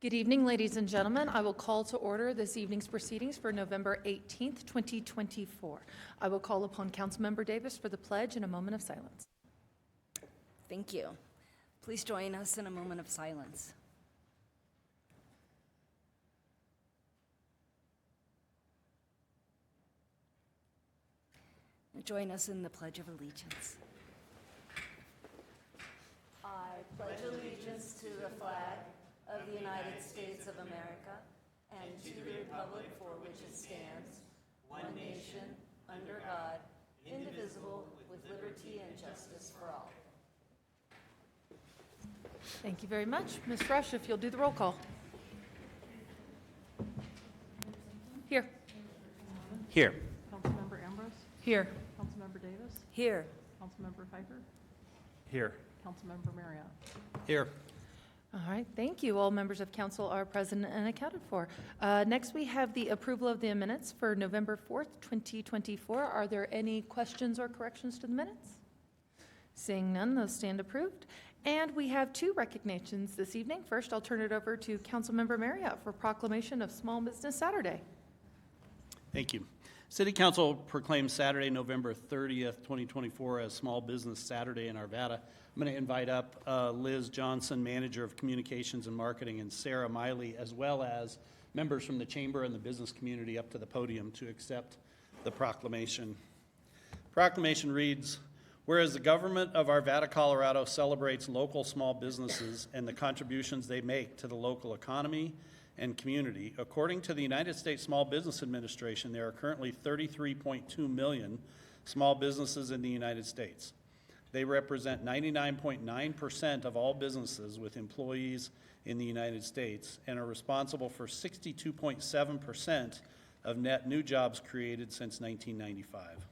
Good evening, ladies and gentlemen. I will call to order this evening's proceedings for November 18th, 2024. I will call upon Councilmember Davis for the pledge in a moment of silence. Thank you. Please join us in a moment of silence. Join us in the Pledge of Allegiance. I pledge allegiance to the flag of the United States of America and to the republic for which it stands, one nation, under God, indivisible, with liberty and justice for all. Thank you very much. Ms. Rush, if you'll do the roll call. Here. Here. Councilmember Ambrose? Here. Councilmember Davis? Here. Councilmember Pfeiffer? Here. Councilmember Marriott? Here. All right, thank you. All members of council are present and accounted for. Next, we have the approval of the minutes for November 4th, 2024. Are there any questions or corrections to the minutes? Seeing none, those stand approved. And we have two recognitions this evening. First, I'll turn it over to Councilmember Marriott for Proclamation of Small Business Saturday. Thank you. City Council proclaims Saturday, November 30th, 2024 as Small Business Saturday in Arvada. I'm going to invite up Liz Johnson, Manager of Communications and Marketing, and Sarah Miley, as well as members from the Chamber and the business community up to the podium to accept the proclamation. Proclamation reads, whereas the government of Arvada, Colorado celebrates local small businesses and the contributions they make to the local economy and community, according to the United States Small Business Administration, there are currently 33.2 million small businesses in the United States. They represent 99.9% of all businesses with employees in the United States and are responsible for 62.7% of net new jobs created since 1995.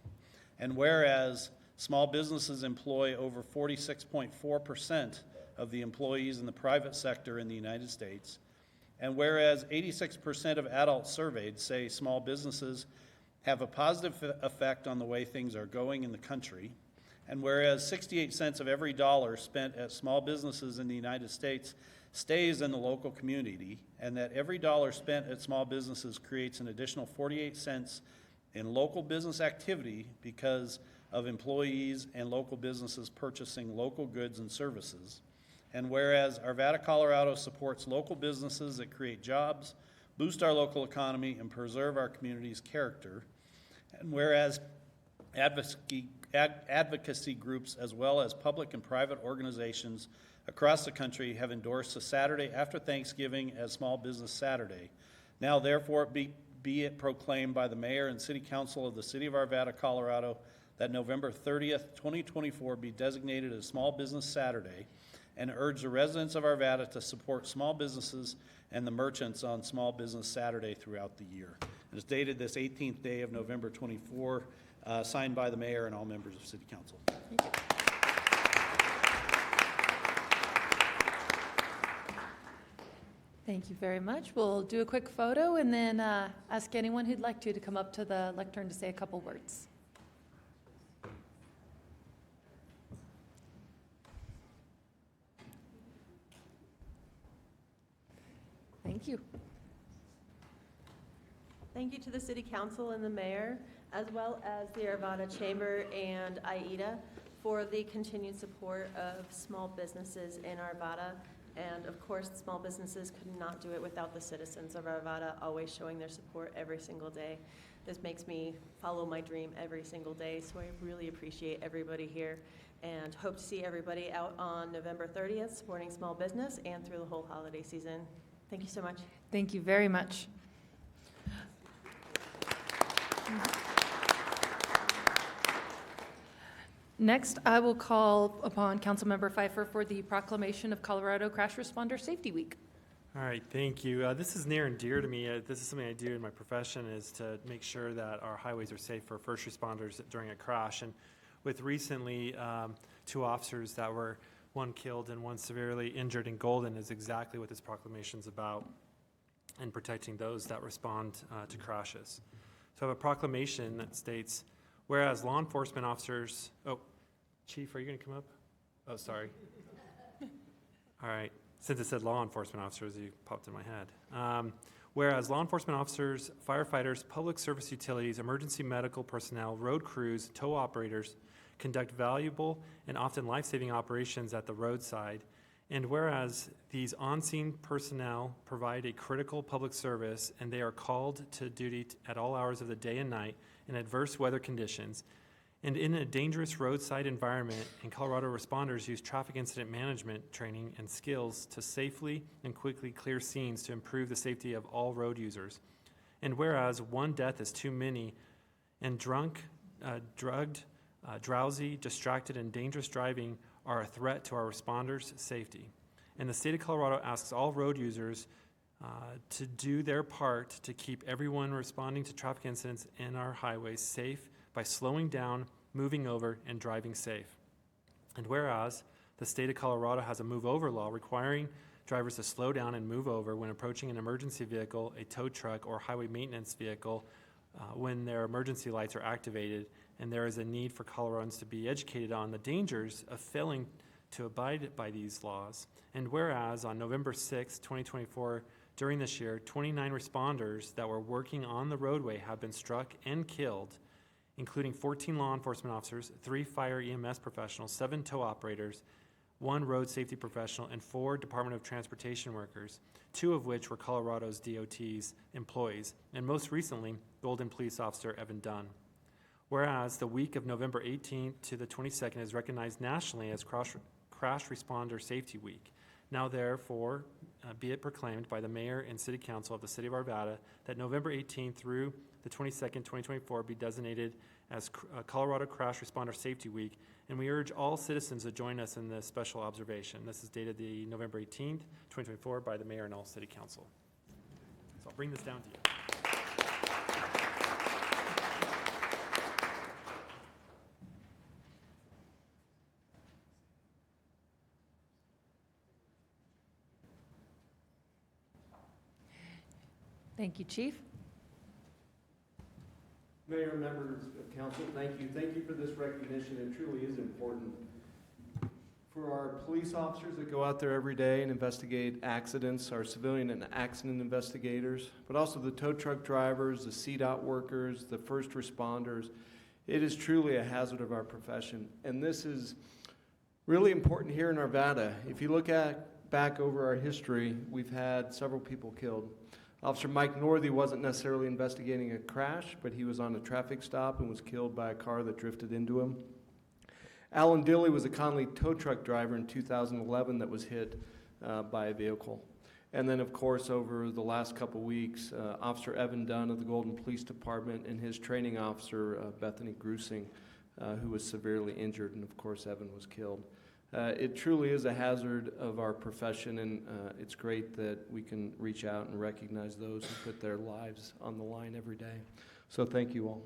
And whereas small businesses employ over 46.4% of the employees in the private sector in the United States, and whereas 86% of adults surveyed say small businesses have a positive effect on the way things are going in the country, and whereas 68 cents of every dollar spent at small businesses in the United States stays in the local community, and that every dollar spent at small businesses creates an additional 48 cents in local business activity because of employees and local businesses purchasing local goods and services. And whereas Arvada, Colorado supports local businesses that create jobs, boost our local economy, and preserve our community's character. And whereas advocacy groups as well as public and private organizations across the country have endorsed the Saturday after Thanksgiving as Small Business Saturday. Now therefore be it proclaimed by the Mayor and City Council of the City of Arvada, Colorado, that November 30th, 2024 be designated as Small Business Saturday, and urge the residents of Arvada to support small businesses and the merchants on Small Business Saturday throughout the year. It is dated this 18th day of November 24, signed by the Mayor and all members of City Council. Thank you. Thank you very much. We'll do a quick photo and then ask anyone who'd like to come up to the lectern to say a couple words. Thank you. Thank you to the City Council and the Mayor, as well as the Arvada Chamber and AIDA for the continued support of small businesses in Arvada. And of course, small businesses could not do it without the citizens of Arvada always showing their support every single day. This makes me follow my dream every single day, so I really appreciate everybody here and hope to see everybody out on November 30th supporting small business and through the whole holiday season. Thank you so much. Thank you very much. Next, I will call upon Councilmember Pfeiffer for the proclamation of Colorado Crash Responder Safety Week. All right, thank you. This is near and dear to me. This is something I do in my profession, is to make sure that our highways are safe for first responders during a crash. And with recently 2 officers that were, one killed and one severely injured in Golden, is exactly what this proclamation is about, and protecting those that respond to crashes. So I have a proclamation that states, whereas law enforcement officers, oh, Chief, are you going to come up? Oh, sorry. All right. since it said law enforcement officers, you popped in my head. Whereas law enforcement officers, firefighters, public service utilities, emergency medical personnel, road crews, tow operators conduct valuable and often life-saving operations at the roadside. And whereas these on-scene personnel provide a critical public service and they are called to duty at all hours of the day and night in adverse weather conditions, and in a dangerous roadside environment, and Colorado responders use traffic incident management training and skills to safely and quickly clear scenes to improve the safety of all road users. And whereas one death is too many, and drunk, drugged, drowsy, distracted, and dangerous driving are a threat to our responders' safety. And the state of Colorado asks all road users to do their part to keep everyone responding to traffic incidents in our highways safe by slowing down, moving over, and driving safe. And whereas the state of Colorado has a move over law requiring drivers to slow down and move over when approaching an emergency vehicle, a tow truck, or highway maintenance vehicle when their emergency lights are activated, and there is a need for Coloradans to be educated on the dangers of failing to abide by these laws. And whereas on November 6, 2024, during this year, 29 responders that were working on the roadway have been struck and killed, including 14 law enforcement officers, 3 fire EMS professionals, 7 tow operators, 1 road safety professional, and 4 Department of Transportation workers, 2 of which were Colorado's DOT's employees, and most recently, Golden Police Officer Evan Dunn. Whereas the week of November 18th to the 22nd is recognized nationally as Crash Responder Safety Week. Now therefore, be it proclaimed by the Mayor and City Council of the City of Arvada that November 18th through the 22nd, 2024 be designated as Colorado Crash Responder Safety Week, and we urge all citizens to join us in this special observation. This is dated the November 18th, 2024 by the Mayor and all City Council. So I'll bring this down to you. Thank you, Chief. Mayor, members of council, thank you. Thank you for this recognition. It truly is important. For our police officers that go out there every day and investigate accidents, our civilian and accident investigators, but also the tow truck drivers, the CDOT workers, the first responders, it is truly a hazard of our profession. And this is really important here in Arvada. If you look back over our history, we've had several people killed. Officer Mike Northey wasn't necessarily investigating a crash, but he was on a traffic stop and was killed by a car that drifted into him. Alan Dilley was a Conley tow truck driver in 2011 that was hit by a vehicle. And then, of course, over the last couple weeks, Officer Evan Dunn of the Golden Police Department and his training officer, Bethany Grusing, who was severely injured, and of course, Evan was killed. It truly is a hazard of our profession, and it's great that we can reach out and recognize those who put their lives on the line every day. So thank you all.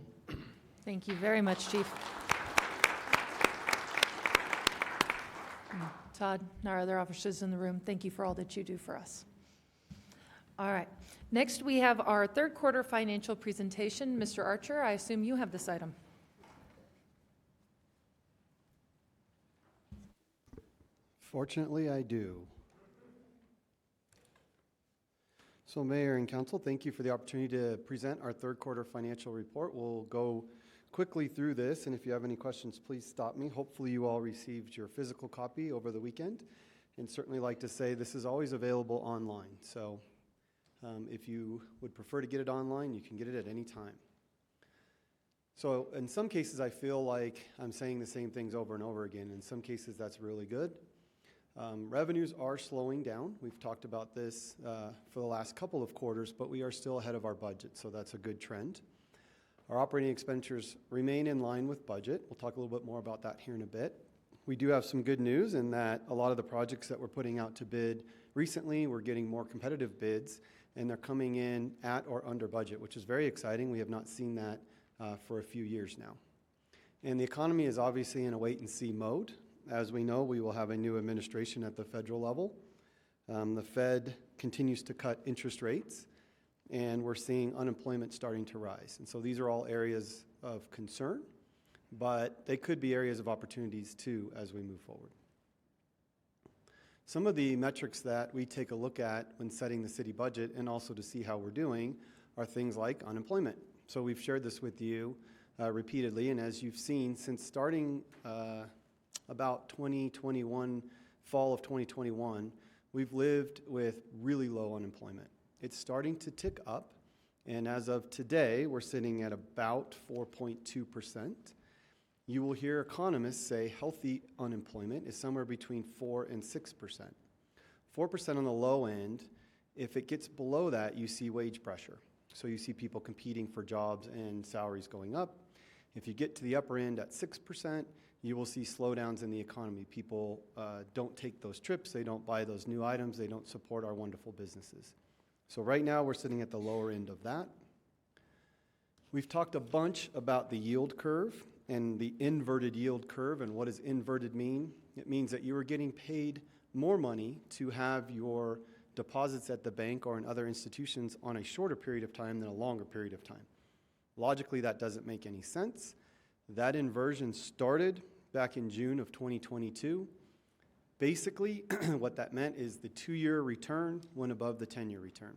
Thank you very much, Chief. Todd and our other officers in the room, thank you for all that you do for us. All right. Next, we have our third quarter financial presentation. Mr. Archer, I assume you have this item. Fortunately, I do. So Mayor and Council, thank you for the opportunity to present our third quarter financial report. We'll go quickly through this, and if you have any questions, please stop me. Hopefully you all received your physical copy over the weekend, and certainly like to say this is always available online. So if you would prefer to get it online, you can get it at any time. So in some cases, I feel like I'm saying the same things over and over again. In some cases, that's really good. Revenues are slowing down. We've talked about this for the last couple of quarters, but we are still ahead of our budget, so that's a good trend. Our operating expenditures remain in line with budget. We'll talk a little bit more about that here in a bit. We do have some good news in that a lot of the projects that we're putting out to bid recently, we're getting more competitive bids, and they're coming in at or under budget, which is very exciting. We have not seen that for a few years now. And the economy is obviously in a wait-and-see mode. As we know, we will have a new administration at the federal level. The Fed continues to cut interest rates, and we're seeing unemployment starting to rise. And so these are all areas of concern, but they could be areas of opportunities too as we move forward. Some of the metrics that we take a look at when setting the city budget and also to see how we're doing are things like unemployment. So we've shared this with you repeatedly, and as you've seen, since starting about 2021, fall of 2021, we've lived with really low unemployment. It's starting to tick up, and as of today, we're sitting at about 4.2%. You will hear economists say healthy unemployment is somewhere between 4 and 6%. 4% on the low end. If it gets below that, you see wage pressure. So you see people competing for jobs and salaries going up. If you get to the upper end at 6%, you will see slowdowns in the economy. People don't take those trips, they don't buy those new items, they don't support our wonderful businesses. So right now we're sitting at the lower end of that. We've talked a bunch about the yield curve and the inverted yield curve. And what does inverted mean? It means that you are getting paid more money to have your deposits at the bank or in other institutions on a shorter period of time than a longer period of time. Logically, that doesn't make any sense. That inversion started back in June of 2022. Basically, what that meant is the 2-year return went above the 10-year return.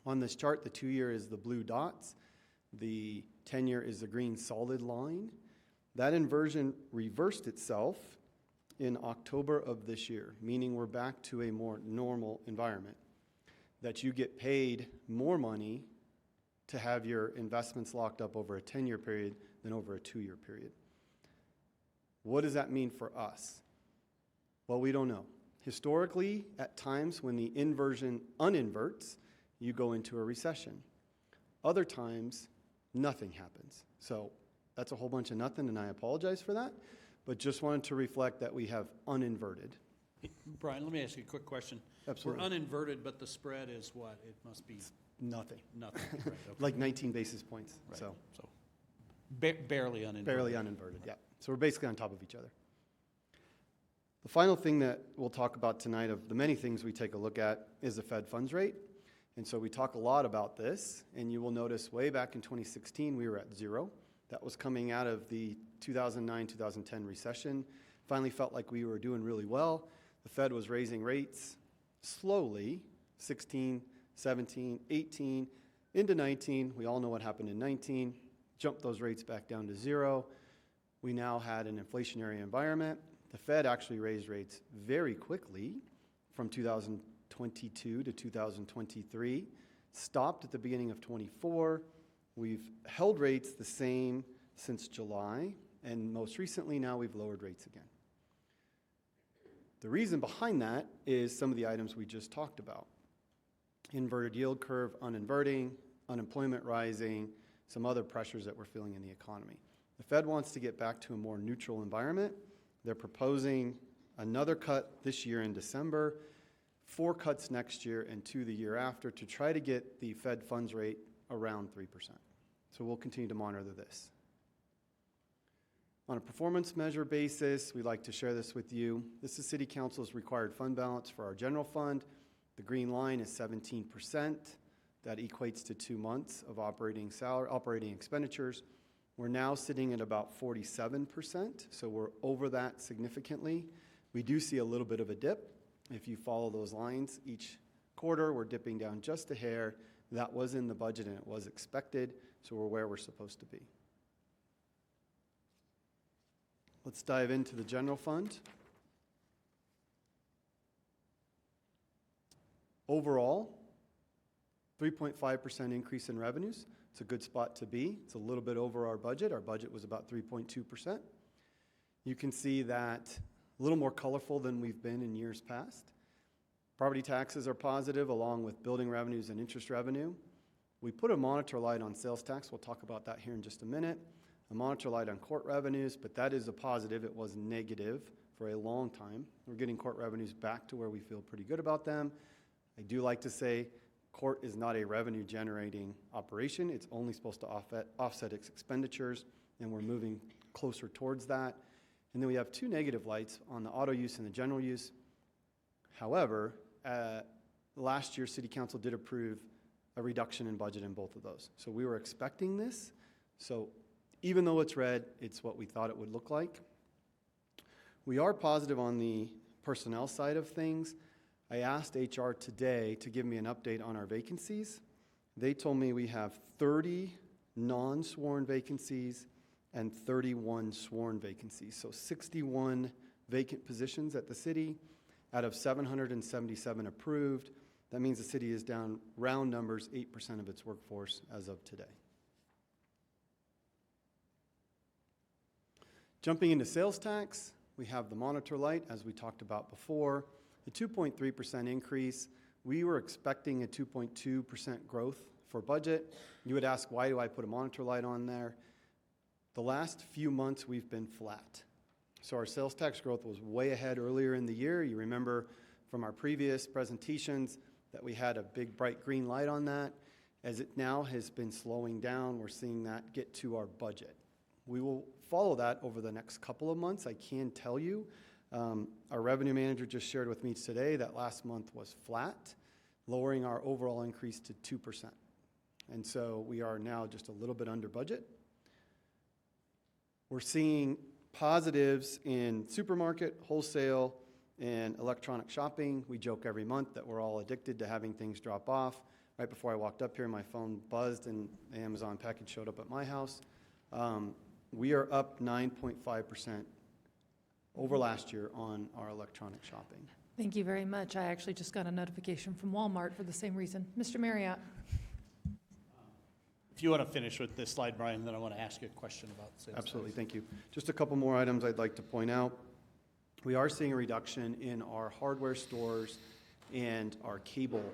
On this chart, the 2-year is the blue dots. The 10-year is the green solid line. That inversion reversed itself in October of this year, meaning we're back to a more normal environment, that you get paid more money to have your investments locked up over a 10-year period than over a 2-year period. What does that mean for us? Well, we don't know. Historically, at times when the inversion uninverts, you go into a recession. Other times, nothing happens. So that's a whole bunch of nothing, and I apologize for that, but just wanted to reflect that we have uninverted. Brian, let me ask you a quick question. Absolutely. We're uninverted, but the spread is what? It must be Nothing. nothing. Right, okay. Like 19 basis points. Right. So Barely uninverted. barely uninverted, yeah. So we're basically on top of each other. The final thing that we'll talk about tonight, of the many things we take a look at, is the Fed funds rate. And so we talk a lot about this, and you will notice way back in 2016, we were at 0. That was coming out of the 2009-2010 recession. Finally felt like we were doing really well. The Fed was raising rates slowly, 16, 17, 18, into 19. We all know what happened in 19. Jumped those rates back down to 0. We now had an inflationary environment. The Fed actually raised rates very quickly from 2022 to 2023, stopped at the beginning of 24. We've held rates the same since July, and most recently now we've lowered rates again. The reason behind that is some of the items we just talked about. Inverted yield curve uninverting, unemployment rising, some other pressures that we're feeling in the economy. The Fed wants to get back to a more neutral environment. They're proposing another cut this year in December, 4 cuts next year, and 2 the year after to try to get the Fed funds rate around 3%. So we'll continue to monitor this. On a performance measure basis, we'd like to share this with you. This is City Council's required fund balance for our general fund. The green line is 17%. That equates to 2 months of operating expenditures. We're now sitting at about 47%, so we're over that significantly. We do see a little bit of a dip. If you follow those lines, each quarter we're dipping down just a hair. That was in the budget and it was expected, so we're where we're supposed to be. Let's dive into the general fund. Overall, 3.5% increase in revenues. It's a good spot to be. It's a little bit over our budget. Our budget was about 3.2%. You can see that a little more colorful than we've been in years past. Property taxes are positive, along with building revenues and interest revenue. We put a monitor light on sales tax. We'll talk about that here in just a minute. A monitor light on court revenues, but that is a positive. It was negative for a long time. We're getting court revenues back to where we feel pretty good about them. I do like to say court is not a revenue-generating operation. It's only supposed to offset its expenditures, and we're moving closer towards that. And then we have 2 negative lights on the auto use and the general use. However, last year, City Council did approve a reduction in budget in both of those. So we were expecting this. So even though it's red, it's what we thought it would look like. We are positive on the personnel side of things, I asked HR today to give me an update on our vacancies. They told me we have 30 non-sworn vacancies and 31 sworn vacancies. So 61 vacant positions at the city out of 777 approved. That means the city is down, round numbers, 8% of its workforce as of today. Jumping into sales tax, we have the monitor light, as we talked about before. The 2.3% increase, we were expecting a 2.2% growth for budget. You would ask, why do I put a monitor light on there? The last few months, we've been flat. So our sales tax growth was way ahead earlier in the year. You remember from our previous presentations that we had a big bright green light on that. As it now has been slowing down, we're seeing that get to our budget. We will follow that over the next couple of months. I can tell you, our revenue manager just shared with me today that last month was flat, lowering our overall increase to 2%. And so we are now just a little bit under budget. We're seeing positives in supermarket, wholesale, and electronic shopping. We joke every month that we're all addicted to having things drop off. Right before I walked up here, my phone buzzed and the Amazon package showed up at my house. We are up 9.5% over last year on our electronic shopping. Thank you very much. I actually just got a notification from Walmart for the same reason. Mr. Marriott. If you want to finish with this slide, Brian, then I want to ask you a question about sales. Absolutely, thank you. Just a couple more items I'd like to point out. We are seeing a reduction in our hardware stores and our cable.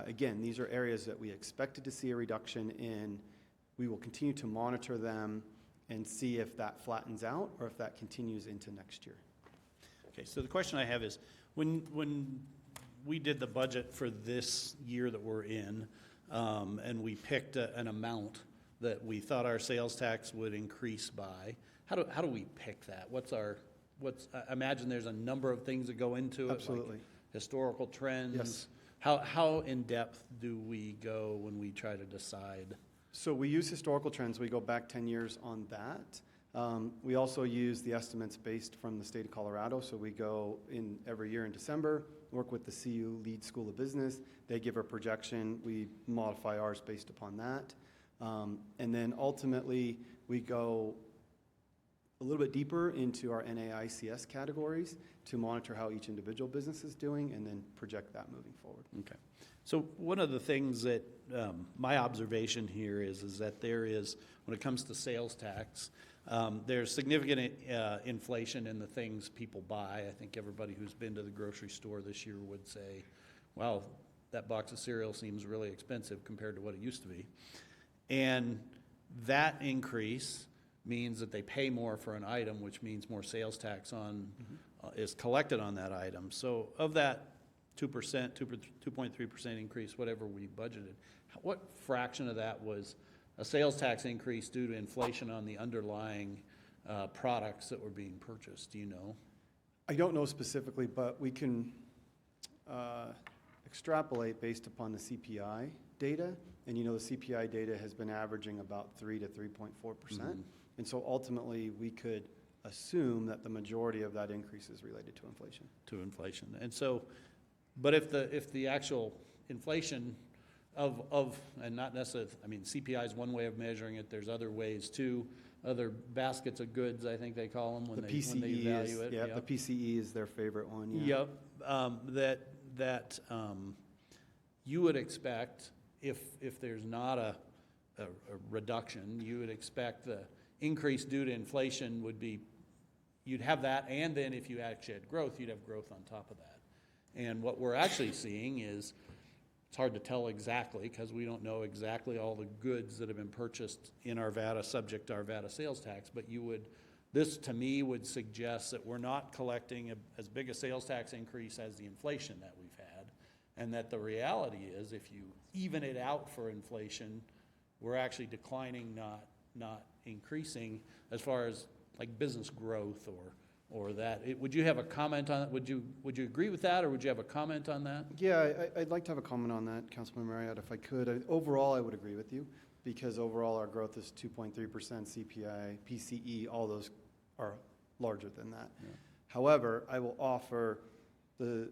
Again, these are areas that we expected to see a reduction in. We will continue to monitor them and see if that flattens out or if that continues into next year. Okay, so the question I have is, when we did the budget for this year that we're in, and we picked an amount that we thought our sales tax would increase by, how do we pick that? I imagine there's a number of things that go into it. Absolutely. Like historical trends. Yes. How in depth do we go when we try to decide? So we use historical trends. We go back 10 years on that. We also use the estimates based from the state of Colorado. So we go in every year in December, work with the CU Lead School of Business. They give a projection. We modify ours based upon that. And then ultimately, we go a little bit deeper into our NAICS categories to monitor how each individual business is doing and then project that moving forward. Okay. So one of the things that my observation here is that there is, when it comes to sales tax, there's significant inflation in the things people buy. I think everybody who's been to the grocery store this year would say, wow, that box of cereal seems really expensive compared to what it used to be. And that increase means that they pay more for an item, which means more sales tax is collected on that item. So of that 2%, 2.3% increase, whatever we budgeted, what fraction of that was a sales tax increase due to inflation on the underlying products that were being purchased? Do you know? I don't know specifically, but we can extrapolate based upon the CPI data. And you know, the CPI data has been averaging about 3 to 3.4%. Mm-hmm. And so ultimately, we could assume that the majority of that increase is related to inflation. To inflation. And so, but if the actual inflation of and not necessarily, I mean, CPI is one way of measuring it. There's other ways too. Other baskets of goods, I think they call them when they value it. Yeah, yep. The PCE is their favorite one. Yeah. Yep. That you would expect if there's not a reduction, you would expect the increase due to inflation would be, you'd have that, and then if you actually had growth, you'd have growth on top of that. And what we're actually seeing is, it's hard to tell exactly because we don't know exactly all the goods that have been purchased in Arvada subject to Arvada sales tax, but this to me would suggest that we're not collecting as big a sales tax increase as the inflation that we've had, and that the reality is if you even it out for inflation, we're actually declining, not increasing as far as like business growth or that. Would you have a comment on it? Would you agree with that, or would you have a comment on that? Yeah, I'd like to have a comment on that, Councilman Marriott, if I could. Overall, I would agree with you, because overall our growth is 2.3%, CPI, PCE, all those are larger than that. Yeah. However, I will offer The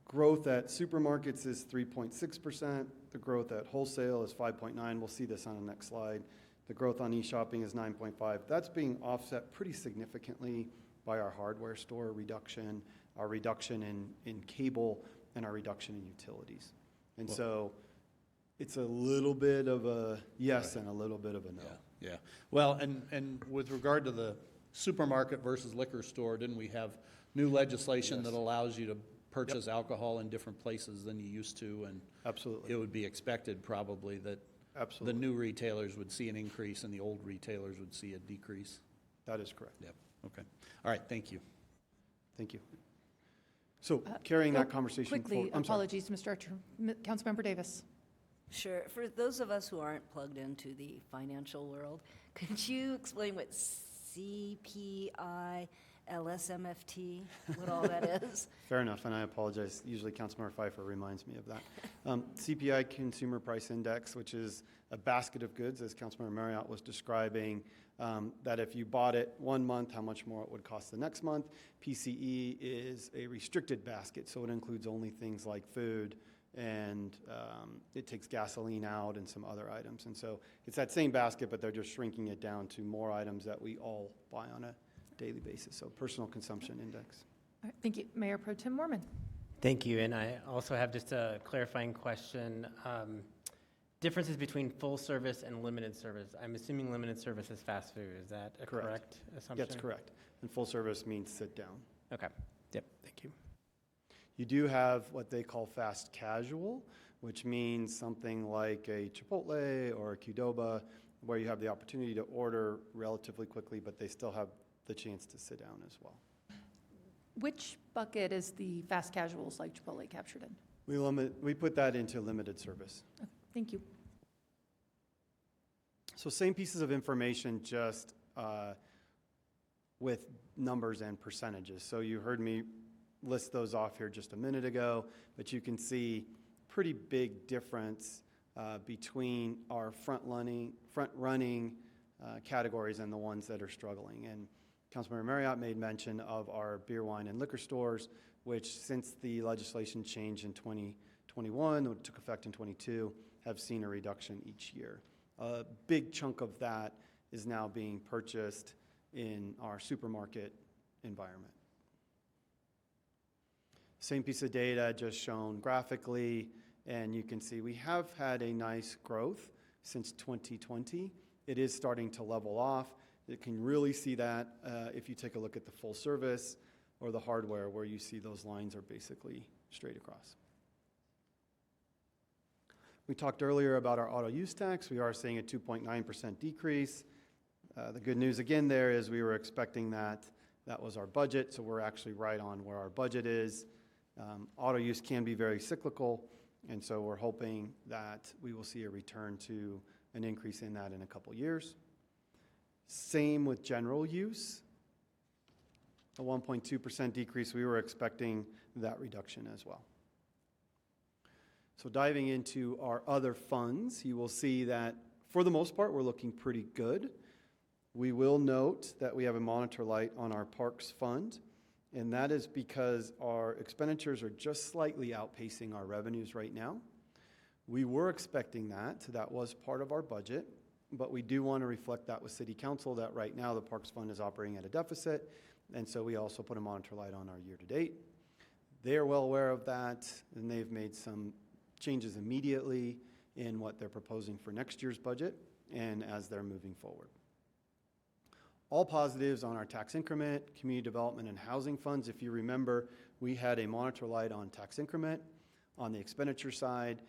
growth at supermarkets is 3.6%. The growth at wholesale is 5.9. We'll see this on the next slide. The growth on e-shopping is 9.5. That's being offset pretty significantly by our hardware store reduction, our reduction in cable, and our reduction in utilities. And so it's a little bit of a yes and a little bit of a no. Yeah. Well, and with regard to the supermarket versus liquor store, didn't we have new legislation that allows you to purchase alcohol in different places than you used to? And Absolutely. it would be expected probably that Absolutely. the new retailers would see an increase and the old retailers would see a decrease. That is correct. Yep. Okay. All right. Thank you. Thank you. So carrying that conversation Quickly, forward. I'm sorry. apologies, Mr. Archer. Councilmember Davis. Sure. For those of us who aren't plugged into the financial world, could you explain what CPI, LSMFT, what all that is? Fair enough, and I apologize. Usually Councilmember Pfeiffer reminds me of that. CPI, Consumer Price Index, which is a basket of goods, as Councilmember Marriott was describing, that if you bought it one month, how much more it would cost the next month. PCE is a restricted basket, so it includes only things like food, and it takes gasoline out and some other items. And so it's that same basket, but they're just shrinking it down to more items that we all buy on a daily basis. So personal consumption index. All right, thank you. Mayor Pro Tem Mormon. Thank you, and I also have just a clarifying question. Differences between full service and limited service. I'm assuming limited service is fast food. Is that a correct assumption? That's correct. And full service means sit down. Okay. Yep. Thank you. You do have what they call fast casual, which means something like a Chipotle or a Qdoba, where you have the opportunity to order relatively quickly, but they still have the chance to sit down as well. Which bucket is the fast casuals like Chipotle captured in? We put that into limited service. Okay, thank you. So same pieces of information, just with numbers and percentages. So you heard me list those off here just a minute ago, but you can see pretty big difference between our front-running categories and the ones that are struggling. And Councilmember Marriott made mention of our beer, wine, and liquor stores, which since the legislation changed in 2021, it took effect in 22, have seen a reduction each year. A big chunk of that is now being purchased in our supermarket environment. Same piece of data just shown graphically, and you can see we have had a nice growth since 2020. It is starting to level off. You can really see that if you take a look at the full service or the hardware, where you see those lines are basically straight across. We talked earlier about our auto use tax. We are seeing a 2.9% decrease. The good news again there is we were expecting that. That was our budget, so we're actually right on where our budget is. Auto use can be very cyclical, and so we're hoping that we will see a return to an increase in that in a couple years. Same with general use. A 1.2% decrease, we were expecting that reduction as well. So diving into our other funds, you will see that for the most part, we're looking pretty good. We will note that we have a monitor light on our parks fund, and that is because our expenditures are just slightly outpacing our revenues right now. We were expecting that. That was part of our budget, but we do want to reflect that with City Council that right now the parks fund is operating at a deficit, and so we also put a monitor light on our year-to-date. They are well aware of that, and they've made some changes immediately in what they're proposing for next year's budget and as they're moving forward. All positives on our tax increment, community development, and housing funds. If you remember, we had a monitor light on tax increment. On the expenditure side,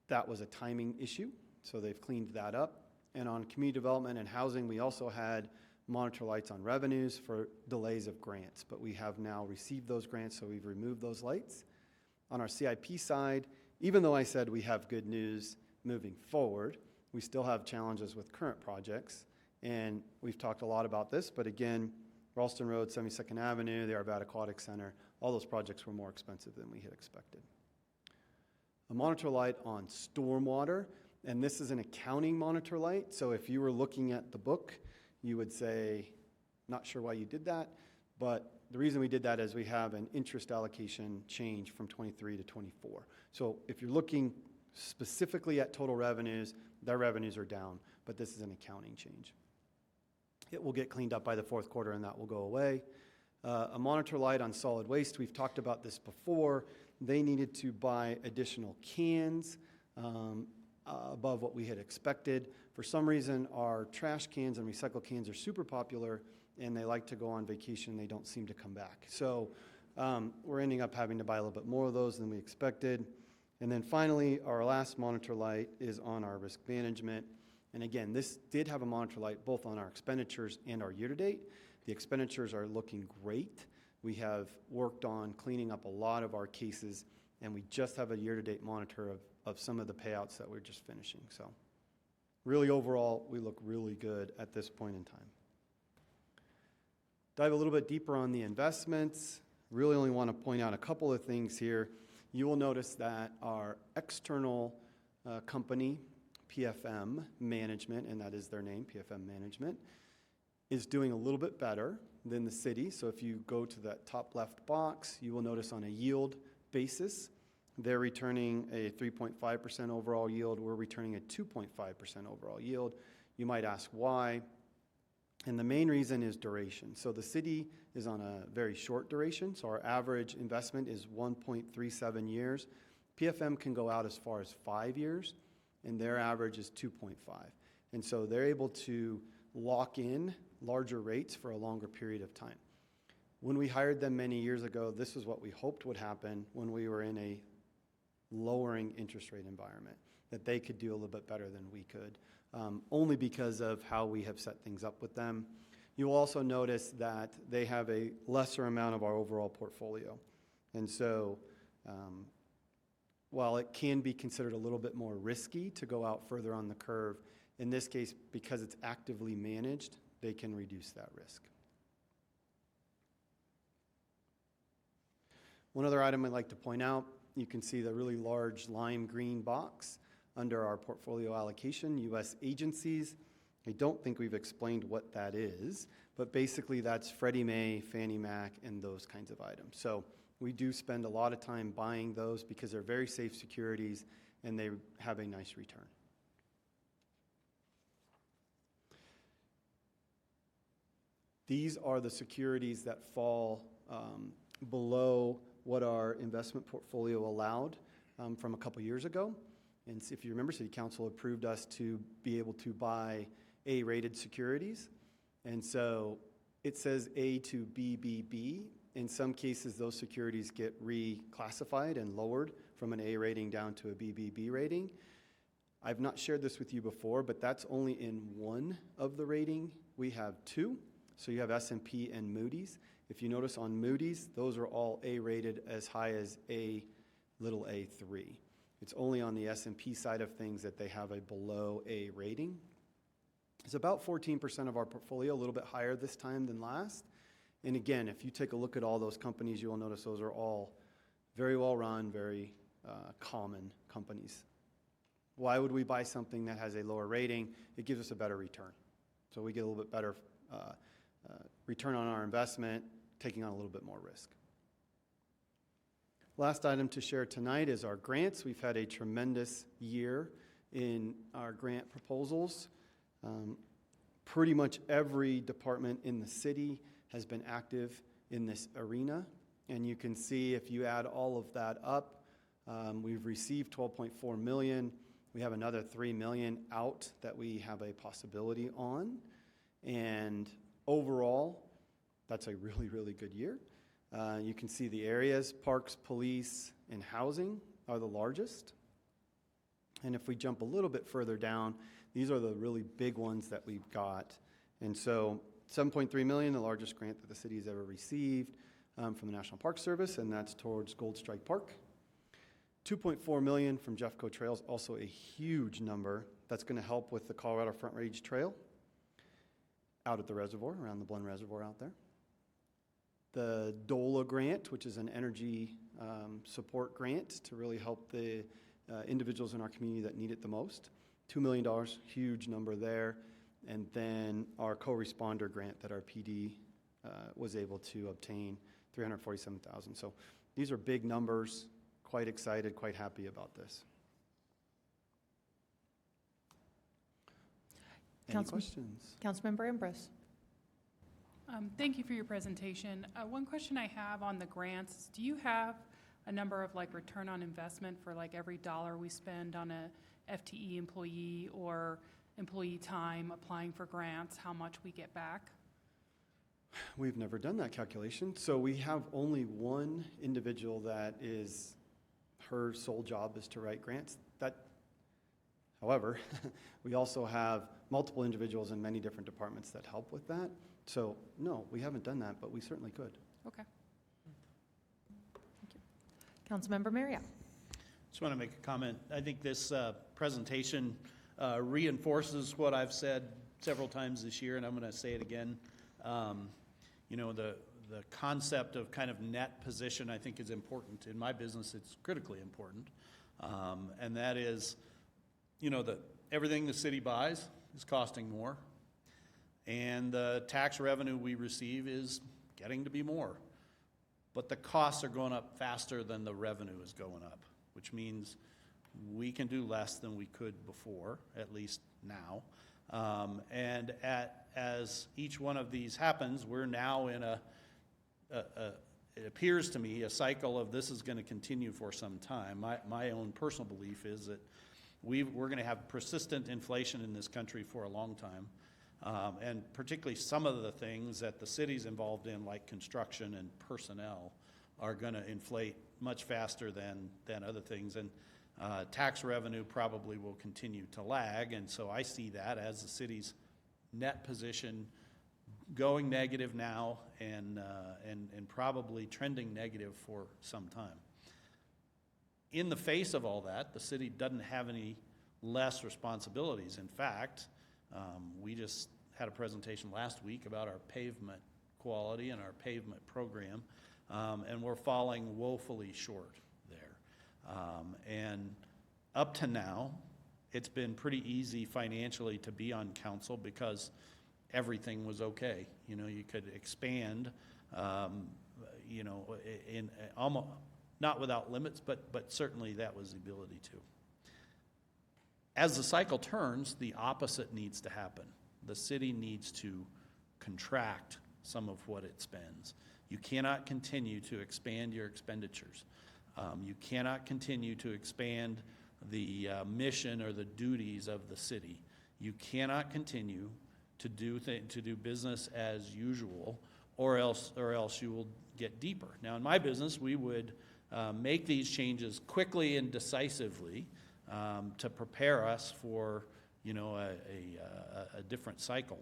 that was a timing issue, so they've cleaned that up. And on community development and housing, we also had monitor lights on revenues for delays of grants, but we have now received those grants, so we've removed those lights. On our CIP side, even though I said we have good news moving forward, we still have challenges with current projects. And we've talked a lot about this, but again, Ralston Road, 72nd Avenue, the Arvada Aquatic Center, all those projects were more expensive than we had expected. A monitor light on stormwater, and this is an accounting monitor light, so if you were looking at the book, you would say, not sure why you did that, but the reason we did that is we have an interest allocation change from 23 to 24. So if you're looking specifically at total revenues, their revenues are down, but this is an accounting change. It will get cleaned up by the fourth quarter, and that will go away. A monitor light on solid waste, we've talked about this before. They needed to buy additional cans above what we had expected. For some reason, our trash cans and recycle cans are super popular, and they like to go on vacation. They don't seem to come back. So we're ending up having to buy a little bit more of those than we expected. And then finally, our last monitor light is on our risk management. And again, this did have a monitor light both on our expenditures and our year-to-date. The expenditures are looking great. We have worked on cleaning up a lot of our cases, and we just have a year-to-date monitor of some of the payouts that we're just finishing. So really overall, we look really good at this point in time. Dive a little bit deeper on the investments. Really only want to point out a couple of things here. You will notice that our external company, PFM Management, and that is their name, PFM Management, is doing a little bit better than the city. So if you go to that top left box, you will notice on a yield basis, they're returning a 3.5% overall yield. We're returning a 2.5% overall yield. You might ask why. And the main reason is duration. So the city is on a very short duration. So our average investment is 1.37 years. PFM can go out as far as 5 years, and their average is 2.5. And so they're able to lock in larger rates for a longer period of time. When we hired them many years ago, this is what we hoped would happen when we were in a lowering interest rate environment, that they could do a little bit better than we could, only because of how we have set things up with them. You'll also notice that they have a lesser amount of our overall portfolio. And so while it can be considered a little bit more risky to go out further on the curve, in this case, because it's actively managed, they can reduce that risk. One other item I'd like to point out, you can see the really large lime green box under our portfolio allocation, U.S. agencies. I don't think we've explained what that is, but basically that's Freddie Mae, Fannie Mac, and those kinds of items. So we do spend a lot of time buying those because they're very safe securities and they have a nice return. These are the securities that fall below what our investment portfolio allowed from a couple years ago. And if you remember, City Council approved us to be able to buy A-rated securities. And so it says A to BBB. In some cases, those securities get reclassified and lowered from an A rating down to a BBB rating. I've not shared this with you before, but that's only in one of the rating. We have two. So you have S&P and Moody's. If you notice on Moody's, those are all A-rated as high as A3. It's only on the S&P side of things that they have a below A rating. It's about 14% of our portfolio, a little bit higher this time than last. And again, if you take a look at all those companies, you will notice those are all very well run, very common companies. Why would we buy something that has a lower rating? It gives us a better return. So we get a little bit better return on our investment, taking on a little bit more risk. Last item to share tonight is our grants. We've had a tremendous year in our grant proposals. Pretty much every department in the city has been active in this arena. And you can see if you add all of that up, we've received $12.4 million. We have another $3 million out that we have a possibility on. And overall, that's a really, really good year. You can see the areas, parks, police, and housing are the largest. And if we jump a little bit further down, these are the really big ones that we've got. And so $7.3 million, the largest grant that the city has ever received from the National Park Service, and that's towards Gold Strike Park. $2.4 million from Jeffco Trails, also a huge number. That's going to help with the Colorado Front Range Trail out at the reservoir, around the Blend Reservoir out there. The DOLA grant, which is an energy support grant to really help the individuals in our community that need it the most. $2 million, huge number there. And then our co-responder grant that our PD was able to obtain $347,000. So these are big numbers. Quite excited, quite happy about this. Any Council- questions? Councilmember Ambrose. Thank you for your presentation. One question I have on the grants, do you have a number of like return on investment for like every dollar we spend on a FTE employee or employee time applying for grants, how much we get back? We've never done that calculation. So we have only one individual that is, her sole job is to write grants. However, we also have multiple individuals in many different departments that help with that. So no, we haven't done that, but we certainly could. Okay. Councilmember Marriott. Just want to make a comment. I think this presentation reinforces what I've said several times this year, and I'm going to say it again. You know, the concept of kind of net position, I think, is important. In my business, it's critically important. And that is, you know, everything the city buys is costing more, and the tax revenue we receive is getting to be more. But the costs are going up faster than the revenue is going up, which means we can do less than we could before, at least now. And as each one of these happens, we're now in it appears to me, a cycle of this is going to continue for some time. My own personal belief is that we're going to have persistent inflation in this country for a long time. And particularly some of the things that the city's involved in, like construction and personnel, are going to inflate much faster than other things. And tax revenue probably will continue to lag. And so I see that as the city's net position going negative now and probably trending negative for some time. In the face of all that, the city doesn't have any less responsibilities. In fact, we just had a presentation last week about our pavement quality and our pavement program, and we're falling woefully short there. And up to now, it's been pretty easy financially to be on council because everything was okay. You know, you could expand, you know, in almost, not without limits, but certainly that was the ability to. As the cycle turns, the opposite needs to happen. The city needs to contract some of what it spends. You cannot continue to expand your expenditures. You cannot continue to expand the mission or the duties of the city. You cannot continue to do business as usual, or else you will get deeper. Now, in my business, we would make these changes quickly and decisively to prepare us for, you know, a different cycle.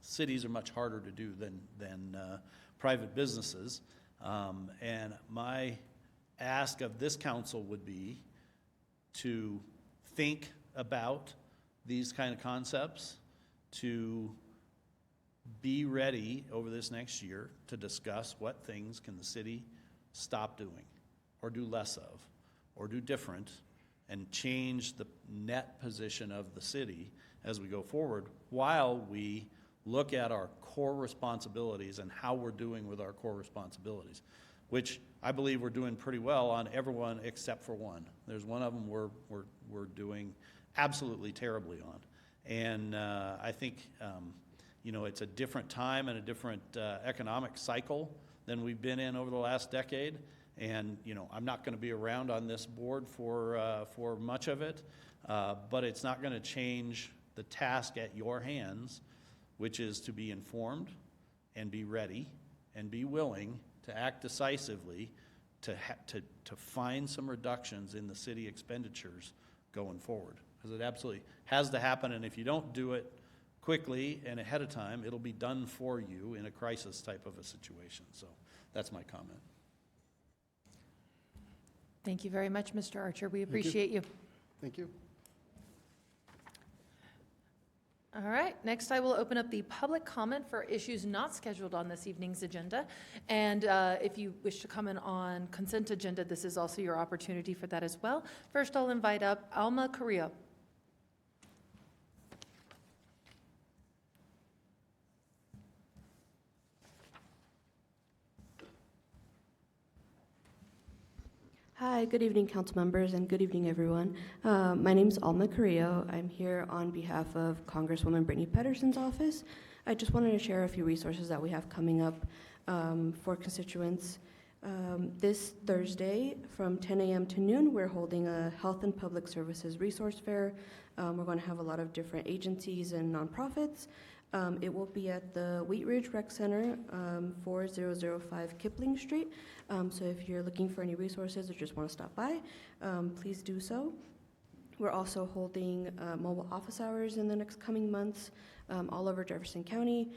Cities are much harder to do than private businesses, and my ask of this council would be to think about these kind of concepts, to be ready over this next year to discuss what things can the city stop doing or do less of or do different, and change the net position of the city as we go forward while we look at our core responsibilities and how we're doing with our core responsibilities, which I believe we're doing pretty well on everyone except for one. There's one of them we're doing absolutely terribly on. And I think, you know, it's a different time and a different economic cycle than we've been in over the last decade. And, you know, I'm not going to be around on this board for much of it, but it's not going to change the task at your hands, which is to be informed and be ready and be willing to act decisively to find some reductions in the city expenditures going forward. Because it absolutely has to happen, and if you don't do it quickly and ahead of time, it'll be done for you in a crisis type of a situation. So that's my comment. Thank you very much, Mr. Archer. We appreciate you. Thank you. All right, next I will open up the public comment for issues not scheduled on this evening's agenda. And if you wish to comment on consent agenda, this is also your opportunity for that as well. First, I'll invite up Alma Carrillo. Hi, good evening, council members, and good evening, everyone. My name is Alma Carrillo. I'm here on behalf of Congresswoman Brittany Pedersen's office. I just wanted to share a few resources that we have coming up for constituents. This Thursday from 10 a.m. to noon, we're holding a Health and Public Services Resource Fair. We're going to have a lot of different agencies and nonprofits. It will be at the Wheat Ridge Rec Center, 4005 Kipling Street. So if you're looking for any resources or just want to stop by, please do so. We're also holding mobile office hours in the next coming months all over Jefferson County.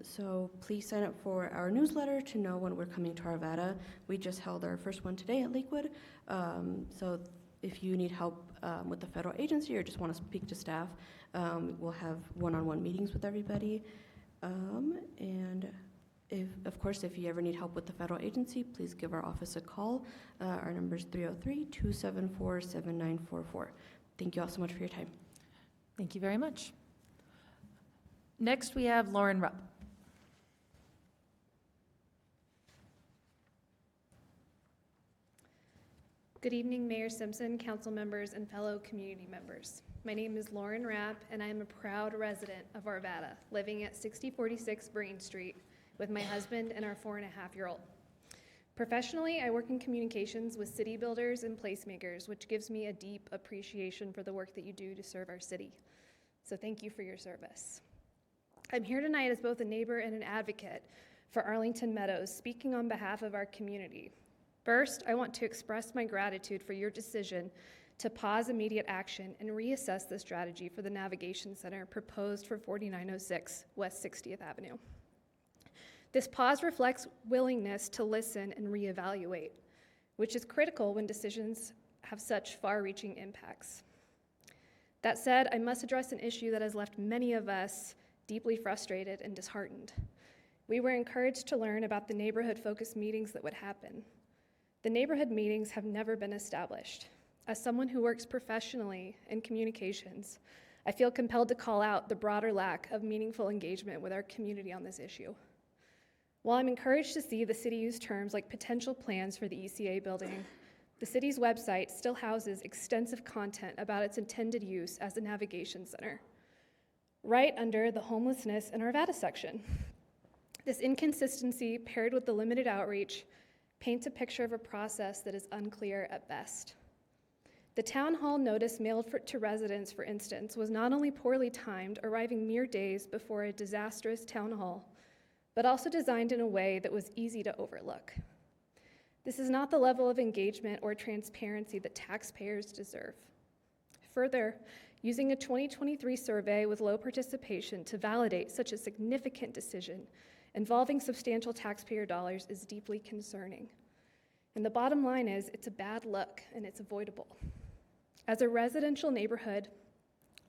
So please sign up for our newsletter to know when we're coming to Arvada. We just held our first one today at Lakewood. So if you need help with the federal agency or just want to speak to staff, we'll have one-on-one meetings with everybody. And of course, if you ever need help with the federal agency, please give our office a call. Our number is 303-274-7944. Thank you all so much for your time. Thank you very much. Next, we have Lauren Rupp. Good evening, Mayor Simpson, council members, and fellow community members. My name is Lauren Rapp, and I am a proud resident of Arvada, living at 6046 Breen Street with my husband and our 4.5-year-old. Professionally, I work in communications with city builders and placemakers, which gives me a deep appreciation for the work that you do to serve our city. So thank you for your service. I'm here tonight as both a neighbor and an advocate for Arlington Meadows, speaking on behalf of our community. First, I want to express my gratitude for your decision to pause immediate action and reassess the strategy for the Navigation Center proposed for 4906 West 60th Avenue. This pause reflects willingness to listen and reevaluate, which is critical when decisions have such far-reaching impacts. That said, I must address an issue that has left many of us deeply frustrated and disheartened. We were encouraged to learn about the neighborhood-focused meetings that would happen. The neighborhood meetings have never been established. As someone who works professionally in communications, I feel compelled to call out the broader lack of meaningful engagement with our community on this issue. While I'm encouraged to see the city use terms like potential plans for the ECA building, the city's website still houses extensive content about its intended use as a navigation center, right under the homelessness and Arvada section. This inconsistency, paired with the limited outreach, paints a picture of a process that is unclear at best. The town hall notice mailed to residents, for instance, was not only poorly timed, arriving mere days before a disastrous town hall, but also designed in a way that was easy to overlook. This is not the level of engagement or transparency that taxpayers deserve. Further, using a 2023 survey with low participation to validate such a significant decision involving substantial taxpayer dollars is deeply concerning. And the bottom line is, it's a bad look and it's avoidable. As a residential neighborhood,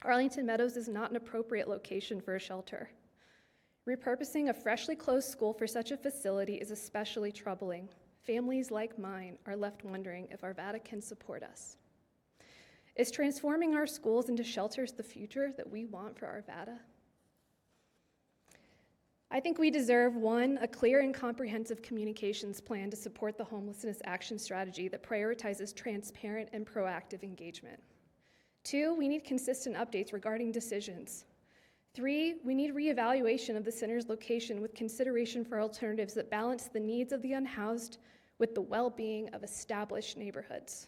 Arlington Meadows is not an appropriate location for a shelter. Repurposing a freshly closed school for such a facility is especially troubling. Families like mine are left wondering if Arvada can support us. Is transforming our schools into shelters the future that we want for Arvada? I think we deserve, one, a clear and comprehensive communications plan to support the homelessness action strategy that prioritizes transparent and proactive engagement. Two, we need consistent updates regarding decisions. Three, we need reevaluation of the center's location with consideration for alternatives that balance the needs of the unhoused with the well-being of established neighborhoods.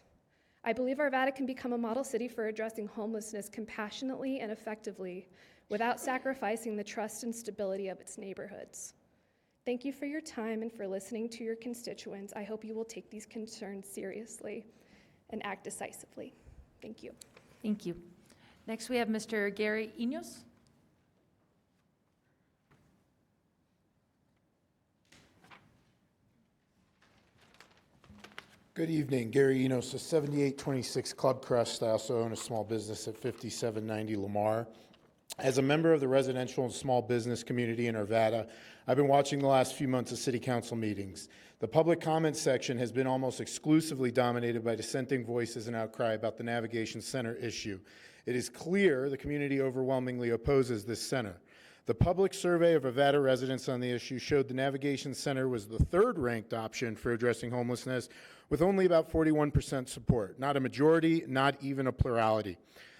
I believe Arvada can become a model city for addressing homelessness compassionately and effectively without sacrificing the trust and stability of its neighborhoods. Thank you for your time and for listening to your constituents. I hope you will take these concerns seriously and act decisively. Thank you. Thank you. Next, we have Mr. Gary Inos. Good evening, Gary Enos of 7826 Club Crest. I also own a small business at 5790 Lamar. As a member of the residential and small business community in Arvada, I've been watching the last few months of city council meetings. The public comment section has been almost exclusively dominated by dissenting voices and outcry about the Navigation Center issue. It is clear the community overwhelmingly opposes this center. The public survey of Arvada residents on the issue showed the Navigation Center was the third-ranked option for addressing homelessness, with only about 41% support. Not a majority, not even a plurality.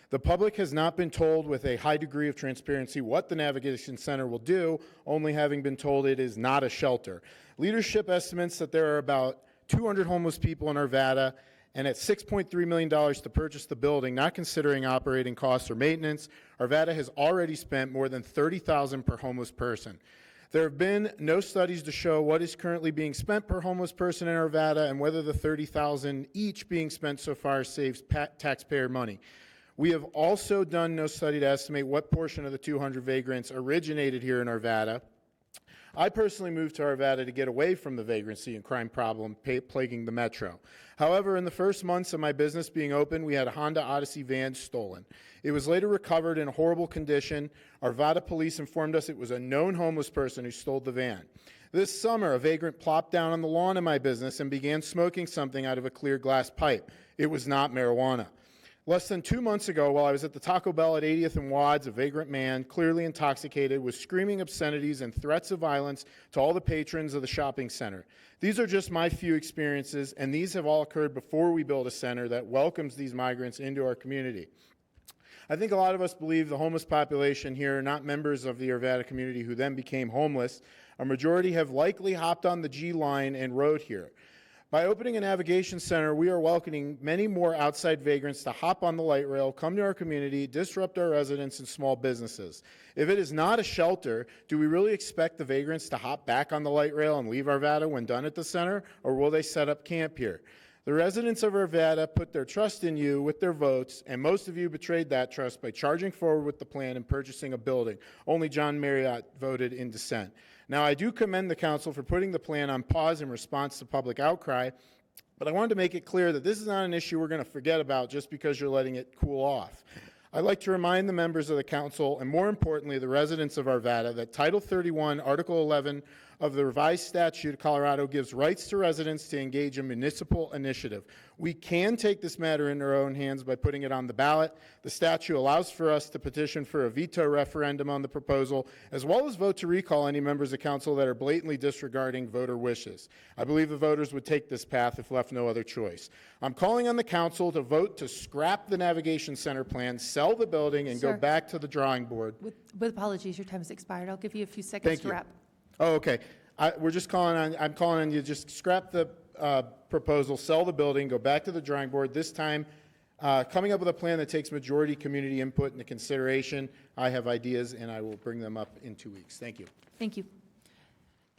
The public has not been told with a high degree of transparency what the Navigation Center will do, only having been told it is not a shelter. Leadership estimates that there are about 200 homeless people in Arvada, and at $6.3 million to purchase the building, not considering operating costs or maintenance, Arvada has already spent more than $30,000 per homeless person. There have been no studies to show what is currently being spent per homeless person in Arvada and whether the $30,000 each being spent so far saves taxpayer money. We have also done no study to estimate what portion of the 200 vagrants originated here in Arvada. I personally moved to Arvada to get away from the vagrancy and crime problem plaguing the metro. However, in the first months of my business being open, we had a Honda Odyssey van stolen. It was later recovered in horrible condition. Arvada police informed us it was a known homeless person who stole the van. This summer, a vagrant plopped down on the lawn of my business and began smoking something out of a clear glass pipe. It was not marijuana. Less than 2 months ago, while I was at the Taco Bell at 80th and Wads, a vagrant man, clearly intoxicated, was screaming obscenities and threats of violence to all the patrons of the shopping center. These are just my few experiences, and these have all occurred before we build a center that welcomes these migrants into our community. I think a lot of us believe the homeless population here are not members of the Arvada community who then became homeless. A majority have likely hopped on the G line and rode here. By opening a navigation center, we are welcoming many more outside vagrants to hop on the light rail, come to our community, disrupt our residents and small businesses. If it is not a shelter, do we really expect the vagrants to hop back on the light rail and leave Arvada when done at the center, or will they set up camp here? The residents of Arvada put their trust in you with their votes, and most of you betrayed that trust by charging forward with the plan and purchasing a building. Only John Marriott voted in dissent. Now, I do commend the council for putting the plan on pause in response to public outcry, but I wanted to make it clear that this is not an issue we're going to forget about just because you're letting it cool off. I'd like to remind the members of the council, and more importantly, the residents of Arvada, that Title 31, Article 11 of the revised statute of Colorado gives rights to residents to engage in municipal initiative. We can take this matter into our own hands by putting it on the ballot. The statute allows for us to petition for a veto referendum on the proposal, as well as vote to recall any members of council that are blatantly disregarding voter wishes. I believe the voters would take this path if left no other choice. I'm calling on the council to vote to scrap the navigation center plan, sell the building, and go back to the drawing board. With apologies, your time has expired. I'll give you a few seconds to wrap. Oh, okay. I'm calling on you to just scrap the proposal, sell the building, go back to the drawing board. This time, coming up with a plan that takes majority community input into consideration. I have ideas, and I will bring them up in 2 weeks. Thank you. Thank you.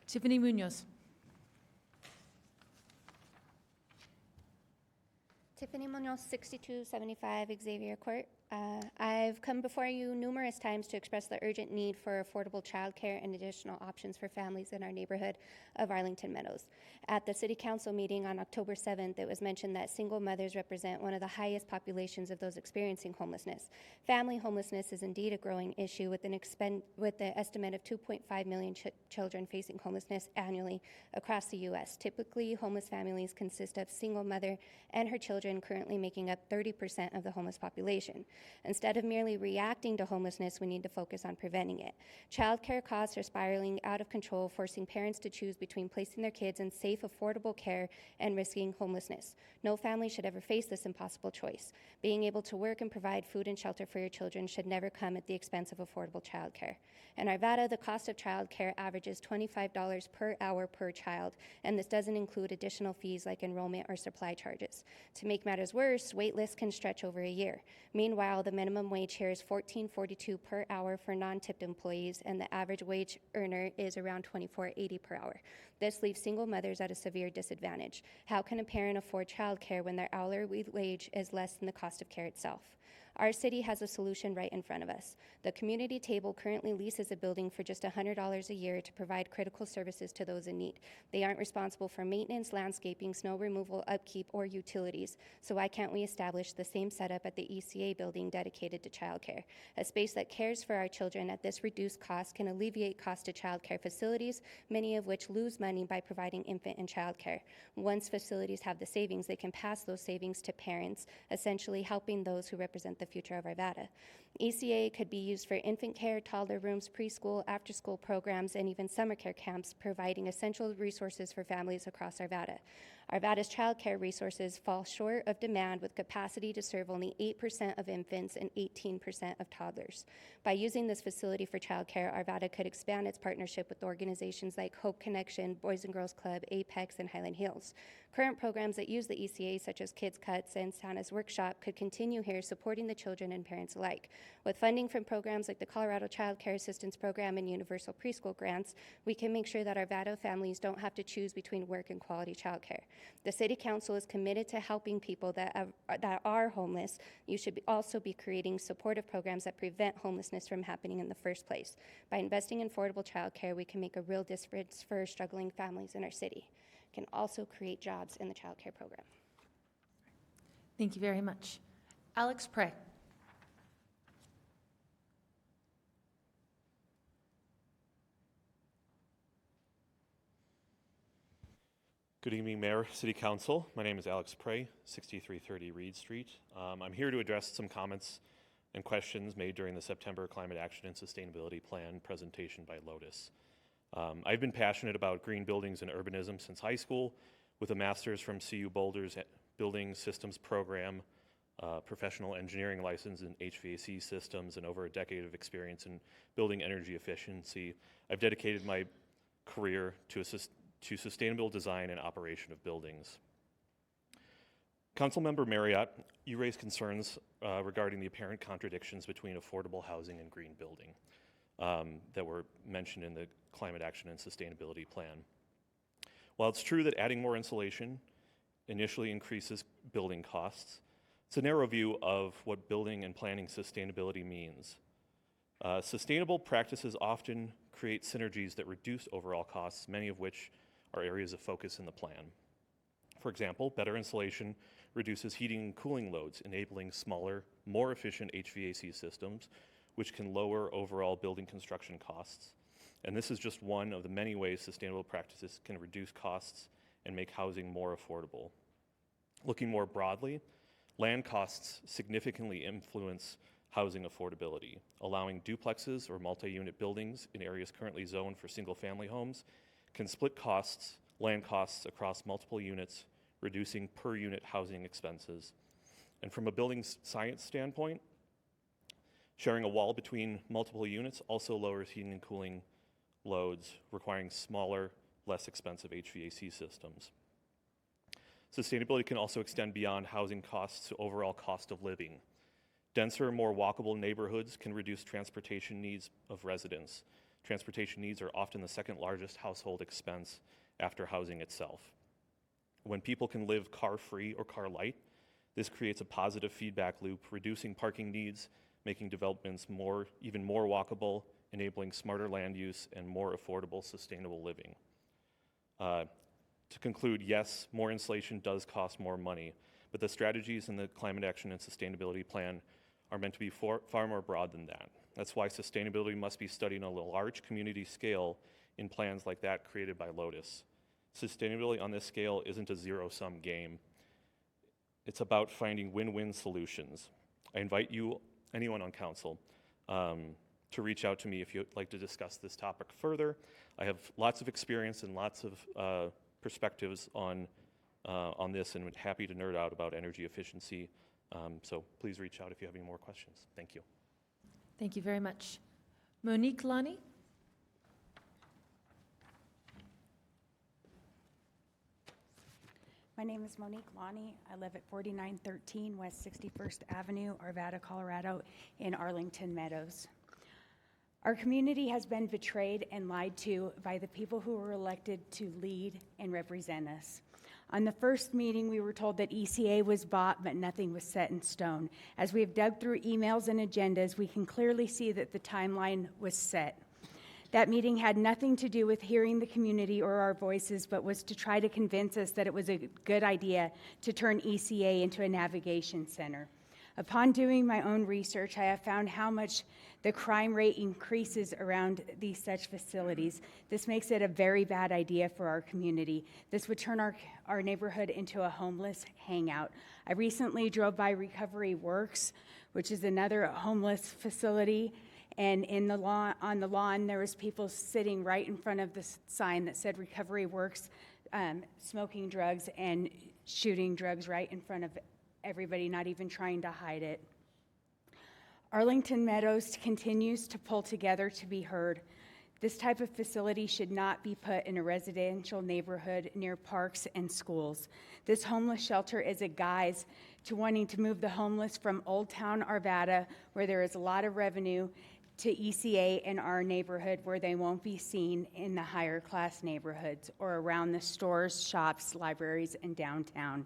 Tiffany Munoz. Tiffany Munoz, 6275 Xavier Court. I've come before you numerous times to express the urgent need for affordable childcare and additional options for families in our neighborhood of Arlington Meadows. At the City Council meeting on October 7th, it was mentioned that single mothers represent one of the highest populations of those experiencing homelessness. Family homelessness is indeed a growing issue with the estimate of 2.5 million children facing homelessness annually across the U.S. Typically, homeless families consist of single mother and her children, currently making up 30% of the homeless population. Instead of merely reacting to homelessness, we need to focus on preventing it. Child care costs are spiraling out of control, forcing parents to choose between placing their kids in safe, affordable care and risking homelessness. No family should ever face this impossible choice. Being able to work and provide food and shelter for your children should never come at the expense of affordable child care. In Arvada, the cost of child care averages $25 per hour per child, and this doesn't include additional fees like enrollment or supply charges. To make matters worse, wait lists can stretch over a year. Meanwhile, the minimum wage here is $14.42 per hour for non-tipped employees, and the average wage earner is around $24.80 per hour. This leaves single mothers at a severe disadvantage. How can a parent afford child care when their hourly wage is less than the cost of care itself? Our city has a solution right in front of us. The community table currently leases a building for just $100 a year to provide critical services to those in need. They aren't responsible for maintenance, landscaping, snow removal, upkeep, or utilities. So why can't we establish the same setup at the ECA building dedicated to childcare? A space that cares for our children at this reduced cost can alleviate cost to childcare facilities, many of which lose money by providing infant and childcare. Once facilities have the savings, they can pass those savings to parents, essentially helping those who represent the future of Arvada. ECA could be used for infant care, toddler rooms, preschool, after-school programs, and even summer care camps, providing essential resources for families across Arvada. Arvada's child care resources fall short of demand, with capacity to serve only 8% of infants and 18% of toddlers. By using this facility for child care, Arvada could expand its partnership with organizations like Hope Connection, Boys and Girls Club, Apex, and Highland Hills. Current programs that use the ECA, such as Kids Cuts and Santa's Workshop, could continue here, supporting the children and parents alike. With funding from programs like the Colorado Child Care Assistance Program and Universal Preschool Grants, we can make sure that Arvada families don't have to choose between work and quality child care. The City Council is committed to helping people that are homeless. You should also be creating supportive programs that prevent homelessness from happening in the first place. By investing in affordable child care, we can make a real difference for struggling families in our city. Can also create jobs in the child care program. Thank you very much. Alex Prey. Good evening, Mayor, City Council. My name is Alex Prey, 6330 Reed Street. I'm here to address some comments and questions made during the September Climate Action and Sustainability Plan presentation by Lotus. I've been passionate about green buildings and urbanism since high school, with a master's from CU Boulder's Building Systems program, professional engineering license in HVAC systems, and over a decade of experience in building energy efficiency. I've dedicated my career to sustainable design and operation of buildings. Councilmember Marriott, you raised concerns regarding the apparent contradictions between affordable housing and green building that were mentioned in the Climate Action and Sustainability Plan. While it's true that adding more insulation initially increases building costs, it's a narrow view of what building and planning sustainability means. Sustainable practices often create synergies that reduce overall costs, many of which are areas of focus in the plan. For example, better insulation reduces heating and cooling loads, enabling smaller, more efficient HVAC systems, which can lower overall building construction costs. And this is just one of the many ways sustainable practices can reduce costs and make housing more affordable. Looking more broadly, land costs significantly influence housing affordability, allowing duplexes or multi-unit buildings in areas currently zoned for single-family homes can split land costs across multiple units, reducing per-unit housing expenses. And from a building science standpoint, sharing a wall between multiple units also lowers heating and cooling loads, requiring smaller, less expensive HVAC systems. Sustainability can also extend beyond housing costs to overall cost of living. Denser, more walkable neighborhoods can reduce transportation needs of residents. Transportation needs are often the second largest household expense after housing itself. When people can live car-free or car-light, this creates a positive feedback loop, reducing parking needs, making developments even more walkable, enabling smarter land use and more affordable, sustainable living. To conclude, yes, more insulation does cost more money, but the strategies in the Climate Action and Sustainability Plan are meant to be far more broad than that. That's why sustainability must be studied on a large community scale in plans like that created by Lotus. Sustainability on this scale isn't a zero-sum game. It's about finding win-win solutions. I invite you, anyone on council, to reach out to me if you'd like to discuss this topic further. I have lots of experience and lots of perspectives on this, and I'm happy to nerd out about energy efficiency. So please reach out if you have any more questions. Thank you. Thank you very much. Monique Lani? My name is Monique Lani. I live at 4913 West 61st Avenue, Arvada, Colorado, in Arlington Meadows. Our community has been betrayed and lied to by the people who were elected to lead and represent us. On the first meeting, we were told that ECA was bought, but nothing was set in stone. As we have dug through emails and agendas, we can clearly see that the timeline was set. That meeting had nothing to do with hearing the community or our voices, but was to try to convince us that it was a good idea to turn ECA into a navigation center. Upon doing my own research, I have found how much the crime rate increases around these such facilities. This makes it a very bad idea for our community. This would turn our neighborhood into a homeless hangout. I recently drove by Recovery Works, which is another homeless facility, and on the lawn there was people sitting right in front of the sign that said Recovery Works, smoking drugs and shooting drugs right in front of everybody, not even trying to hide it. Arlington Meadows continues to pull together to be heard. This type of facility should not be put in a residential neighborhood near parks and schools. This homeless shelter is a guise to wanting to move the homeless from Old Town Arvada, where there is a lot of revenue, to ECA in our neighborhood, where they won't be seen in the higher class neighborhoods or around the stores, shops, libraries, and downtown.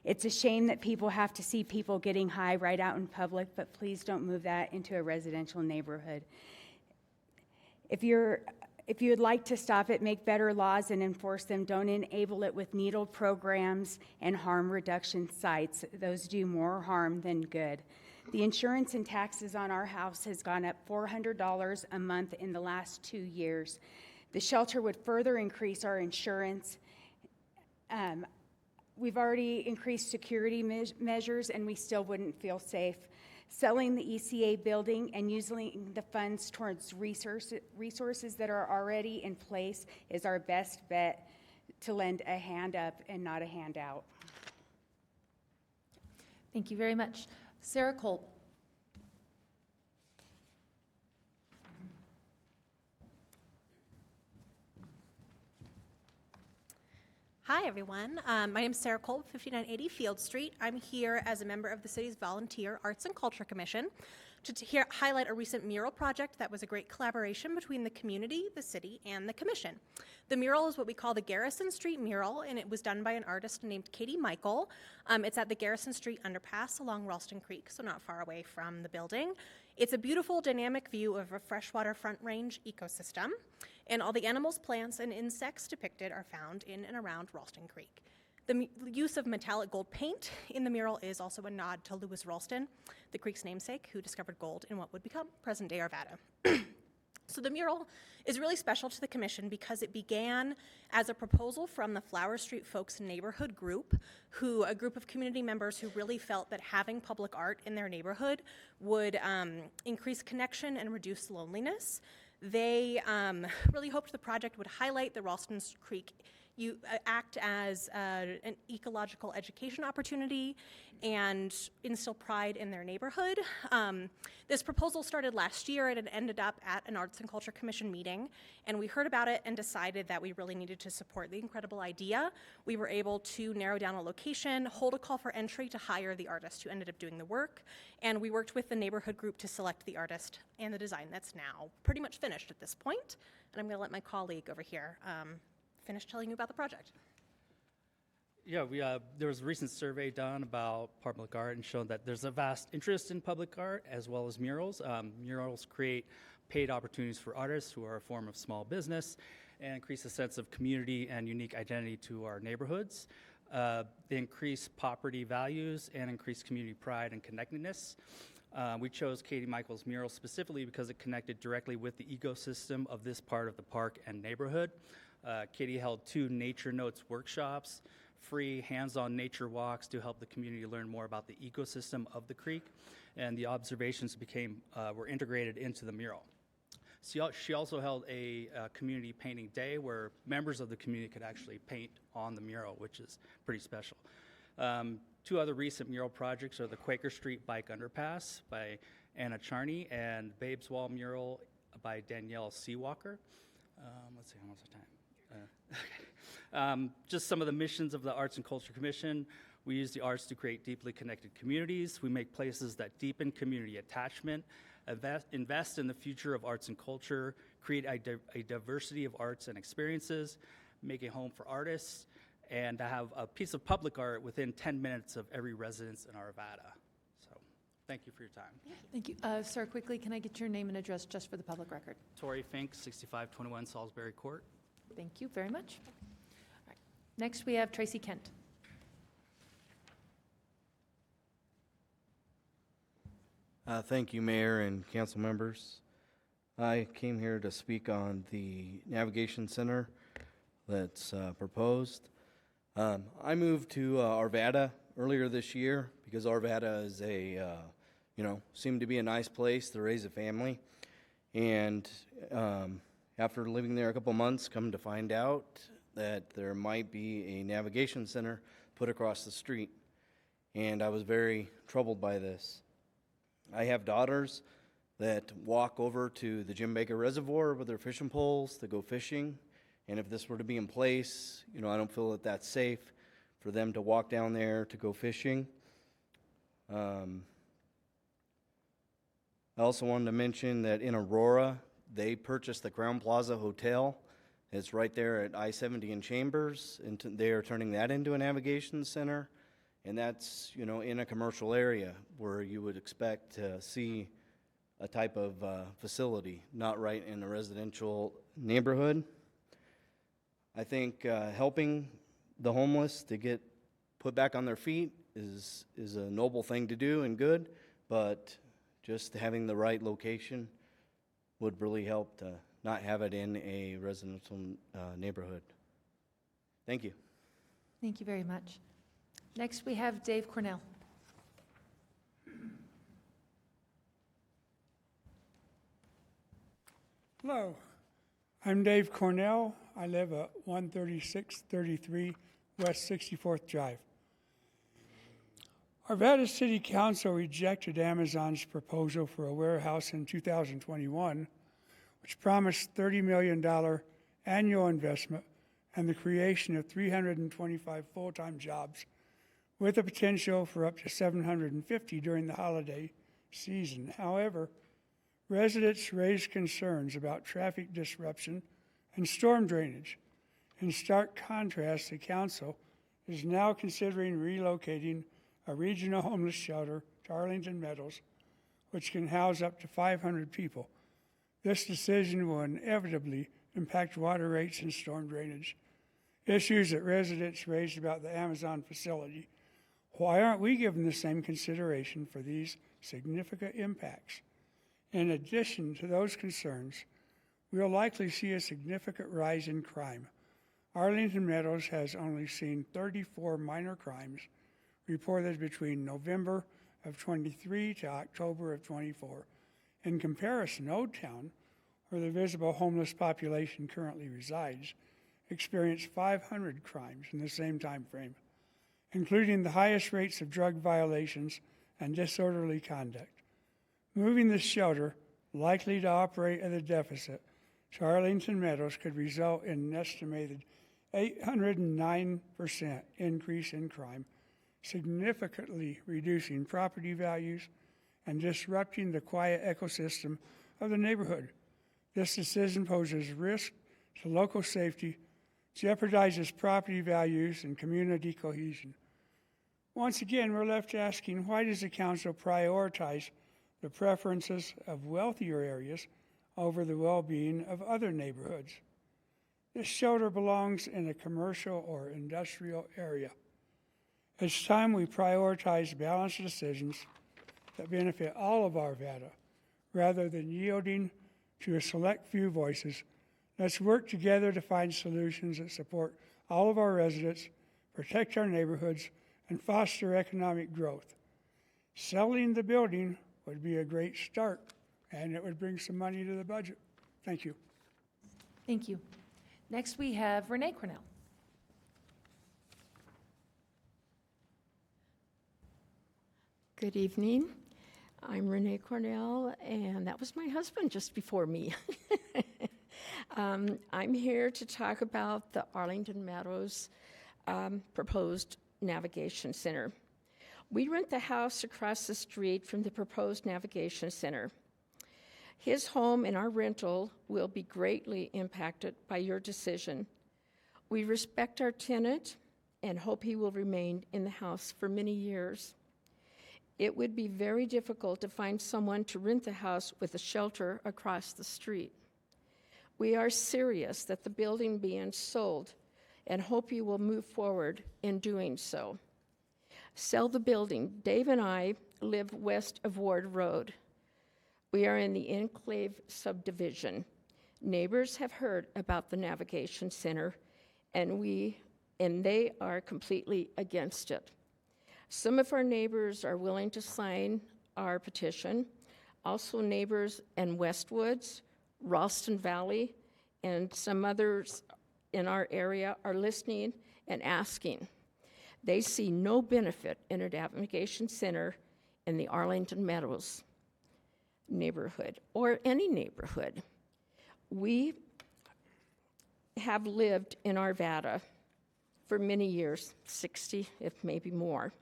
It's a shame that people have to see people getting high right out in public, but please don't move that into a residential neighborhood. If you would like to stop it, make better laws and enforce them. Don't enable it with needle programs and harm reduction sites. Those do more harm than good. The insurance and taxes on our house has gone up $400 a month in the last 2 years. The shelter would further increase our insurance. We've already increased security measures and we still wouldn't feel safe. Selling the ECA building and using the funds towards resources that are already in place is our best bet to lend a hand up and not a handout. Thank you very much. Sarah Colt. Hi, everyone. My name is Sarah Cole, 5980 Field Street. I'm here as a member of the city's Volunteer Arts and Culture Commission to highlight a recent mural project that was a great collaboration between the community, the city, and the commission. The mural is what we call the Garrison Street mural, and it was done by an artist named Katie Michael. It's at the Garrison Street underpass along Ralston Creek, so not far away from the building. It's a beautiful, dynamic view of a freshwater Front Range ecosystem, and all the animals, plants, and insects depicted are found in and around Ralston Creek. The use of metallic gold paint in the mural is also a nod to Lewis Ralston, the creek's namesake, who discovered gold in what would become present-day Arvada. So the mural is really special to the commission because it began as a proposal from the Flower Street Folks neighborhood group, a group of community members who really felt that having public art in their neighborhood would increase connection and reduce loneliness. They really hoped the project would highlight the Ralston Creek act as an ecological education opportunity and instill pride in their neighborhood. This proposal started last year and it ended up at an Arts and Culture Commission meeting, and we heard about it and decided that we really needed to support the incredible idea. We were able to narrow down a location, hold a call for entry to hire the artist who ended up doing the work, and we worked with the neighborhood group to select the artist and the design that's now pretty much finished at this point. And I'm going to let my colleague over here finish telling you about the project. Yeah, there was a recent survey done about public art and showed that there's a vast interest in public art as well as murals. Murals create paid opportunities for artists who are a form of small business and increase a sense of community and unique identity to our neighborhoods. They increase property values and increase community pride and connectedness. We chose Katie Michael's mural specifically because it connected directly with the ecosystem of this part of the park and neighborhood. Katie held 2 Nature Notes workshops, free hands-on nature walks to help the community learn more about the ecosystem of the creek, and the observations were integrated into the mural. She also held a community painting day where members of the community could actually paint on the mural, which is pretty special. 2 other recent mural projects are the Quaker Street Bike Underpass by Anna Charney and Babes Wall mural by Danielle Seawalker. Let's see, how much time? Just some of the missions of the Arts and Culture Commission. We use the arts to create deeply connected communities. We make places that deepen community attachment, invest in the future of arts and culture, create a diversity of arts and experiences, make a home for artists, and to have a piece of public art within 10 minutes of every residence in Arvada. So thank you for your time. Thank you. Sir, quickly, can I get your name and address just for the public record? Tori Fink, 6521 Salisbury Court. Thank you very much. All right. Next, we have Tracy Kent. Thank you, Mayor and council members. I came here to speak on the navigation center that's proposed. I moved to Arvada earlier this year because Arvada is seemed to be a nice place to raise a family. And after living there a couple months, come to find out that there might be a navigation center put across the street. And I was very troubled by this. I have daughters that walk over to the Jim Baker Reservoir with their fishing poles to go fishing. And if this were to be in place, I don't feel that that's safe for them to walk down there to go fishing. I also wanted to mention that in Aurora, they purchased the Crown Plaza Hotel. It's right there at I-70 in Chambers, and they are turning that into a navigation center. And that's, in a commercial area where you would expect to see a type of facility, not right in a residential neighborhood. I think helping the homeless to get put back on their feet is a noble thing to do and good, but just having the right location would really help to not have it in a residential neighborhood. Thank you. Thank you very much. Next, we have Dave Cornell. Hello, I'm Dave Cornell. I live at 13633 West 64th Drive. Arvada City Council rejected Amazon's proposal for a warehouse in 2021, which promised $30 million annual investment and the creation of 325 full-time jobs, with the potential for up to 750 during the holiday season. However, residents raised concerns about traffic disruption and storm drainage. In stark contrast, the council is now considering relocating a regional homeless shelter to Arlington Meadows, which can house up to 500 people. This decision will inevitably impact water rates and storm drainage, issues that residents raised about the Amazon facility. Why aren't we given the same consideration for these significant impacts? In addition to those concerns, we'll likely see a significant rise in crime. Arlington Meadows has only seen 34 minor crimes reported between November of 23 to October of 24. In comparison, Old Town, where the visible homeless population currently resides, experienced 500 crimes in the same time frame, including the highest rates of drug violations and disorderly conduct. Moving the shelter, likely to operate at a deficit, to Arlington Meadows could result in an estimated 809% increase in crime, significantly reducing property values and disrupting the quiet ecosystem of the neighborhood. This decision poses risk to local safety, jeopardizes property values and community cohesion. Once again, we're left asking, why does the council prioritize the preferences of wealthier areas over the well-being of other neighborhoods? This shelter belongs in a commercial or industrial area. It's time we prioritize balanced decisions that benefit all of Arvada, rather than yielding to a select few voices. Let's work together to find solutions that support all of our residents, protect our neighborhoods, and foster economic growth. Selling the building would be a great start, and it would bring some money to the budget. Thank you. Thank you. Next, we have Renee Cornell. Good evening. I'm Renee Cornell, and that was my husband just before me. I'm here to talk about the Arlington Meadows proposed navigation center. We rent the house across the street from the proposed navigation center. His home and our rental will be greatly impacted by your decision. We respect our tenant and hope he will remain in the house for many years. It would be very difficult to find someone to rent the house with a shelter across the street. We are serious that the building being sold and hope you will move forward in doing so. Sell the building. Dave and I live west of Ward Road. We are in the Enclave subdivision. Neighbors have heard about the Navigation Center, and they are completely against it. Some of our neighbors are willing to sign our petition. Also, neighbors in Westwoods, Ralston Valley, and some others in our area are listening and asking. They see no benefit in a navigation center in the Arlington Meadows neighborhood or any neighborhood. We have lived in Arvada for many years, 60, if maybe more.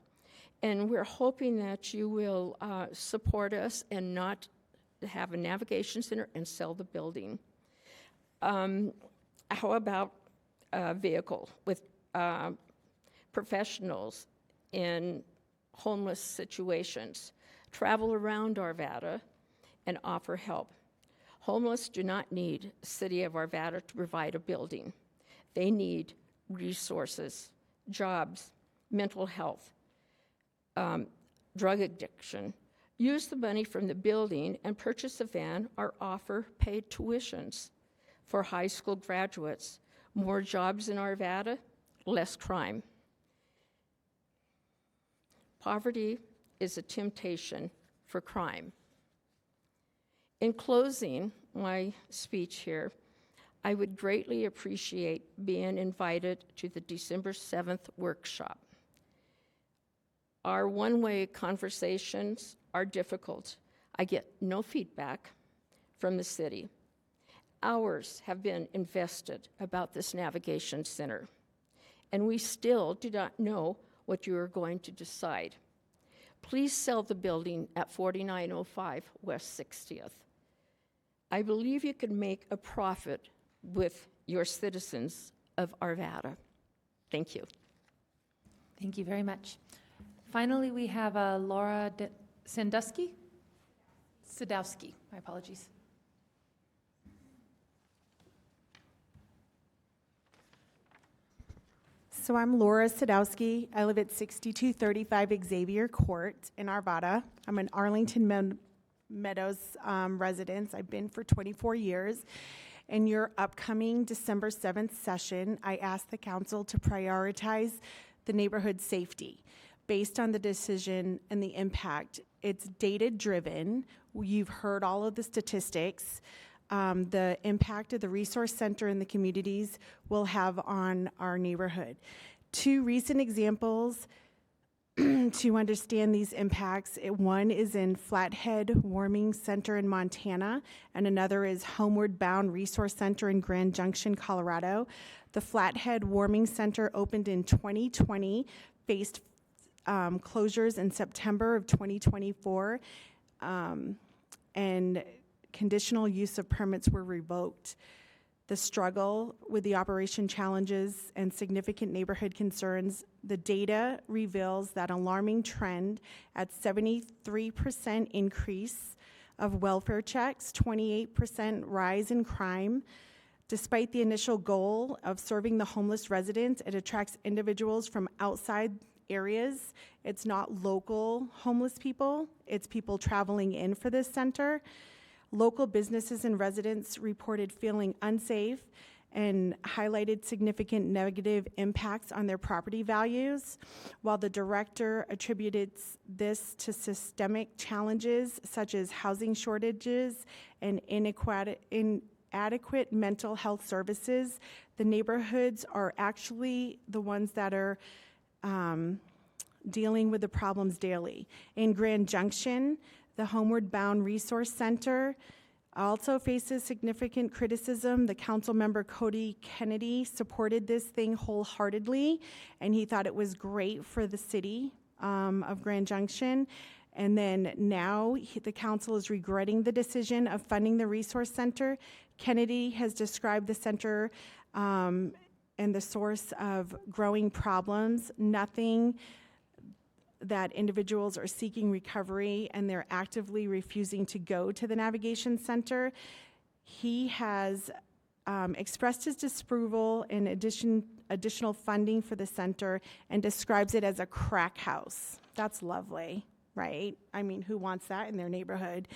And we're hoping that you will support us and not have a navigation center and sell the building. How about a vehicle with professionals in homeless situations? Travel around Arvada and offer help. Homeless do not need the city of Arvada to provide a building. They need resources, jobs, mental health, drug addiction. Use the money from the building and purchase a van or offer paid tuitions for high school graduates. More jobs in Arvada, less crime. Poverty is a temptation for crime. In closing my speech here, I would greatly appreciate being invited to the December 7th workshop. Our one-way conversations are difficult. I get no feedback from the city. Hours have been invested about this navigation center, and we still do not know what you are going to decide. Please sell the building at 4905 West 60th. I believe you can make a profit with your citizens of Arvada. Thank you. Thank you very much. Finally, we have Laura Sadowski, my apologies. So I'm Laura Sadowski. I live at 6235 Xavier Court in Arvada. I'm an Arlington Meadows resident. I've been for 24 years. In your upcoming December 7th session, I asked the council to prioritize the neighborhood safety based on the decision and the impact. It's data-driven. You've heard all of the statistics. The impact of the resource center and the communities will have on our neighborhood. Two recent examples to understand these impacts. One is in Flathead Warming Center in Montana, and another is Homeward Bound Resource Center in Grand Junction, Colorado. The Flathead Warming Center opened in 2020, faced closures in September of 2024, and conditional use of permits were revoked. The struggle with the operation challenges and significant neighborhood concerns, the data reveals that alarming trend at 73% increase of welfare checks, 28% rise in crime. Despite the initial goal of serving the homeless residents, it attracts individuals from outside areas. It's not local homeless people, it's people traveling in for this center. Local businesses and residents reported feeling unsafe and highlighted significant negative impacts on their property values, while the director attributed this to systemic challenges such as housing shortages and inadequate mental health services. The neighborhoods are actually the ones that are dealing with the problems daily. In Grand Junction, the Homeward Bound Resource Center also faces significant criticism. The council member Cody Kennedy supported this thing wholeheartedly, and he thought it was great for the city of Grand Junction. And then now the council is regretting the decision of funding the resource center. Kennedy has described the center and the source of growing problems. Nothing that individuals are seeking recovery and they're actively refusing to go to the navigation center. He has expressed his disapproval in additional funding for the center and describes it as a crack house. That's lovely. right? I mean, who wants that in their neighborhood?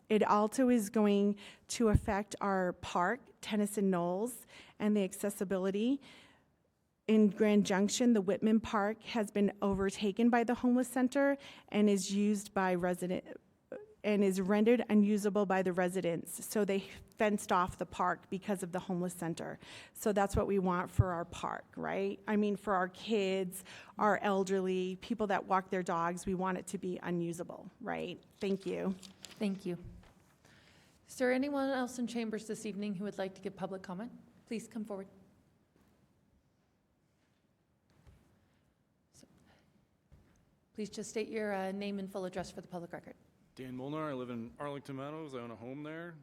It also is going to affect our park, Tennyson Knolls, and the accessibility. In Grand Junction, the Whitman Park has been overtaken by the homeless center and is used by and is rendered unusable by the residents. So they fenced off the park because of the homeless center. So that's what we want for our park, right? I mean, for our kids, our elderly, people that walk their dogs, we want it to be unusable, right? Thank you. Thank you. Is there anyone else in chambers this evening who would like to give public comment? Please come forward. Please just state your name and full address for the public record. Dan Molnar, I live in Arlington Meadows. I own a home there.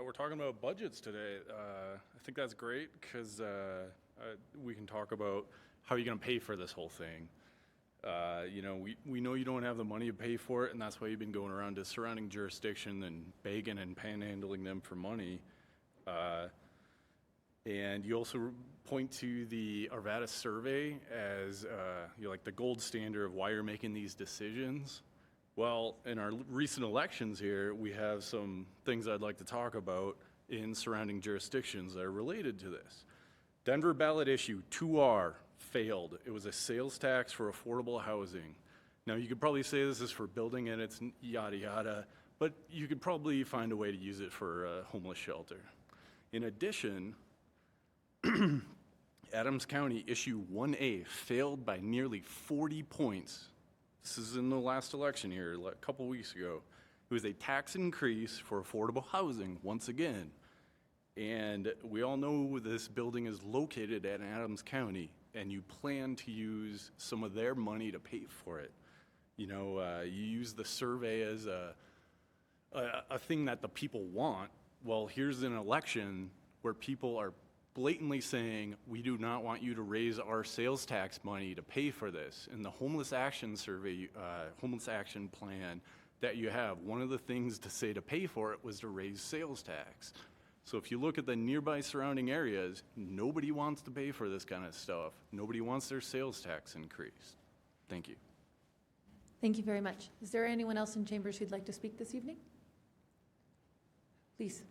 We're talking about budgets today. I think that's great because we can talk about how you're going to pay for this whole thing. You know, we know you don't have the money to pay for it, and that's why you've been going around to surrounding jurisdiction and begging and panhandling them for money. And you also point to the Arvada survey as like the gold standard of why you're making these decisions. Well, in our recent elections here, we have some things I'd like to talk about in surrounding jurisdictions that are related to this. Denver ballot issue 2R failed. It was a sales tax for affordable housing. Now, you could probably say this is for building and it's yada yada, but you could probably find a way to use it for a homeless shelter. In addition, Adams County issue 1A failed by nearly 40 points. This is in the last election here, a couple weeks ago. It was a tax increase for affordable housing, once again. And we all know this building is located at Adams County, and you plan to use some of their money to pay for it. You know, you use the survey as a thing that the people want. Well, here's an election where people are blatantly saying, we do not want you to raise our sales tax money to pay for this. In the homeless action survey, homeless action plan that you have, one of the things to say to pay for it was to raise sales tax. So if you look at the nearby surrounding areas, nobody wants to pay for this kind of stuff. Nobody wants their sales tax increased. Thank you. Thank you very much. Is there anyone else in chambers who'd like to speak this evening? Please.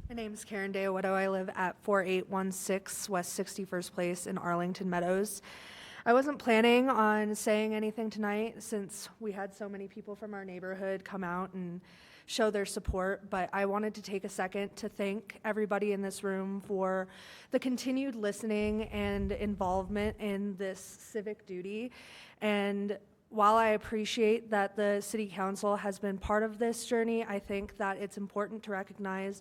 My name is Karen Deowedo. I live at 4816 West 61st Place in Arlington Meadows. I wasn't planning on saying anything tonight since we had so many people from our neighborhood come out and show their support, but I wanted to take a second to thank everybody in this room for the continued listening and involvement in this civic duty. And while I appreciate that the City Council has been part of this journey, I think that it's important to recognize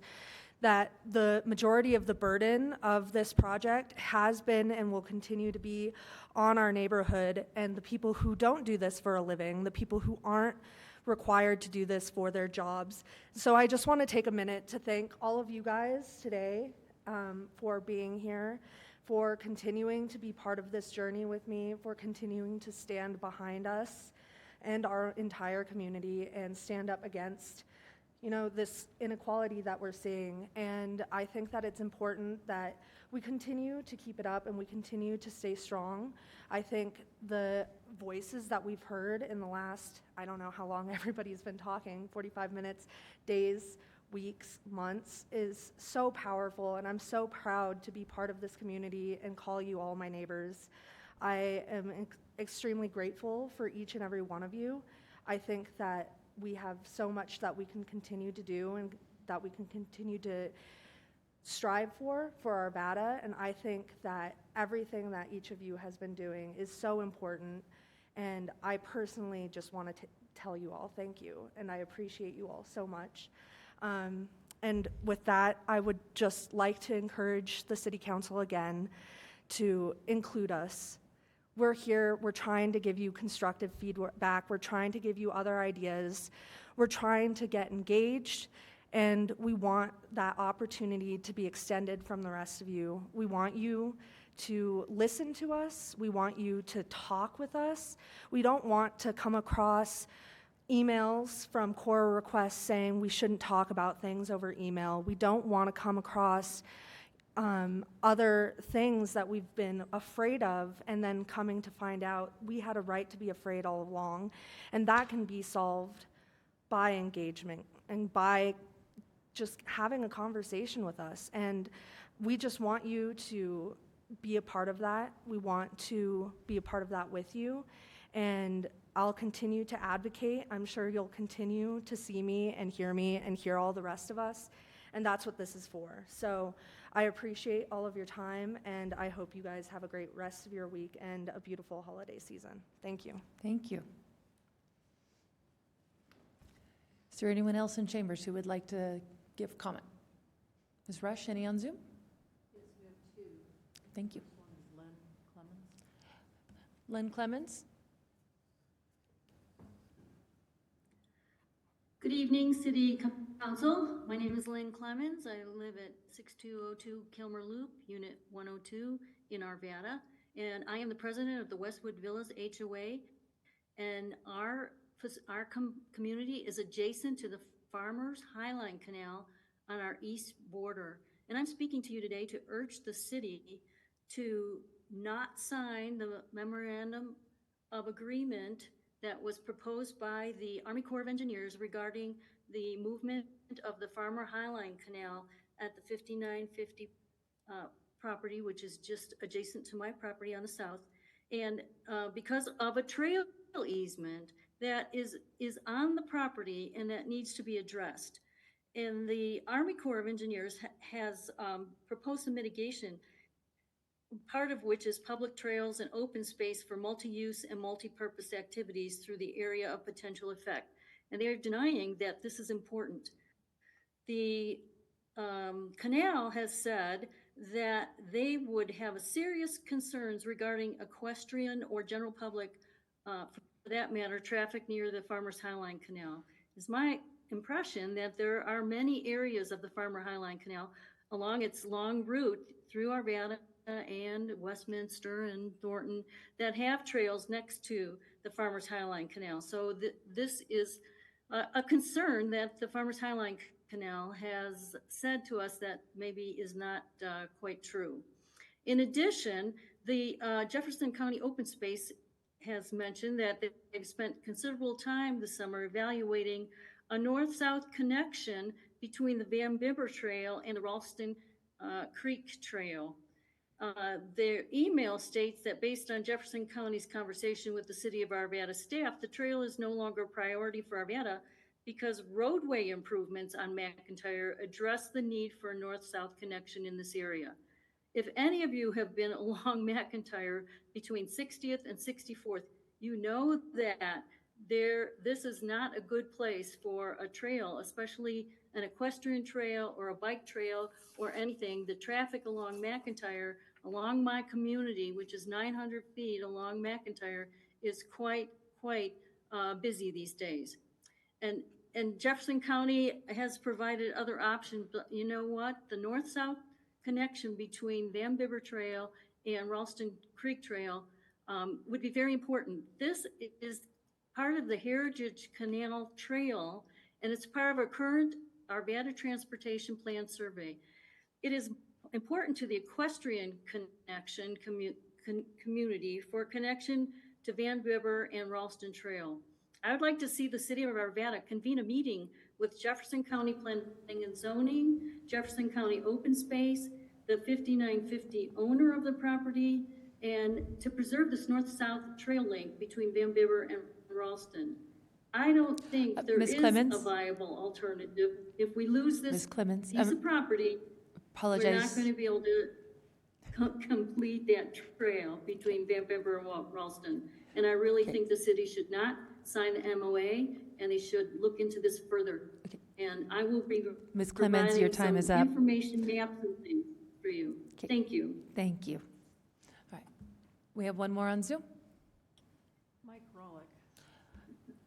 that the majority of the burden of this project has been and will continue to be on our neighborhood and the people who don't do this for a living, the people who aren't required to do this for their jobs. So I just want to take a minute to thank all of you guys today for being here, for continuing to be part of this journey with me, for continuing to stand behind us and our entire community and stand up against this inequality that we're seeing. And I think that it's important that we continue to keep it up and we continue to stay strong. I think the voices that we've heard in the last, I don't know how long everybody's been talking, 45 minutes, days, weeks, months, is so powerful. And I'm so proud to be part of this community and call you all my neighbors. I am extremely grateful for each and every one of you. I think that we have so much that we can continue to do and that we can continue to strive for Arvada, and I think that everything that each of you has been doing is so important, and I personally just want to tell you all thank you, and I appreciate you all so much. And with that, I would just like to encourage the City Council again to include us. We're here, we're trying to give you constructive feedback, we're trying to give you other ideas, we're trying to get engaged, and we want that opportunity to be extended from the rest of you. We want you to listen to us, we want you to talk with us. We don't want to come across emails from core requests saying we shouldn't talk about things over email. We don't want to come across other things that we've been afraid of, and then coming to find out we had a right to be afraid all along. And that can be solved by engagement and by just having a conversation with us. And we just want you to be a part of that. We want to be a part of that with you. And I'll continue to advocate. I'm sure you'll continue to see me and hear all the rest of us. And that's what this is for. So I appreciate all of your time, and I hope you guys have a great rest of your week and a beautiful holiday season. Thank you. Thank you. Is there anyone else in chambers who would like to give comment? Ms. Rush, any on Zoom? Yes, we have two. Thank you. One is Len Clemens. Len Clemens? Good evening, City Council. My name is Lynn Clemens. I live at 6202 Kilmer Loop, Unit 102 in Arvada, and I am the president of the Westwood Villas HOA. And our community is adjacent to the Farmers Highline Canal on our east border. And I'm speaking to you today to urge the city to not sign the memorandum of agreement that was proposed by the Army Corps of Engineers regarding the movement of the Farmer Highline Canal at the 5950 property, which is just adjacent to my property on the south. And because of a trail easement that is on the property and that needs to be addressed. And the Army Corps of Engineers has proposed some mitigation, part of which is public trails and open space for multi-use and multi-purpose activities through the area of potential effect. And they are denying that this is important. The canal has said that they would have serious concerns regarding equestrian or general public, for that matter, traffic near the Farmers Highline Canal. It's my impression that there are many areas of the Farmer Highline Canal along its long route through Arvada and Westminster and Thornton that have trails next to the Farmers Highline Canal. So this is a concern that the Farmers Highline Canal has said to us that maybe is not quite true. In addition, the Jefferson County Open Space has mentioned that they've spent considerable time this summer evaluating a north-south connection between the Van Bibber Trail and the Ralston Creek Trail. Their email states that based on Jefferson County's conversation with the City of Arvada staff, the trail is no longer a priority for Arvada because roadway improvements on McIntyre address the need for a north-south connection in this area. If any of you have been along McIntyre between 60th and 64th, you know that this is not a good place for a trail, especially an equestrian trail or a bike trail or anything. The traffic along McIntyre, along my community, which is 900 feet along McIntyre, is quite busy these days. And Jefferson County has provided other options, but you know what? The north-south connection between Van Bibber Trail and Ralston Creek Trail would be very important. This is part of the Heritage Canal Trail, and it's part of our current Arvada Transportation Plan survey. It is important to the equestrian connection community for connection to Van Bibber and Ralston Trail. I would like to see the City of Arvada convene a meeting with Jefferson County Planning and Zoning, Jefferson County Open Space, the 5950 owner of the property, and to preserve this north-south trail link between Van Bibber and Ralston. I don't think there is a viable alternative. If we lose this piece of property, we're not going to be able to complete that trail between Van Bibber and Ralston. And I really think the city should not sign the MOA, and they should look into this further. And I will be Ms. Clemens, your time is up. Information maps and things for you. Okay. Thank you. Thank you. All right. We have one more on Zoom. Mike Rollick.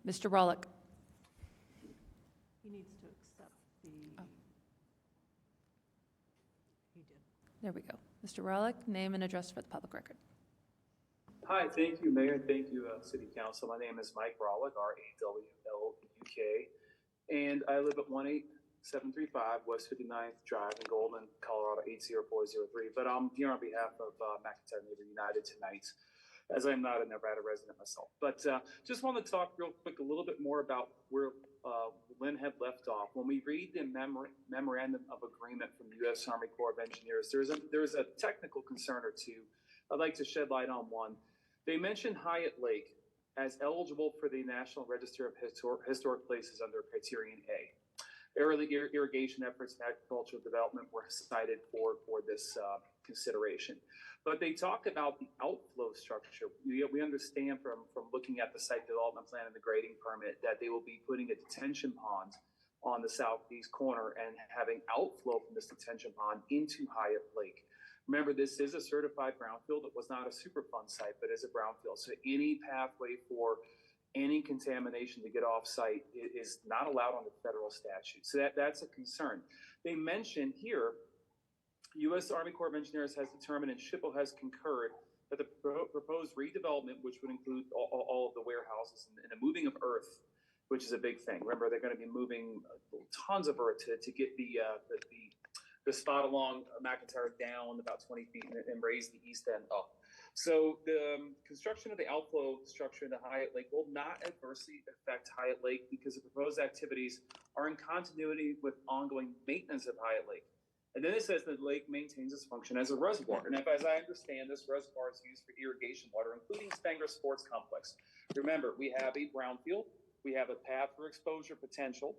Mr. Rollick. He needs to accept the, he did. There we go. Mr. Rollick, name and address for the public record. Hi, thank you, Mayor, and thank you, City Council. My name is Mike Rawlick, R-A-W-L-U-K, and I live at 735 West 59th Drive in Golden, Colorado 80403. But I'm here on behalf of McIntyre Neighbor United tonight, as I'm not a Nevada resident myself. But just want to talk real quick a little bit more about where Lynn had left off. When we read the memorandum of agreement from the U.S. Army Corps of Engineers, there's a technical concern or two. I'd like to shed light on one. They mention Hyatt Lake as eligible for the National Register of Historic Places under Criterion A. Early irrigation efforts and agricultural development were cited for this consideration. But they talk about the outflow structure. We understand from looking at the site development plan and the grading permit that they will be putting a detention pond on the southeast corner and having outflow from this detention pond into Hyatt Lake. Remember, this is a certified brownfield. It was not a Superfund site, but is a brownfield. So any pathway for any contamination to get off site is not allowed under federal statute. So that's a concern. They mention here, U.S. Army Corps of Engineers has determined and SHPO has concurred that the proposed redevelopment, which would include all of the warehouses and the moving of earth, which is a big thing. Remember, they're going to be moving tons of earth to get the spot along McIntyre down about 20 feet and raise the east end up. So the construction of the outflow structure in the Hyatt Lake will not adversely affect Hyatt Lake because the proposed activities are in continuity with ongoing maintenance of Hyatt Lake. And then it says the lake maintains its function as a reservoir. And as I understand, this reservoir is used for irrigation water, including Spangler Sports Complex. Remember, we have a brownfield, we have a path for exposure potential.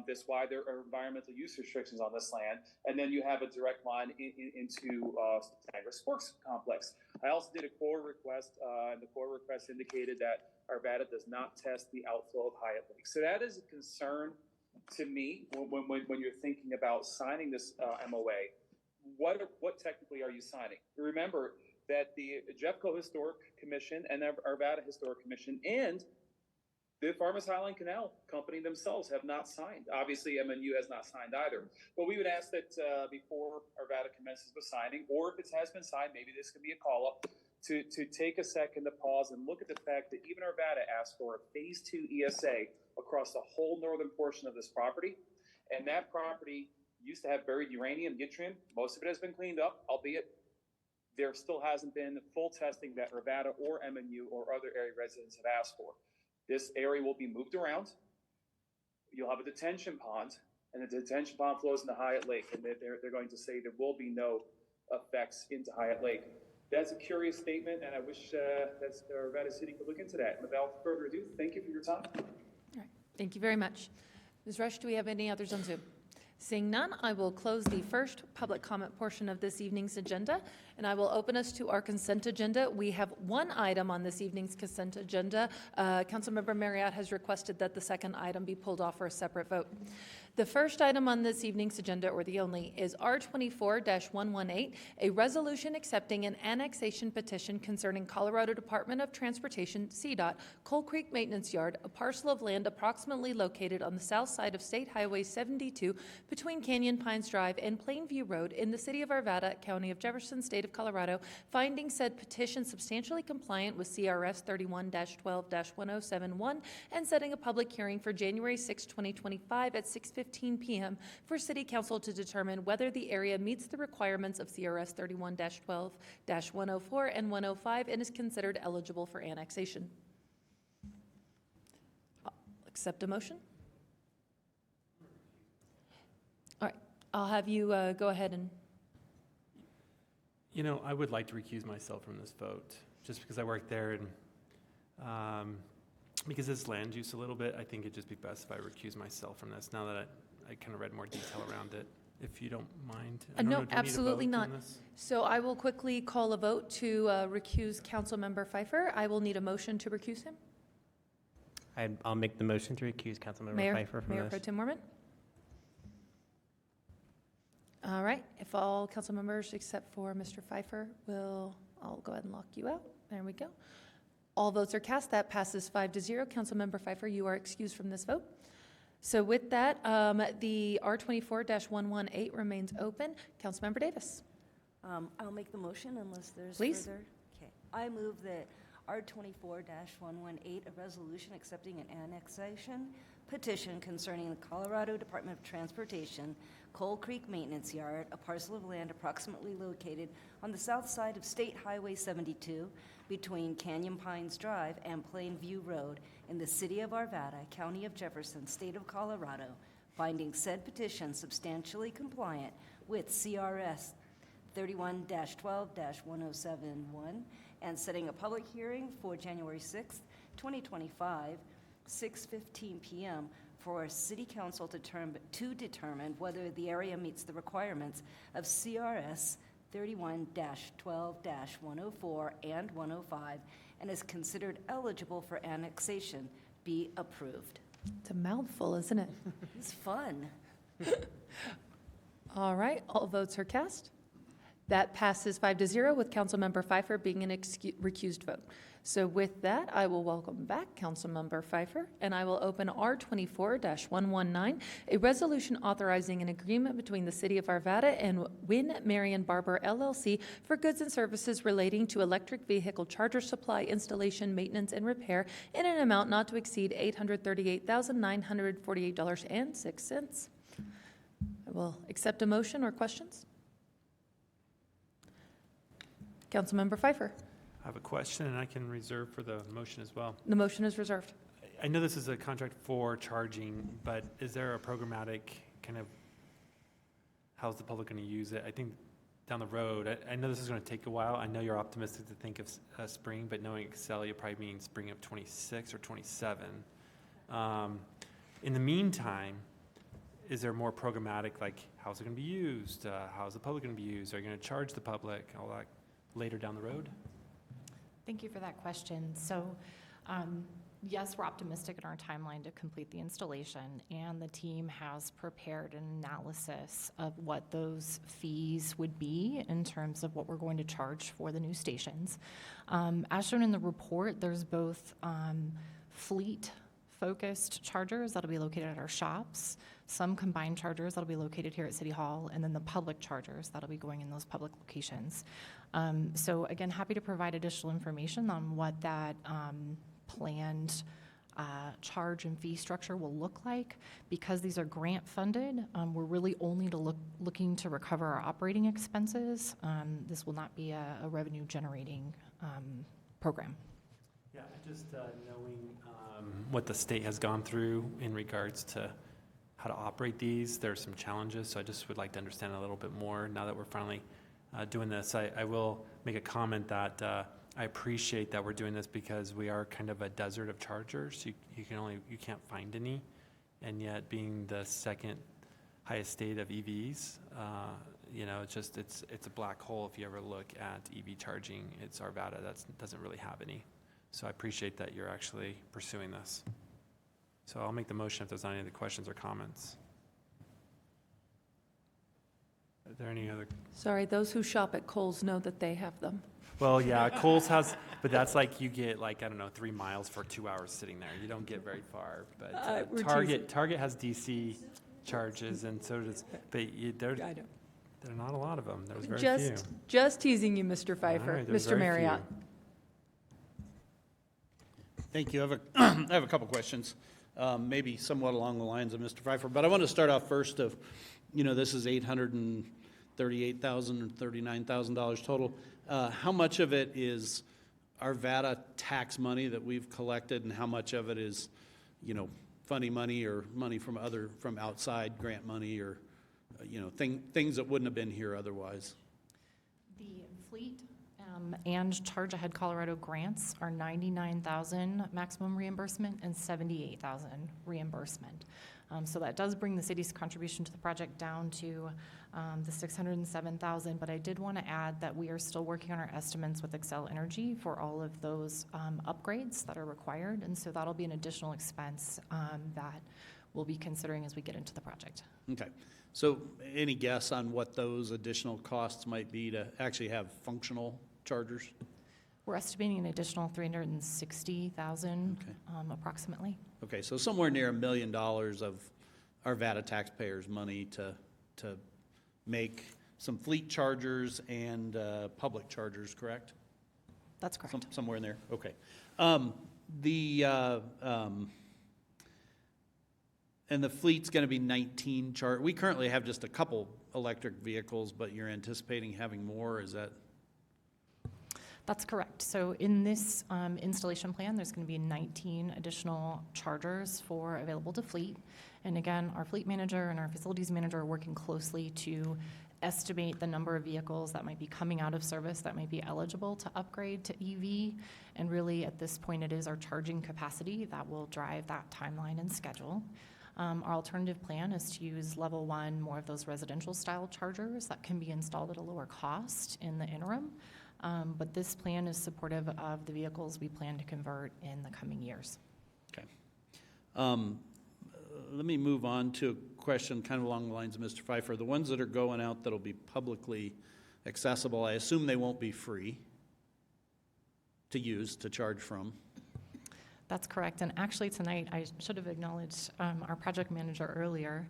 That's why there are environmental use restrictions on this land. And then you have a direct line into Spangler Sports Complex. I also did a Corps request, and the Corps request indicated that Arvada does not test the outflow of Hyatt Lake. So that is a concern to me when you're thinking about signing this MOA. What technically are you signing? Remember that the JPPHA Historic Commission and the Arvada Historic Commission and the Farmers Highland Canal Company themselves have not signed. Obviously, MNU has not signed either. But we would ask that before Arvada commences with signing, or if it has been signed, maybe this could be a call-up, to take a second to pause and look at the fact that even Arvada asked for a Phase 2 ESA across the whole northern portion of this property. And that property used to have buried uranium, yttrium. Most of it has been cleaned up, albeit there still hasn't been full testing that Arvada or MNU or other area residents have asked for. This area will be moved around. You'll have a detention pond, and the detention pond flows into Hyatt Lake, and they're going to say there will be no effects into Hyatt Lake. That's a curious statement, and I wish that Arvada City could look into that. And without further ado, thank you for your time. All right. Thank you very much. Ms. Rush, do we have any others on Zoom? Seeing none, I will close the first public comment portion of this evening's agenda, and I will open us to our consent agenda. We have one item on this evening's consent agenda. Councilmember Marriott has requested that the second item be pulled off for a separate vote. The first item on this evening's agenda, or the only, is R24-118, a resolution accepting an annexation petition concerning Colorado Department of Transportation, CDOT, Coal Creek Maintenance Yard, a parcel of land approximately located on the south side of State Highway 72 between Canyon Pines Drive and Plainview Road in the city of Arvada, County of Jefferson, State of Colorado, finding said petition substantially compliant with CRS 31-12-1071 and setting a public hearing for January 6, 2025 at 6:15 p.m. for City Council to determine whether the area meets the requirements of CRS 31-12-104 and 105 and is considered eligible for annexation. I'll accept a motion. All right, I'll have you go ahead and... You know, I would like to recuse myself from this vote, just because I work there and because it's land use a little bit. I think it'd just be best if I recuse myself from this, now that I kind of read more detail around it, if you don't mind. No, absolutely not. So I will quickly call a vote to recuse Councilmember Pfeiffer. I will need a motion to recuse him. I'll make the motion to recuse Councilmember Pfeiffer from Mayor this. Pro Tem Mormon. All right, if all council members except for Mr. Pfeiffer I'll go ahead and lock you out. There we go. All votes are cast. That passes 5-0. Councilmember Pfeiffer, you are excused from this vote. So with that, the R24-118 remains open. Councilmember Davis. I'll make the motion unless there's Please. further. Okay. I move that R24-118, a resolution accepting an annexation petition concerning the Colorado Department of Transportation Coal Creek Maintenance Yard, a parcel of land approximately located on the south side of State Highway 72 between Canyon Pines Drive and Plainview Road in the city of Arvada, county of Jefferson, state of Colorado, finding said petition substantially compliant with CRS 31-12-1071 and setting a public hearing for January 6th, 2025, 6:15 p.m. for City Council to determine whether the area meets the requirements of CRS 31-12-104 and 105 and is considered eligible for annexation be approved. It's a mouthful, isn't it? It's fun. All right, all votes are cast. That passes 5-0 with Councilmember Pfeiffer being an recused vote. So with that, I will welcome back Councilmember Pfeiffer, and I will open R24-119, a resolution authorizing an agreement between the City of Arvada and Win Marion Barber LLC for goods and services relating to electric vehicle charger supply, installation, maintenance, and repair in an amount not to exceed $838,948.06. I will accept a motion or questions. Councilmember Pfeiffer. I have a question, and I can reserve for the motion as well. The motion is reserved. I know this is a contract for charging, but is there a programmatic kind of, how's the public going to use it? I think down the road, I know this is going to take a while. I know you're optimistic to think of spring, but knowing Excel, you probably mean spring of 26 or 27. In the meantime, is there more programmatic, like how's it going to be used? How's the public going to be used? Are you going to charge the public? All that later down the road? Thank you for that question. So, yes, we're optimistic in our timeline to complete the installation, and the team has prepared an analysis of what those fees would be in terms of what we're going to charge for the new stations. As shown in the report, there's both fleet-focused chargers that'll be located at our shops, some combined chargers that'll be located here at City Hall, and then the public chargers that'll be going in those public locations. So again, happy to provide additional information on what that planned charge and fee structure will look like. Because these are grant funded, we're really only looking to recover our operating expenses. This will not be a revenue generating program. Yeah, just knowing what the state has gone through in regards to how to operate these, there's some challenges, so I just would like to understand a little bit more now that we're finally doing this. I will make a comment that I appreciate that we're doing this because we are kind of a desert of chargers. You can't find any, and yet being the second highest state of EVs, it's a black hole. If you ever look at EV charging, it's Arvada that doesn't really have any. So I appreciate that you're actually pursuing this. So I'll make the motion if there's any other questions or comments. Are there any other? Sorry, those who shop at Kohl's know that they have them. Well, yeah, Kohl's has, but that's like you get 3 miles for 2 hours sitting there. You don't get very far. But Target has DC charges, and so does. But there are not a lot of them. There's very few. Just teasing you, Mr. Pfeiffer. Right, Mr. Marriott. Thank you. I have a couple questions, maybe somewhat along the lines of Mr. Pfeiffer, but I want to start off first of, this is $838,000 or $39,000 total. How much of it is Arvada tax money that we've collected, and how much of it is, funny money or money from outside, grant money, or things that wouldn't have been here otherwise? The fleet and Charge Ahead Colorado grants are $99,000 maximum reimbursement and $78,000 reimbursement. So that does bring the city's contribution to the project down to the $607,000, but I did want to add that we are still working on our estimates with Xcel Energy for all of those upgrades that are required, and so that'll be an additional expense that we'll be considering as we get into the project. Okay. So any guess on what those additional costs might be to actually have functional chargers? We're estimating an additional $360,000 approximately. Okay, so somewhere near $1 million of Arvada taxpayers' money to make some fleet chargers and public chargers, correct? That's correct. Somewhere in there, okay. And the fleet's going to be 19 we currently have just a couple electric vehicles, but you're anticipating having more, is that? That's correct. So in this installation plan, there's going to be 19 additional chargers available to fleet. And again, our fleet manager and our facilities manager are working closely to estimate the number of vehicles that might be coming out of service that might be eligible to upgrade to EV. And really, at this point, it is our charging capacity that will drive that timeline and schedule. Our alternative plan is to use level 1, more of those residential style chargers that can be installed at a lower cost in the interim. But this plan is supportive of the vehicles we plan to convert in the coming years. Okay. Let me move on to a question kind of along the lines of Mr. Pfeiffer. The ones that are going out that'll be publicly accessible, I assume they won't be free to use, to charge from. That's correct. And actually tonight, I should have acknowledged our project manager earlier.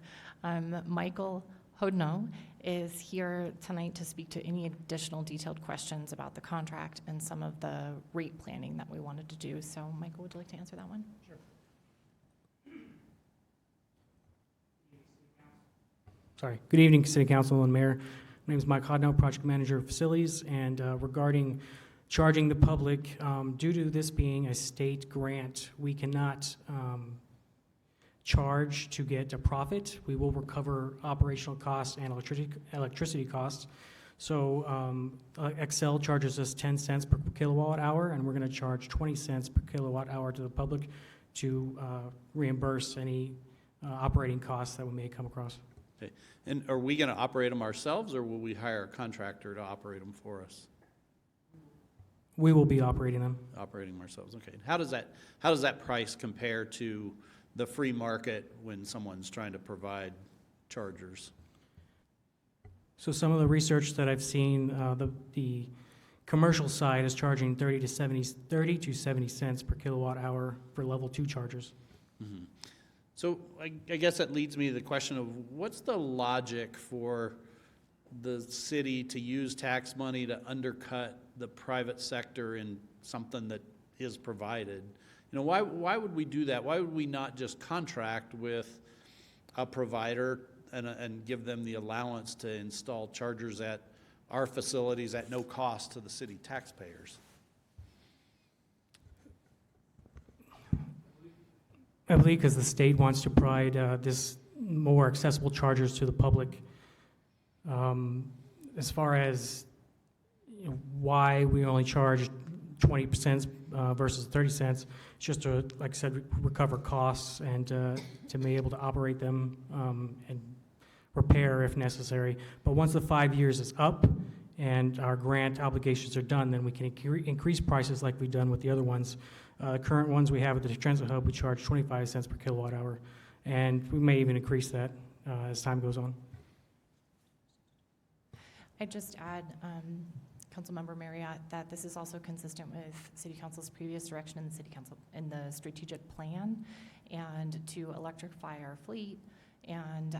Michael Hodno is here tonight to speak to any additional detailed questions about the contract and some of the rate planning that we wanted to do. So Michael, would you like to answer that one? Sure. Sorry. Good evening, City Council and Mayor. My name is Mike Hodno, Project Manager of Facilities, and regarding charging the public, due to this being a state grant, we cannot charge to get a profit. We will recover operational costs and electricity costs. So Excel charges us 10 cents per kilowatt hour, and we're going to charge 20 cents per kilowatt hour to the public to reimburse any operating costs that we may come across. Okay. And are we going to operate them ourselves, or will we hire a contractor to operate them for us? We will be operating them. Operating them ourselves, okay. How does that price compare to the free market when someone's trying to provide chargers? So some of the research that I've seen, the commercial side is charging 30 to 70 cents per kilowatt hour for level 2 chargers. Mm-hmm. So I guess that leads me to the question of what's the logic for the city to use tax money to undercut the private sector in something that is provided? You know, why would we do that? Why would we not just contract with a provider and give them the allowance to install chargers at our facilities at no cost to the city taxpayers? I believe because the state wants to provide this more accessible chargers to the public. As far as why we only charge 20 cents versus 30 cents, it's just to, like I said, recover costs and to be able to operate them and repair if necessary. But once the 5 years is up and our grant obligations are done, then we can increase prices like we've done with the other ones. Current ones we have at the Transit Hub, we charge 25 cents per kilowatt hour, and we may even increase that as time goes on. I'd just add, Councilmember Marriott, that this is also consistent with City Council's previous direction in the City Council in the strategic plan, and to electrify our fleet and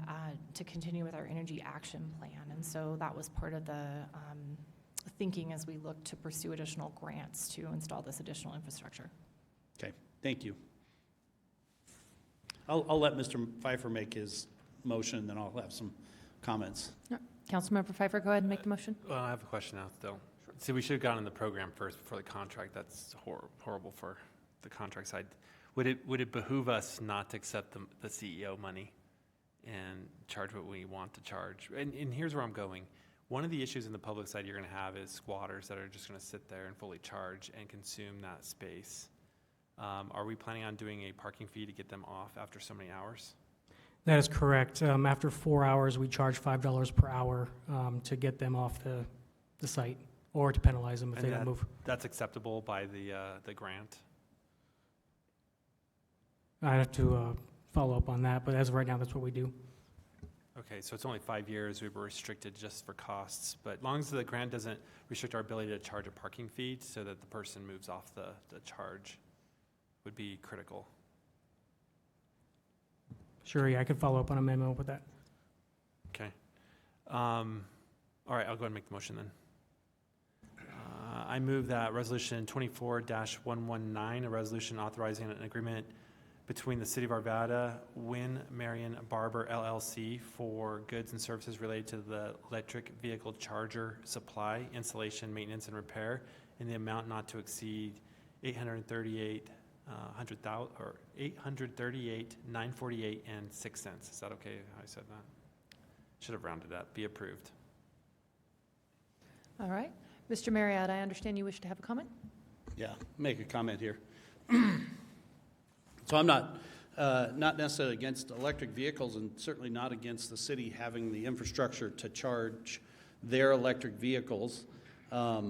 to continue with our energy action plan. And so that was part of the thinking as we look to pursue additional grants to install this additional infrastructure. Okay, thank you. I'll let Mr. Pfeiffer make his motion, and then I'll have some comments. Yeah. Councilmember Pfeiffer, go ahead and make the motion. Well, I have a question now still. Sure. See, we should have gotten the program first before the contract. That's horrible for the contract side. Would it behoove us not to accept the CEO money and charge what we want to charge? And here's where I'm going. One of the issues in the public side you're going to have is squatters that are just going to sit there and fully charge and consume that space. Are we planning on doing a parking fee to get them off after so many hours? That is correct. After 4 hours, we charge $5 per hour to get them off the site, or to penalize them if they don't move. That's acceptable by the grant? I have to follow up on that, but as of right now, that's what we do. Okay, so it's only 5 years. We were restricted just for costs, but as long as the grant doesn't restrict our ability to charge a parking fee so that the person moves off the charge, would be critical. Sure, yeah, I could follow up on a memo with that. Okay. All right, I'll go ahead and make the motion then. I move that Resolution 24-119, a resolution authorizing an agreement between the City of Arvada, Wynn Marion Barber LLC for goods and services related to the electric vehicle charger supply, installation, maintenance, and repair in the amount not to exceed $838,948.06. Is that okay how I said that? Should have rounded up. Be approved. All right. Mr. Marriott, I understand you wish to have a comment? Yeah, make a comment here. So I'm not necessarily against electric vehicles, and certainly not against the city having the infrastructure to charge their electric vehicles. I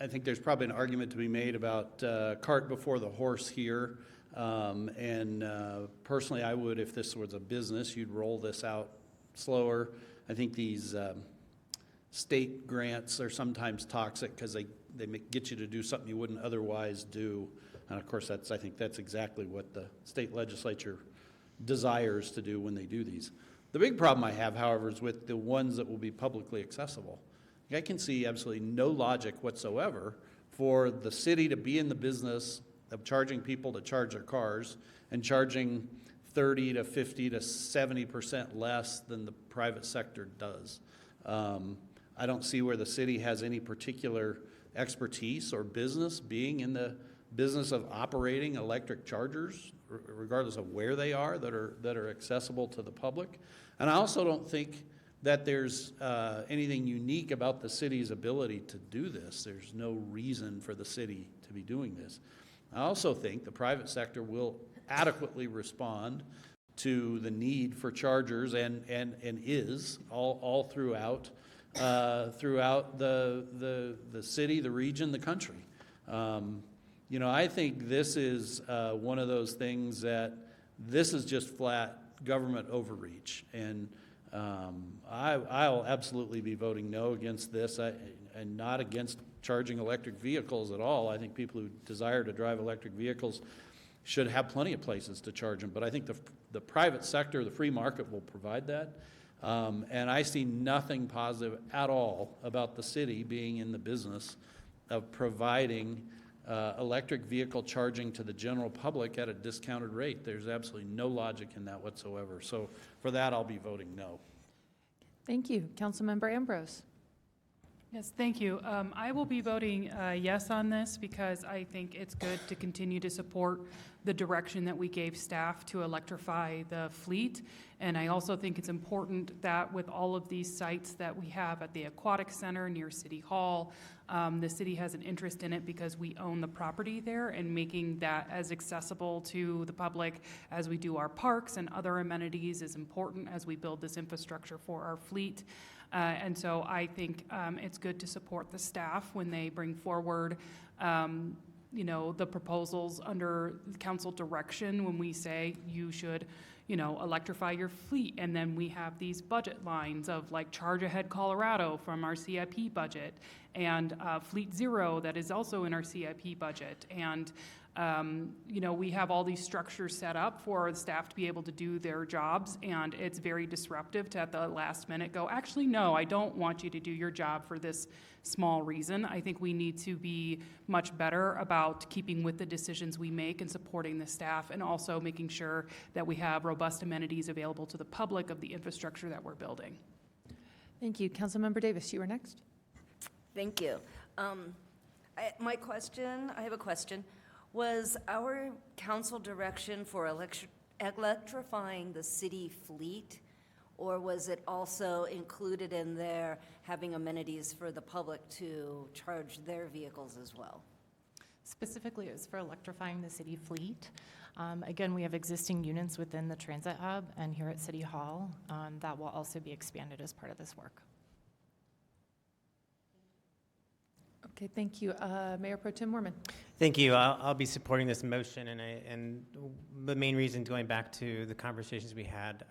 think there's probably an argument to be made about cart before the horse here. Personally, I would, if this was a business, you'd roll this out slower. I think these state grants are sometimes toxic because they get you to do something you wouldn't otherwise do. And of course, I think that's exactly what the state legislature desires to do when they do these. The big problem I have, however, is with the ones that will be publicly accessible. I can see absolutely no logic whatsoever for the city to be in the business of charging people to charge their cars and charging 30 to 50 to 70% less than the private sector does. I don't see where the city has any particular expertise or business being in the business of operating electric chargers, regardless of where they are, that are accessible to the public. And I also don't think that there's anything unique about the city's ability to do this. There's no reason for the city to be doing this. I also think the private sector will adequately respond to the need for chargers and is all throughout the city, the region, the country. I think this is one of those things that this is just flat government overreach. And I'll absolutely be voting no against this and not against charging electric vehicles at all. I think people who desire to drive electric vehicles should have plenty of places to charge them. But I think the private sector, the free market will provide that. And I see nothing positive at all about the city being in the business of providing electric vehicle charging to the general public at a discounted rate. There's absolutely no logic in that whatsoever. So for that, I'll be voting no. Thank you. Councilmember Ambrose. Yes, thank you. I will be voting yes on this because I think it's good to continue to support the direction that we gave staff to electrify the fleet. And I also think it's important that with all of these sites that we have at the Aquatic Center near City Hall, the city has an interest in it because we own the property there, and making that as accessible to the public as we do our parks and other amenities is important as we build this infrastructure for our fleet. And so I think it's good to support the staff when they bring forward the proposals under council direction when we say you should electrify your fleet. And then we have these budget lines of like Charge Ahead Colorado from our CIP budget, and Fleet Zero that is also in our CIP budget. And we have all these structures set up for the staff to be able to do their jobs, and it's very disruptive to at the last minute go, actually, no, I don't want you to do your job for this small reason. I think we need to be much better about keeping with the decisions we make and supporting the staff, and also making sure that we have robust amenities available to the public of the infrastructure that we're building. Thank you. Councilmember Davis, you are next. Thank you. I have a question. Was our council direction for electrifying the city fleet, or was it also included in there having amenities for the public to charge their vehicles as well? Specifically, it was for electrifying the city fleet. Again, we have existing units within the transit hub and here at City Hall that will also be expanded as part of this work. Okay, thank you. Mayor Pro Tem Moorman. Thank you. I'll be supporting this motion, and the main reason, going back to the conversations we had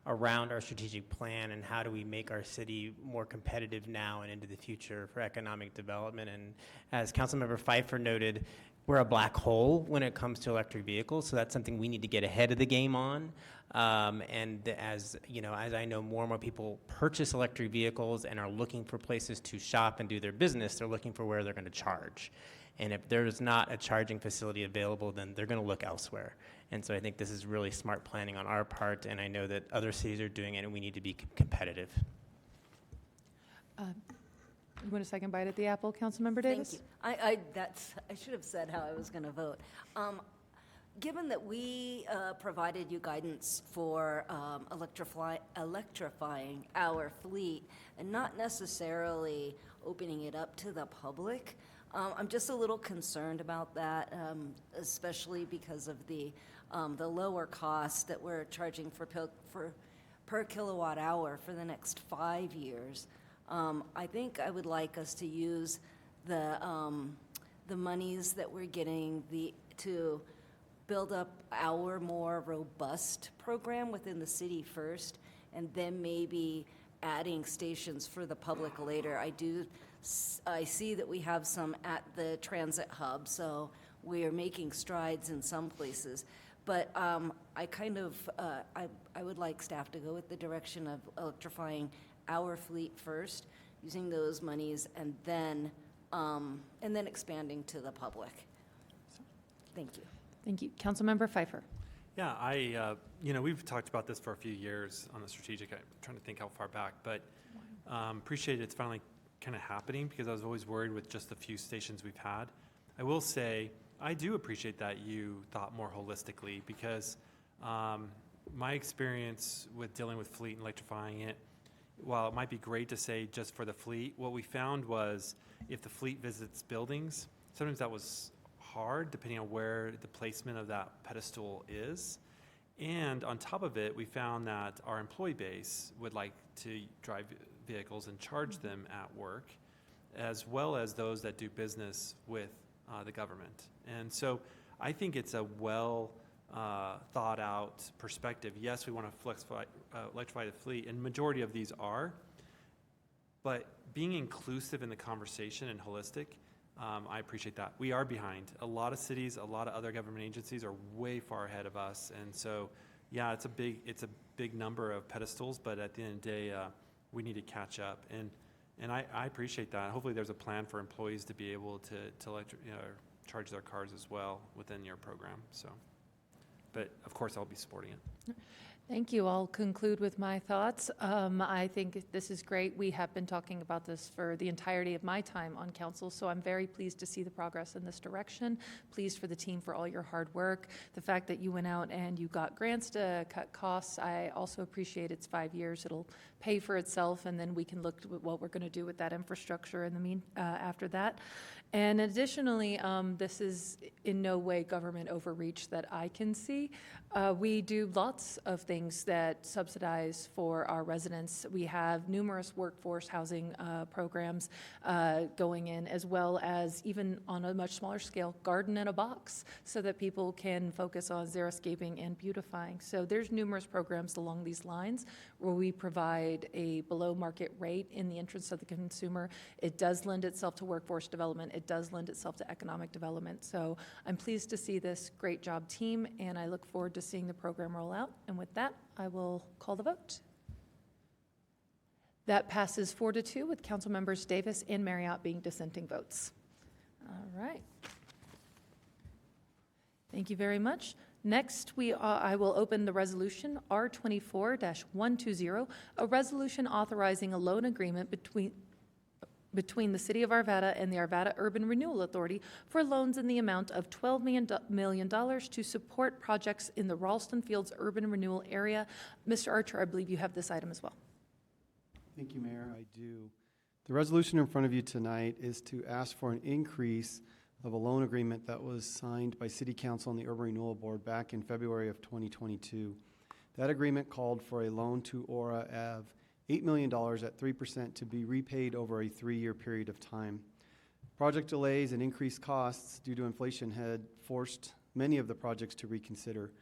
around our strategic plan and how do we make our city more competitive now and into the future for economic development. And as Councilmember Pfeiffer noted, we're a black hole when it comes to electric vehicles, so that's something we need to get ahead of the game on. And as you know, as I know more and more people purchase electric vehicles and are looking for places to shop and do their business, they're looking for where they're going to charge. And if there's not a charging facility available, then they're going to look elsewhere. And so I think this is really smart planning on our part, and I know that other cities are doing it, and we need to be competitive. You want a second bite at the apple, Councilmember Davis? Thank you. I should have said how I was going to vote. Given that we provided you guidance for electrifying our fleet and not necessarily opening it up to the public, I'm just a little concerned about that, especially because of the lower cost that we're charging for per kilowatt hour for the next 5 years. I think I would like us to use the monies that we're getting to build up our more robust program within the city first, and then maybe adding stations for the public later. I see that we have some at the transit hub, so we are making strides in some places. But I would like staff to go with the direction of electrifying our fleet first, using those monies, and then expanding to the public. Thank you. Thank you. Councilmember Pfeiffer. Yeah, we've talked about this for a few years on the strategic. I'm trying to think how far back, but appreciate it's finally kind of happening, because I was always worried with just the few stations we've had. I will say I do appreciate that you thought more holistically, because my experience with dealing with fleet and electrifying it, while it might be great to say just for the fleet, what we found was if the fleet visits buildings, sometimes that was hard depending on where the placement of that pedestal is. And on top of it, we found that our employee base would like to drive vehicles and charge them at work, as well as those that do business with the government. And so I think it's a well thought out perspective. Yes, we want to electrify the fleet, and majority of these are, but being inclusive in the conversation and holistic, I appreciate that. We are behind. A lot of cities, a lot of other government agencies are way far ahead of us, and so yeah, it's a big number of pedestals, but at the end of the day, we need to catch up, and I appreciate that. Hopefully there's a plan for employees to be able to charge their cars as well within your program. So, but of course I'll be supporting it. Thank you. I'll conclude with my thoughts. I think this is great. We have been talking about this for the entirety of my time on council, so I'm very pleased to see the progress in this direction. Pleased for the team for all your hard work. The fact that you went out and you got grants to cut costs, I also appreciate. It's 5 years. It'll pay for itself, and then we can look at what we're going to do with that infrastructure in the after that. And additionally, this is in no way government overreach that I can see. We do lots of things that subsidize for our residents. We have numerous workforce housing programs going in, as well as, even on a much smaller scale, garden in a box, so that people can focus on xeriscaping and beautifying. So there's numerous programs along these lines where we provide a below market rate in the interest of the consumer. It does lend itself to workforce development. It does lend itself to economic development. So I'm pleased to see this great job team, and I look forward to seeing the program roll out. And with that, I will call the vote. That passes 4-2 with Councilmembers Davis and Marriott being dissenting votes. All right. Thank you very much. Next, I will open the resolution R24-120, a resolution authorizing a loan agreement between the City of Arvada and the Arvada Urban Renewal Authority for loans in the amount of $12 million to support projects in the Ralston Fields urban renewal area. Mr. Archer, I believe you have this item as well. Thank you, Mayor. I do. The resolution in front of you tonight is to ask for an increase of a loan agreement that was signed by City Council and the Urban Renewal Board back in February of 2022. That agreement called for a loan to Aura of $8 million at 3% to be repaid over a 3-year period of time. Project delays and increased costs due to inflation had forced many of the projects to reconsider.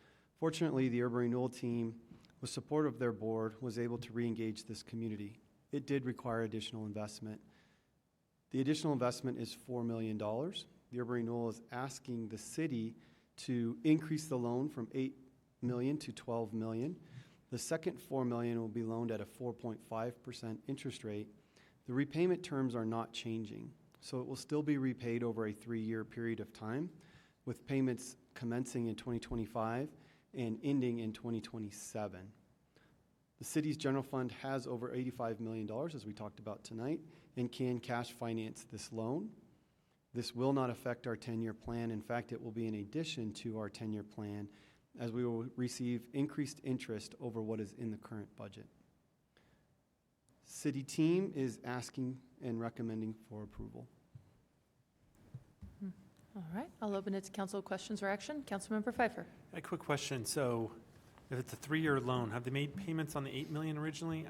Fortunately, the Urban Renewal team, with support of their board, was able to re-engage this community. It did require additional investment. The additional investment is $4 million. the urban renewal is asking the city to increase the loan from $8 million to $12 million. The second $4 million will be loaned at a 4.5% interest rate. The repayment terms are not changing, so it will still be repaid over a 3-year period of time, with payments commencing in 2025 and ending in 2027. The city's general fund has over $85 million, as we talked about tonight, and can cash finance this loan. This will not affect our 10-year plan. In fact, it will be an addition to our 10-year plan, as we will receive increased interest over what is in the current budget. City team is asking and recommending for approval. All right, I'll open it to council questions or action. Councilmember Pfeiffer. A quick question. So if it's a 3-year loan, have they made payments on the $8 million originally?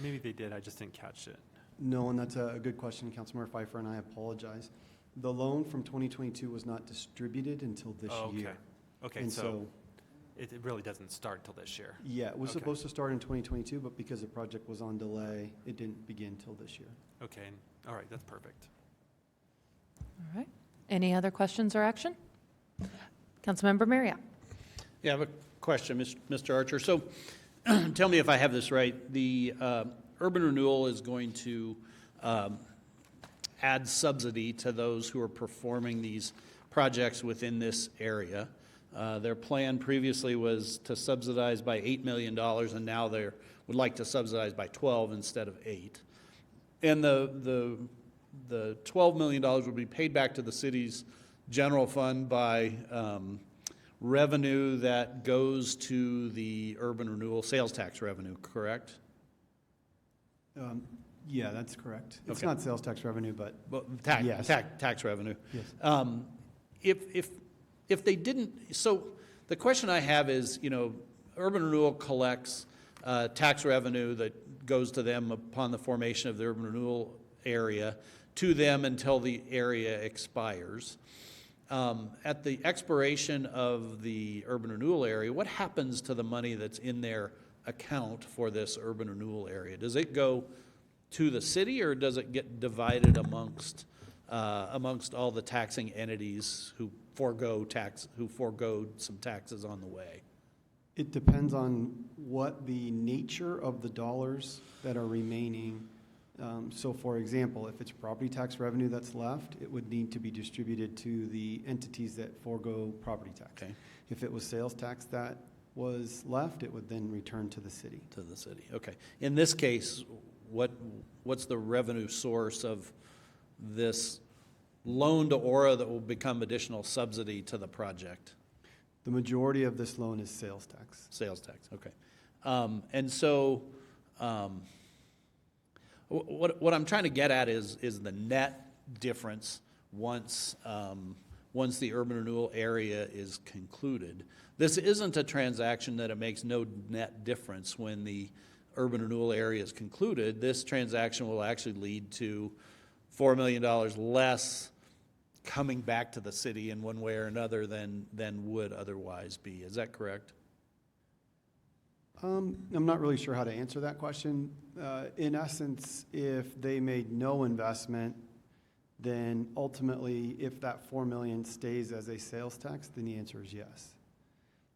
Maybe they did, I just didn't catch it. No, and that's a good question, Councilmember Pfeiffer, and I apologize. The loan from 2022 was not distributed until this year. Okay, And so it really doesn't start till this year. Yeah, it was supposed to start in 2022, but because the project was on delay, it didn't begin till this year. Okay, all right, that's perfect. All right. Any other questions or action? Councilmember Marriott. Yeah, I have a question, Mr. Archer. So tell me if I have this right. The urban renewal is going to add subsidy to those who are performing these projects within this area. Their plan previously was to subsidize by $8 million, and now they would like to subsidize by 12 instead of 8. And the $12 million will be paid back to the city's general fund by revenue that goes to the urban renewal sales tax revenue, correct? Yeah, that's correct. It's Okay. not sales tax revenue, but yes. Tax revenue. Yes. If they didn't, so the question I have is, urban renewal collects tax revenue that goes to them upon the formation of the urban renewal area to them until the area expires. At the expiration of the urban renewal area, what happens to the money that's in their account for this urban renewal area? Does it go to the city, or does it get divided amongst all the taxing entities who forego some taxes on the way? It depends on what the nature of the dollars that are remaining. So for example, if it's property tax revenue that's left, it would need to be distributed to the entities that forego property tax. Okay. If it was sales tax that was left, it would then return to the city. To the city, okay. In this case, what's the revenue source of this loan to Aura that will become additional subsidy to the project? The majority of this loan is sales tax. Sales tax, okay. And so what I'm trying to get at is the net difference once the urban renewal area is concluded. This isn't a transaction that it makes no net difference when the urban renewal area is concluded. This transaction will actually lead to $4 million less coming back to the city in one way or another than would otherwise be. Is that correct? I'm not really sure how to answer that question. In essence, if they made no investment, then ultimately, if that $4 million stays as a sales tax, then the answer is yes.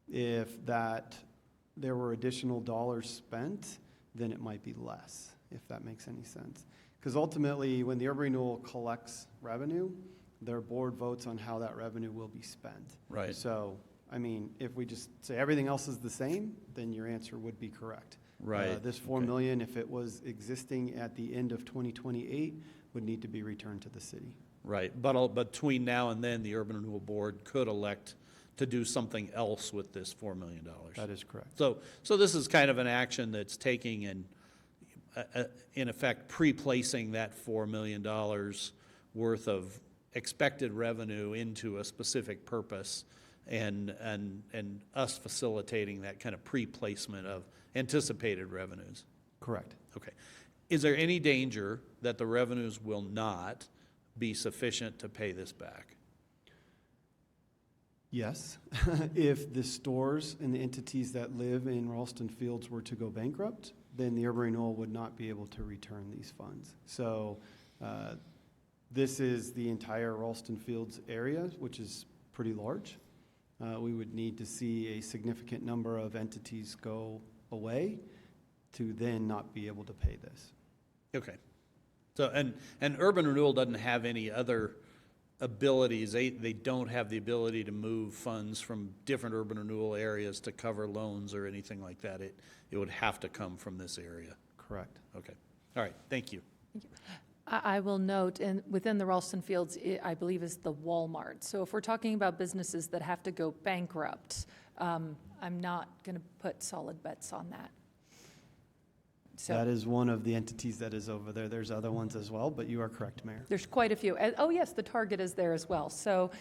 If there were additional dollars spent, then it might be less, if that makes any sense. Because ultimately, when the urban renewal collects revenue, their board votes on how that revenue will be spent. Right. So, I mean, if we just say everything else is the same, then your answer would be correct. Right. This $4 million, if it was existing at the end of 2028, would need to be returned to the city. Right, but between now and then, the Urban Renewal Board could elect to do something else with this $4 million. That is correct. So this is kind of an action that's taking and, in effect, pre-placing that $4 million worth of expected revenue into a specific purpose, and us facilitating that kind of pre-placement of anticipated revenues. Correct. Okay. Is there any danger that the revenues will not be sufficient to pay this back? Yes. If the stores and the entities that live in Ralston Fields were to go bankrupt, then the urban renewal would not be able to return these funds. So This is the entire Ralston Fields area, which is pretty large. We would need to see a significant number of entities go away to then not be able to pay this. Okay. So, and urban renewal doesn't have any other abilities. They don't have the ability to move funds from different urban renewal areas to cover loans or anything like that. It would have to come from this area. Correct. Okay. All right. Thank you. I will note, and within the Ralston Fields, I believe is the Walmart. So if we're talking about businesses that have to go bankrupt, I'm not going to put solid bets on that. So That is one of the entities that is over there. There's other ones as well, but you are correct, Mayor. there's quite a few. Oh, yes, the Target is there as well. So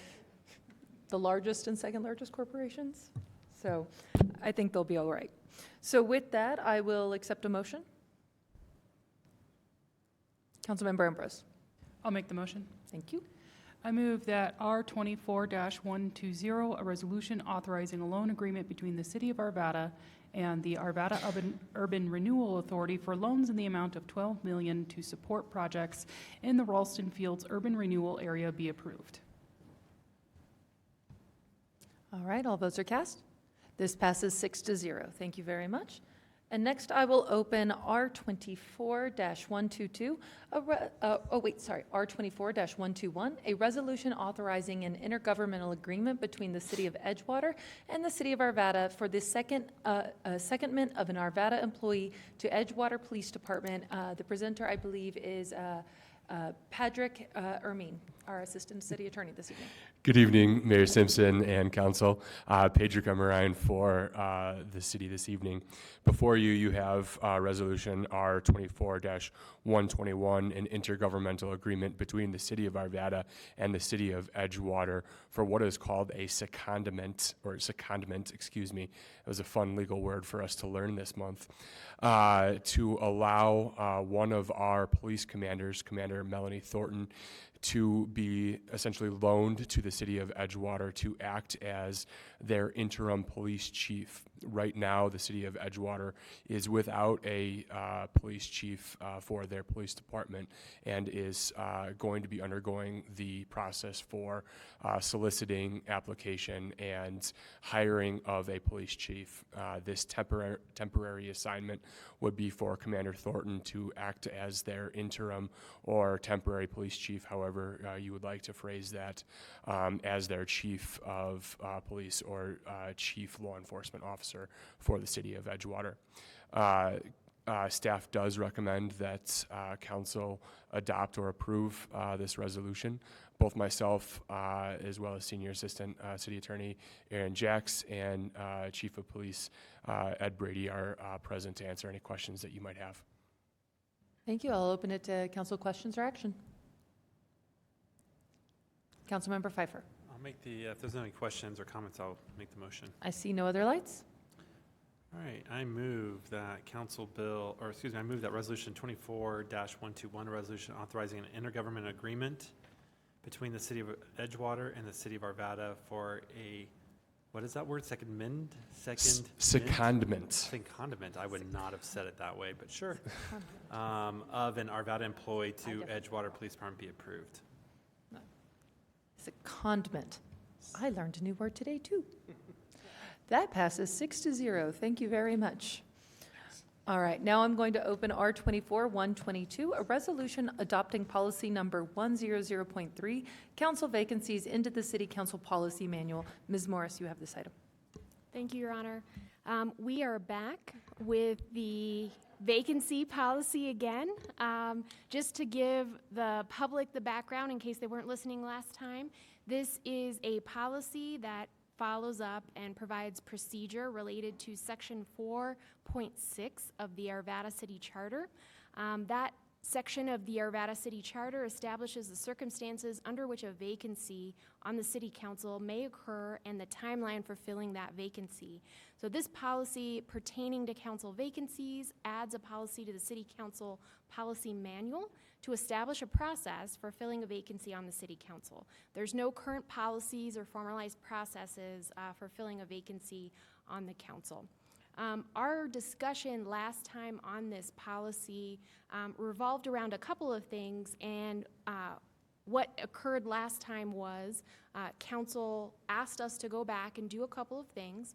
the largest and second largest corporations. So I think they'll be all right. So with that, I will accept a motion. Councilmember Ambrose. I'll make the motion. Thank you. I move that R24-120, a resolution authorizing a loan agreement between the City of Arvada and the Arvada Urban Renewal Authority for loans in the amount of $12 million to support projects in the Ralston Fields urban renewal area be approved. All right, all votes are cast. This passes 6-0. Thank you very much. And next, I will open R24-122, R24-121, a resolution authorizing an intergovernmental agreement between the City of Edgewater and the City of Arvada for the secondment of an Arvada employee to Edgewater Police Department. The presenter, I believe, is Patrick Ermine, our Assistant City Attorney this evening. Good evening, Mayor Simpson and Council. Pedro Camarine for the city this evening. Before you, you have Resolution R24-121, an intergovernmental agreement between the City of Arvada and the City of Edgewater for what is called a secondment, excuse me. It was a fun legal word for us to learn this month, to allow one of our police commanders, Commander Melanie Thornton, to be essentially loaned to the City of Edgewater to act as their interim police chief. Right now, the City of Edgewater is without a police chief for their police department and is going to be undergoing the process for soliciting application and hiring of a police chief. This temporary assignment would be for Commander Thornton to act as their interim or temporary police chief, however you would like to phrase that, as their chief of police or chief law enforcement officer for the City of Edgewater. Staff does recommend that council adopt or approve this resolution. Both myself, as well as Senior Assistant City Attorney Aaron Jacks and Chief of Police Ed Brady are present to answer any questions that you might have. Thank you. I'll open it to council questions or action. Councilmember Pfeiffer. I'll make if there's any questions or comments, I'll make the motion. I see no other lights. All right, I move that I move that Resolution 24-121, a resolution authorizing an intergovernmental agreement between the City of Edgewater and the City of Arvada for a, what is that word? Secondment. Secondment. I would not have said it that way, but sure. Of an Arvada employee to Edgewater Police Department be approved. Secondment. I learned a new word today, too. That passes 6-0. Thank you very much. All right, now I'm going to open R24-122, a resolution adopting policy number 100.3, council vacancies into the City Council Policy Manual. Ms. Morris, you have this item. Thank you, Your Honor. We are back with the vacancy policy again. Just to give the public the background in case they weren't listening last time, this is a policy that follows up and provides procedure related to Section 4.6 of the Arvada City Charter. That section of the Arvada City Charter establishes the circumstances under which a vacancy on the City Council may occur and the timeline for filling that vacancy. So this policy pertaining to council vacancies adds a policy to the City Council Policy Manual to establish a process for filling a vacancy on the City Council. There's no current policies or formalized processes for filling a vacancy on the council. Our discussion last time on this policy revolved around a couple of things, and what occurred last time was council asked us to go back and do a couple of things.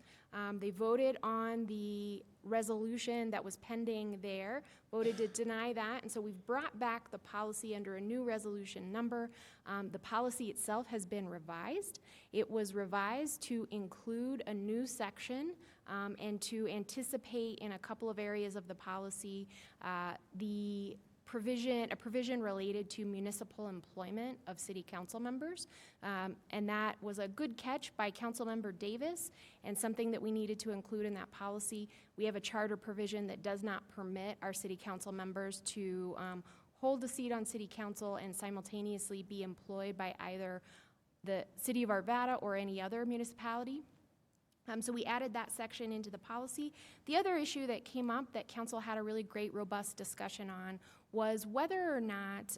They voted on the resolution that was pending there, voted to deny that, and so we've brought back the policy under a new resolution number. The policy itself has been revised. It was revised to include a new section and to anticipate in a couple of areas of the policy a provision related to municipal employment of city council members. And that was a good catch by Councilmember Davis and something that we needed to include in that policy. We have a charter provision that does not permit our city council members to hold a seat on city council and simultaneously be employed by either the city of Arvada or any other municipality. So we added that section into the policy. The other issue that came up that council had a really great, robust discussion on was whether or not,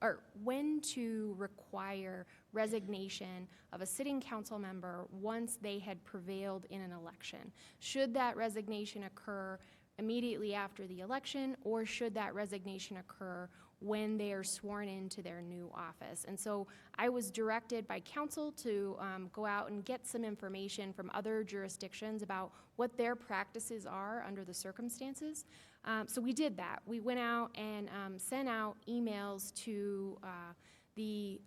or when to require resignation of a sitting council member once they had prevailed in an election. Should that resignation occur immediately after the election, or should that resignation occur when they are sworn into their new office? And so I was directed by council to go out and get some information from other jurisdictions about what their practices are under the circumstances. So we did that. We went out and sent out emails to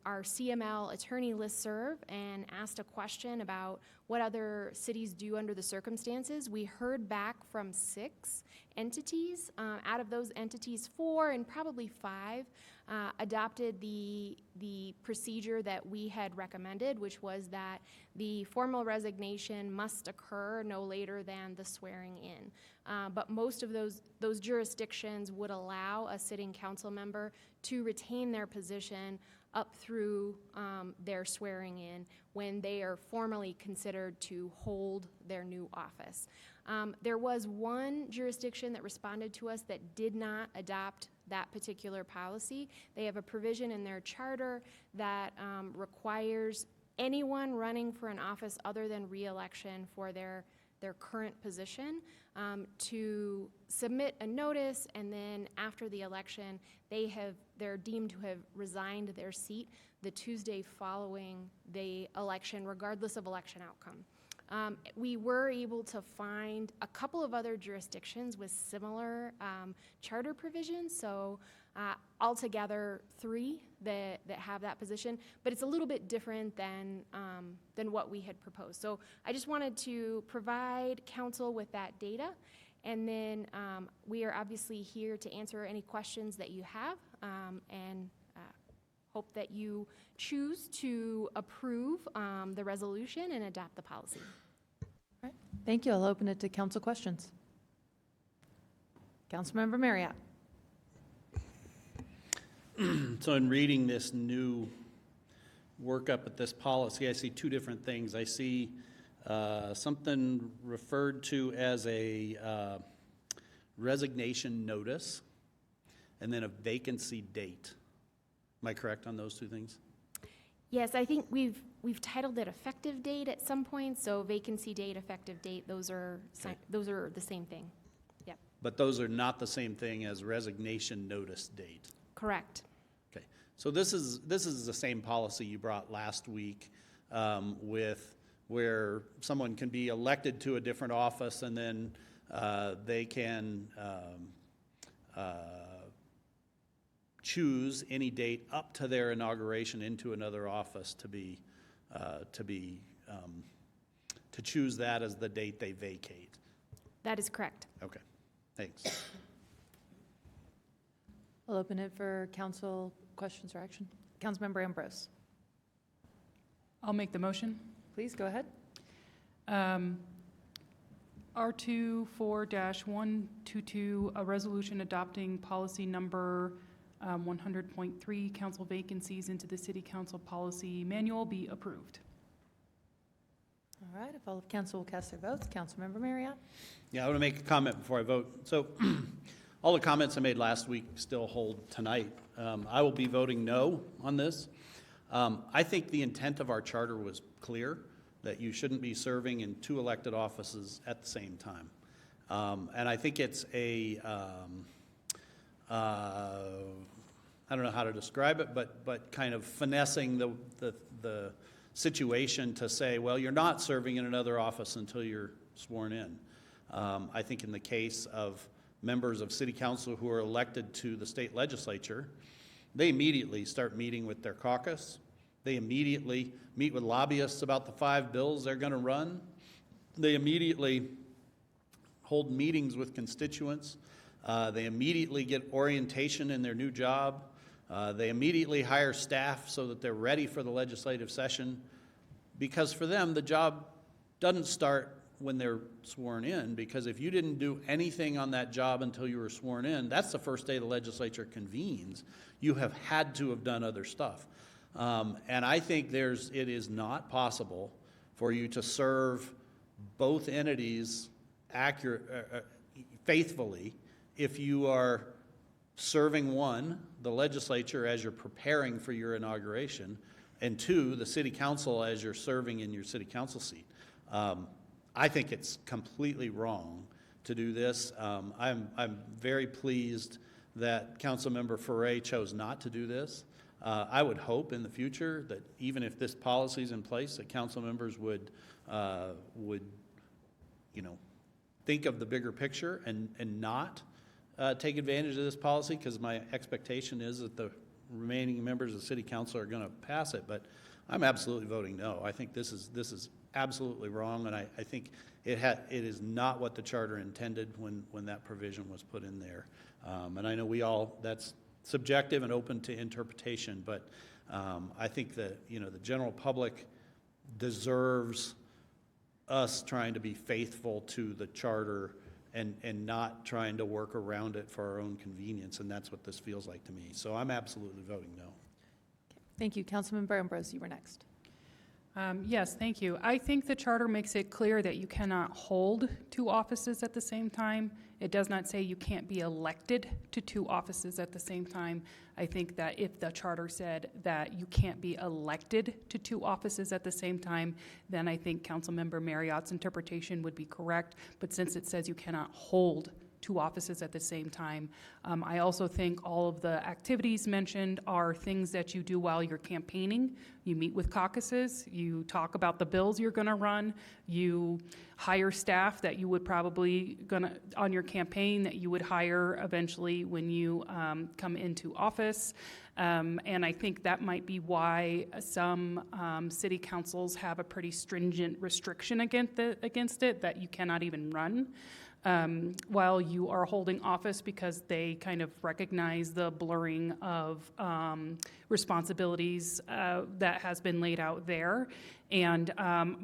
our CML attorney listserv and asked a question about what other cities do under the circumstances. We heard back from 6 entities. Out of those entities, 4 and probably 5 adopted the procedure that we had recommended, which was that the formal resignation must occur no later than the swearing in. But most of those jurisdictions would allow a sitting council member to retain their position up through their swearing in when they are formally considered to hold their new office. There was one jurisdiction that responded to us that did not adopt that particular policy. They have a provision in their charter that requires anyone running for an office other than re-election for their current position to submit a notice, and then after the election, they're deemed to have resigned their seat the Tuesday following the election, regardless of election outcome. We were able to find a couple of other jurisdictions with similar charter provisions, so altogether 3 that have that position, but it's a little bit different than what we had proposed. So I just wanted to provide council with that data, and then we are obviously here to answer any questions that you have, and hope that you choose to approve the resolution and adopt the policy. All right, thank you. I'll open it to council questions. Councilmember Marriott. So in reading this new workup at this policy, I see 2 different things. I see something referred to as a resignation notice, and then a vacancy date. Am I correct on those 2 things? Yes, I think we've titled it effective date at some point, so vacancy date, effective date, those are the same thing. Yep. But those are not the same thing as resignation notice date. Correct. Okay. So this is the same policy you brought last week with where someone can be elected to a different office, and then they can choose any date up to their inauguration into another office to choose that as the date they vacate. That is correct. Okay, thanks. I'll open it for council questions or action. Councilmember Ambrose. I'll make the motion. Please go ahead. R24-122, a resolution adopting policy number 100.3, council vacancies into the city council policy manual, be approved. All right, if all of council will cast their votes. Councilmember Marriott. Yeah, I want to make a comment before I vote. So all the comments I made last week still hold tonight. I will be voting no on this. I think the intent of our charter was clear, that you shouldn't be serving in 2 elected offices at the same time. And I think it's I don't know how to describe it, but kind of finessing the situation to say, well, you're not serving in another office until you're sworn in. I think in the case of members of city council who are elected to the state legislature, they immediately start meeting with their caucus. They immediately meet with lobbyists about the 5 bills they're going to run. They immediately hold meetings with constituents. They immediately get orientation in their new job. They immediately hire staff so that they're ready for the legislative session, because for them, the job doesn't start when they're sworn in, because if you didn't do anything on that job until you were sworn in, that's the first day the legislature convenes. You have had to have done other stuff. And I think it is not for you to serve both entities faithfully if you are serving one, the legislature, as you're preparing for your inauguration, and 2, the city council as you're serving in your city council seat. I think it's completely wrong to do this. I'm very pleased that Councilmember Foray chose not to do this. I would hope in the future that even if this policy is in place, that council members would think of the bigger picture and not take advantage of this policy, because my expectation is that the remaining members of the city council are going to pass it. But I'm absolutely voting no. I think this is absolutely wrong, and I think it is not what the charter intended when that provision was put in there. And I know that's subjective and open to interpretation, but I think that the general public deserves us trying to be faithful to the charter and not trying to work around it for our own convenience, and that's what this feels like to me. So I'm absolutely voting no. Thank you. Councilmember Ambrose, you were next. Yes, thank you. I think the charter makes it clear that you cannot hold 2 offices at the same time. It does not say you can't be elected to 2 offices at the same time. I think that if the charter said that you can't be elected to 2 offices at the same time, then I think Councilmember Marriott's interpretation would be correct. But since it says you cannot hold 2 offices at the same time. I also think all of the activities mentioned are things that you do while you're campaigning. You meet with caucuses, you talk about the bills you're going to run, you hire staff that you would probably on your campaign that you would hire eventually when you come into office. And I think that might be why some city councils have a pretty stringent restriction against it, that you cannot even run while you are holding office, because they kind of recognize the blurring of responsibilities that has been laid out there. And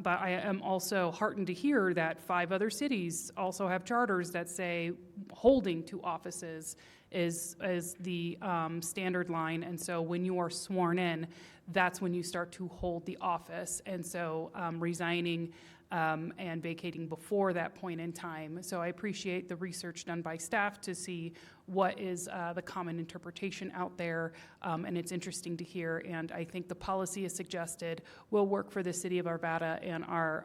but I am also heartened to hear that 5 other cities also have charters that say holding 2 offices is the standard line. And so when you are sworn in, that's when you start to hold the office. And so resigning and vacating before that point in time. So I appreciate the research done by staff to see what is the common interpretation out there, and it's interesting to hear. And I think the policy as suggested will work for the city of Arvada and our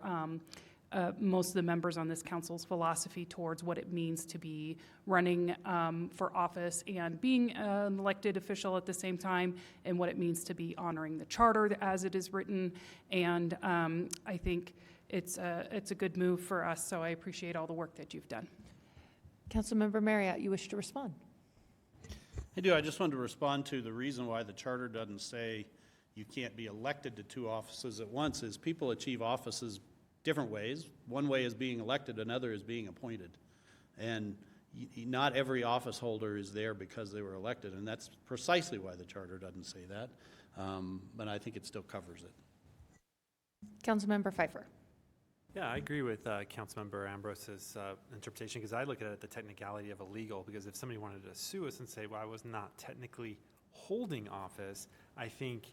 most of the members on this council's philosophy towards what it means to be running for office and being an elected official at the same time, and what it means to be honoring the charter as it is written. And I think it's a good move for us, so I appreciate all the work that you've done. Councilmember Marriott, you wish to respond? I do. I just wanted to respond to the reason why the charter doesn't say you can't be elected to 2 offices at once is people achieve offices different ways. One way is being elected, another is being appointed. And not every office holder is there because they were elected, and that's precisely why the charter doesn't say that. But I think it still covers it. Councilmember Pfeiffer. Yeah, I agree with Councilmember Ambrose's interpretation, because I look at it the technicality of illegal, because if somebody wanted to sue us and say, well, I was not technically holding office, I think,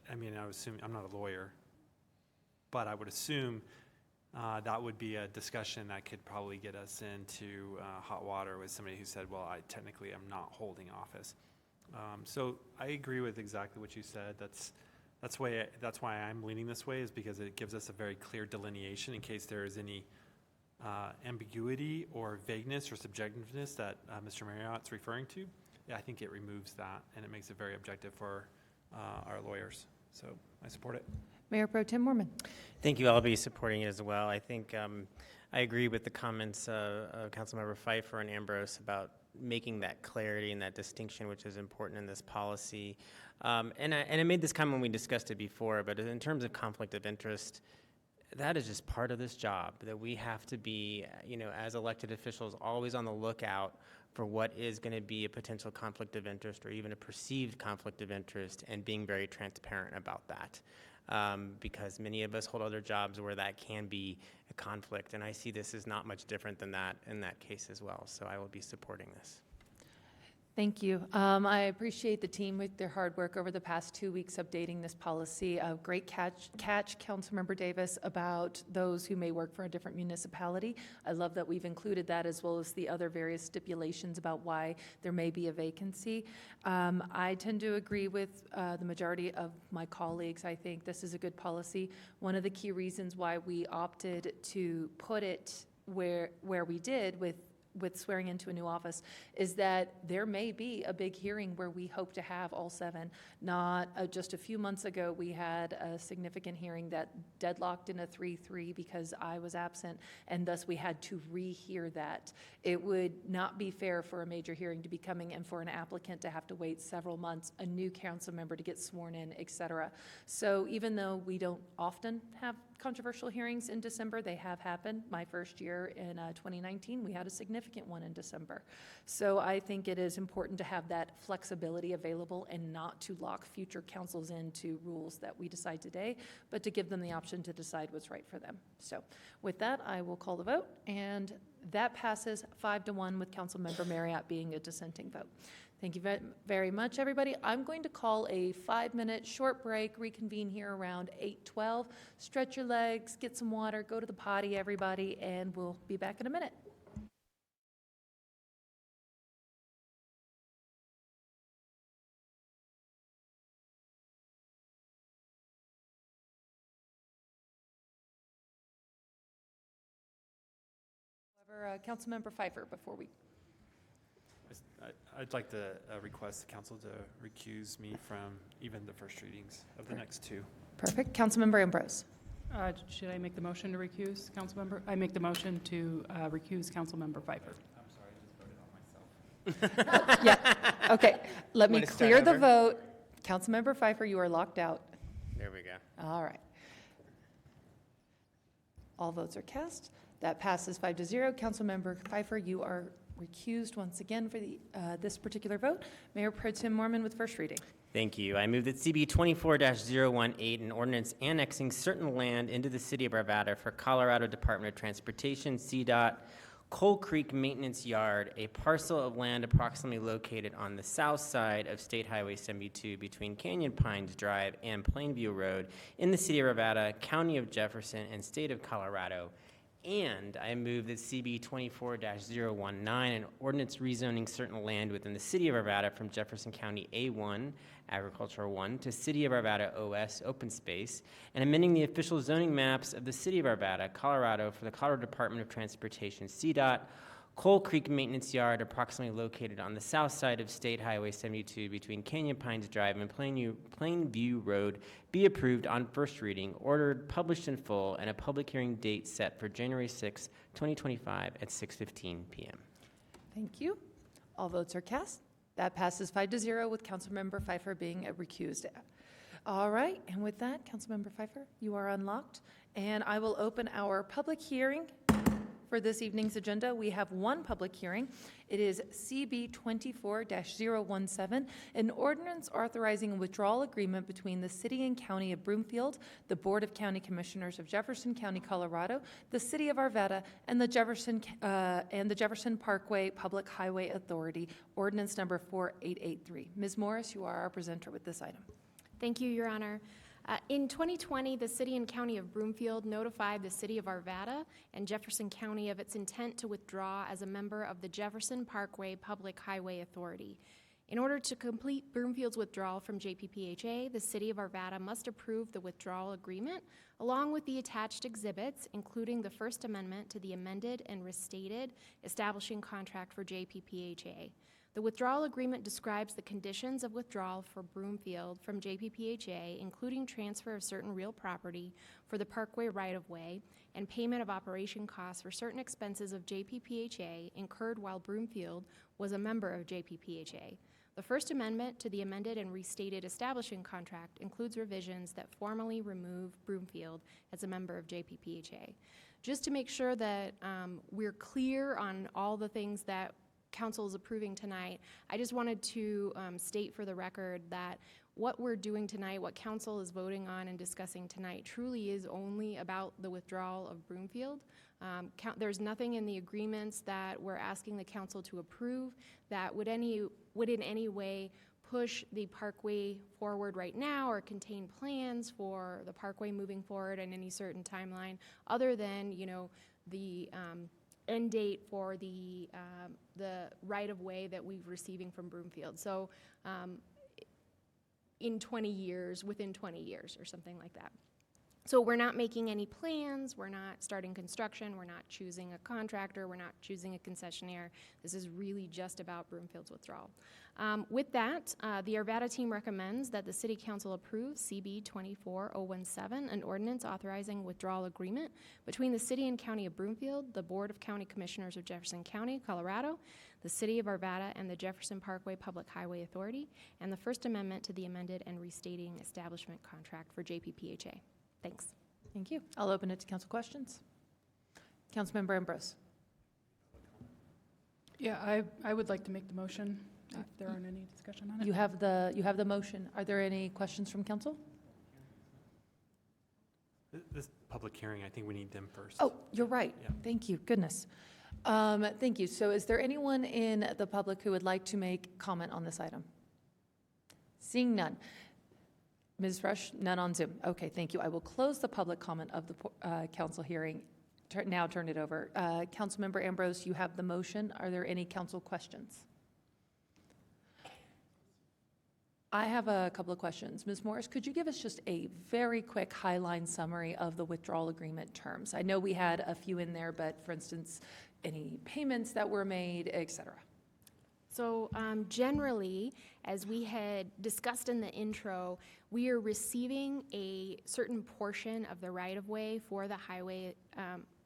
I would assume, I'm not a lawyer, but I would assume that would be a discussion that could probably get us into hot water with somebody who said, well, I technically am not holding office. So I agree with exactly what you said. That's why I'm leaning this way, is because it gives us a very clear delineation in case there is any ambiguity or vagueness or subjectiveness that Mr. Marriott's referring to. I think it removes that, and it makes it very objective for our lawyers. So I support it. Mayor Pro Tem Mormon. Thank you. I'll be supporting it as well. I think I agree with the comments of Councilmember Pfeiffer and Ambrose about making that clarity and that distinction, which is important in this policy. And I made this comment when we discussed it before, but in terms of conflict of interest, that is just part of this job, that we have to be, as elected officials, always on the lookout for what is going to be a potential conflict of interest or even a perceived conflict of interest, and being very transparent about that. Because many of us hold other jobs where that can be a conflict, and I see this as not much different than that in that case as well. So I will be supporting this. Thank you. I appreciate the team with their hard work over the past 2 weeks updating this policy. A great catch, Councilmember Davis, about those who may work for a different municipality. I love that we've included that, as well as the other various stipulations about why there may be a vacancy. I tend to agree with the majority of my colleagues. I think this is a good policy. One of the key reasons why we opted to put it where we did with swearing into a new office is that there may be a big hearing where we hope to have all 7. Not just a few months ago, we had a significant hearing that deadlocked in a 3-3 because I was absent, and thus we had to rehear that. It would not be fair for a major hearing to be coming and for an applicant to have to wait several months, a new council member to get sworn in, et cetera. So even though we don't often have controversial hearings in December, they have happened. My first year in 2019, we had a significant one in December. So I think it is important to have that flexibility available and not to lock future councils into rules that we decide today, but to give them the option to decide what's right for them. So with that, I will call the vote, and that passes 5-1 with Councilmember Marriott being a dissenting vote. Thank you very much, everybody. I'm going to call a 5-minute short break, reconvene here around 8:12. Stretch your legs, get some water, go to the potty, everybody, and we'll be back in a minute. However, Councilmember Pfeiffer, before we... I'd like to request the council to recuse me from even the first readings of the next 2. Perfect. Councilmember Ambrose. Should I make the motion to recuse Councilmember? I make the motion to recuse Councilmember Pfeiffer. I'm sorry, I just voted on myself. Yeah, okay. Let me Want to start clear the over? vote. Councilmember Pfeiffer, you are locked out. There we go. All right. All votes are cast. That passes 5-0. Councilmember Pfeiffer, you are recused once again for this particular vote. Mayor Pro Tem Mormon with first reading. Thank you. I move that CB 24-018, an ordinance annexing certain land into the city of Arvada for Colorado Department of Transportation, CDOT, Coal Creek Maintenance Yard, a parcel of land approximately located on the south side of State Highway 72 between Canyon Pines Drive and Plainview Road in the city of Arvada, County of Jefferson, and State of Colorado. And I move that CB 24-019, an ordinance rezoning certain land within the city of Arvada from Jefferson County A1, Agricultural 1, to City of Arvada OS, Open Space, and amending the official zoning maps of the city of Arvada, Colorado, for the Colorado Department of Transportation, CDOT, Coal Creek Maintenance Yard, approximately located on the south side of State Highway 72 between Canyon Pines Drive and Plainview Road, be approved on first reading, ordered, published in full, and a public hearing date set for January 6, 2025 at 6:15 p.m. Thank you. All votes are cast. That passes 5-0 with Councilmember Pfeiffer being recused. All right, and with that, Councilmember Pfeiffer, you are unlocked, and I will open our public hearing. For this evening's agenda, we have one public hearing. It is CB 24-017, an ordinance authorizing a withdrawal agreement between the City and County of Broomfield, the Board of County Commissioners of Jefferson County, Colorado, the City of Arvada, and the Jefferson Parkway Public Highway Authority, ordinance number 4883. Ms. Morris, you are our presenter with this item. Thank you, Your Honor. In 2020, the City and County of Broomfield notified the City of Arvada and Jefferson County of its intent to withdraw as a member of the Jefferson Parkway Public Highway Authority. In order to complete Broomfield's withdrawal from JPPHA, the City of Arvada must approve the withdrawal agreement along with the attached exhibits, including the First Amendment to the amended and restated establishing contract for JPPHA. The withdrawal agreement describes the conditions of withdrawal for Broomfield from JPPHA, including transfer of certain real property for the Parkway right-of-way and payment of operation costs for certain expenses of JPPHA incurred while Broomfield was a member of JPPHA. The First Amendment to the amended and restated establishing contract includes revisions that formally remove Broomfield as a member of JPPHA. Just to make sure that we're clear on all the things that Council is approving tonight, I just wanted to state for the record that what we're doing tonight, what Council is voting on and discussing tonight, truly is only about the withdrawal of Broomfield. There's nothing in the agreements that we're asking the Council to approve that would in any way push the Parkway forward right now or contain plans for the Parkway moving forward in any certain timeline, other than, you know, the end date for the right-of-way that we're receiving from Broomfield. So in 20 years, within 20 years or something like that. So we're not making any plans, we're not starting construction, we're not choosing a contractor, we're not choosing a concessionaire. This is really just about Broomfield's withdrawal. With that, the Arvada team recommends that the City Council approve CB 24017, an ordinance authorizing withdrawal agreement between the City and County of Broomfield, the Board of County Commissioners of Jefferson County, Colorado, the City of Arvada, and the Jefferson Parkway Public Highway Authority, and the First Amendment to the amended and restating establishment contract for JPPHA. Thanks. Thank you. I'll open it to council questions. Councilmember Ambrose. Yeah, I would like to make the motion if there aren't any discussion on it. You have the motion. Are there any questions from council? This public hearing, I think we need them first. Oh, you're right. Yeah. Thank you. Goodness. Thank you. So is there anyone in the public who would like to make comment on this item? Seeing none. Ms. Rush, none on Zoom. Okay, thank you. I will close the public comment of the council hearing. Now turn it over. Councilmember Ambrose, you have the motion. Are there any council questions? I have a couple of questions. Ms. Morris, could you give us just a very quick highline summary of the withdrawal agreement terms? I know we had a few in there, but for instance, any payments that were made, et cetera. So generally, as we had discussed in the intro, we are receiving a certain portion of the right-of-way for the highway,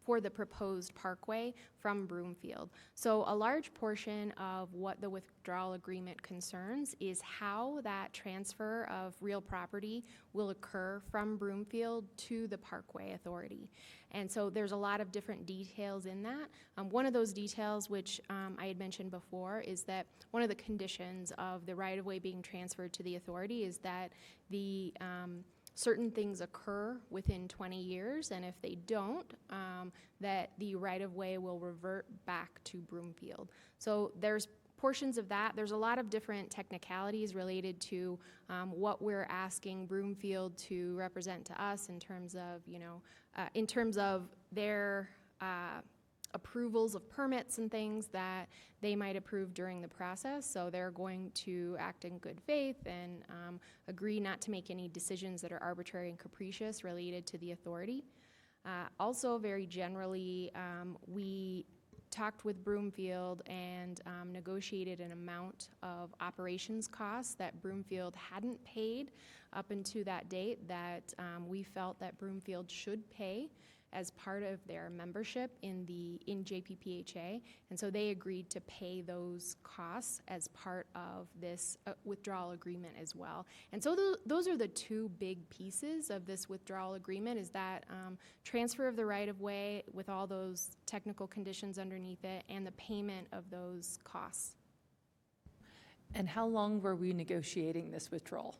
for the proposed parkway from Broomfield. So a large portion of what the withdrawal agreement concerns is how that transfer of real property will occur from Broomfield to the Parkway Authority. And so there's a lot of different details in that. One of those details, which I had mentioned before, is that one of the conditions of the right-of-way being transferred to the authority is that the certain things occur within 20 years, and if they don't, that the right-of-way will revert back to Broomfield. So there's portions of that. There's a lot of different technicalities related to what we're asking Broomfield to represent to us in terms of, in terms of their approvals of permits and things that they might approve during the process. So they're going to act in good faith and agree not to make any decisions that are arbitrary and capricious related to the authority. Also, very generally, we talked with Broomfield and negotiated an amount of operations costs that Broomfield hadn't paid up until that date that we felt that Broomfield should pay as part of their membership in JPPHA, and so they agreed to pay those costs as part of this withdrawal agreement as well. And so those are the two big pieces of this withdrawal agreement, is that transfer of the right-of-way with all those technical conditions underneath it and the payment of those costs. And how long were we negotiating this withdrawal?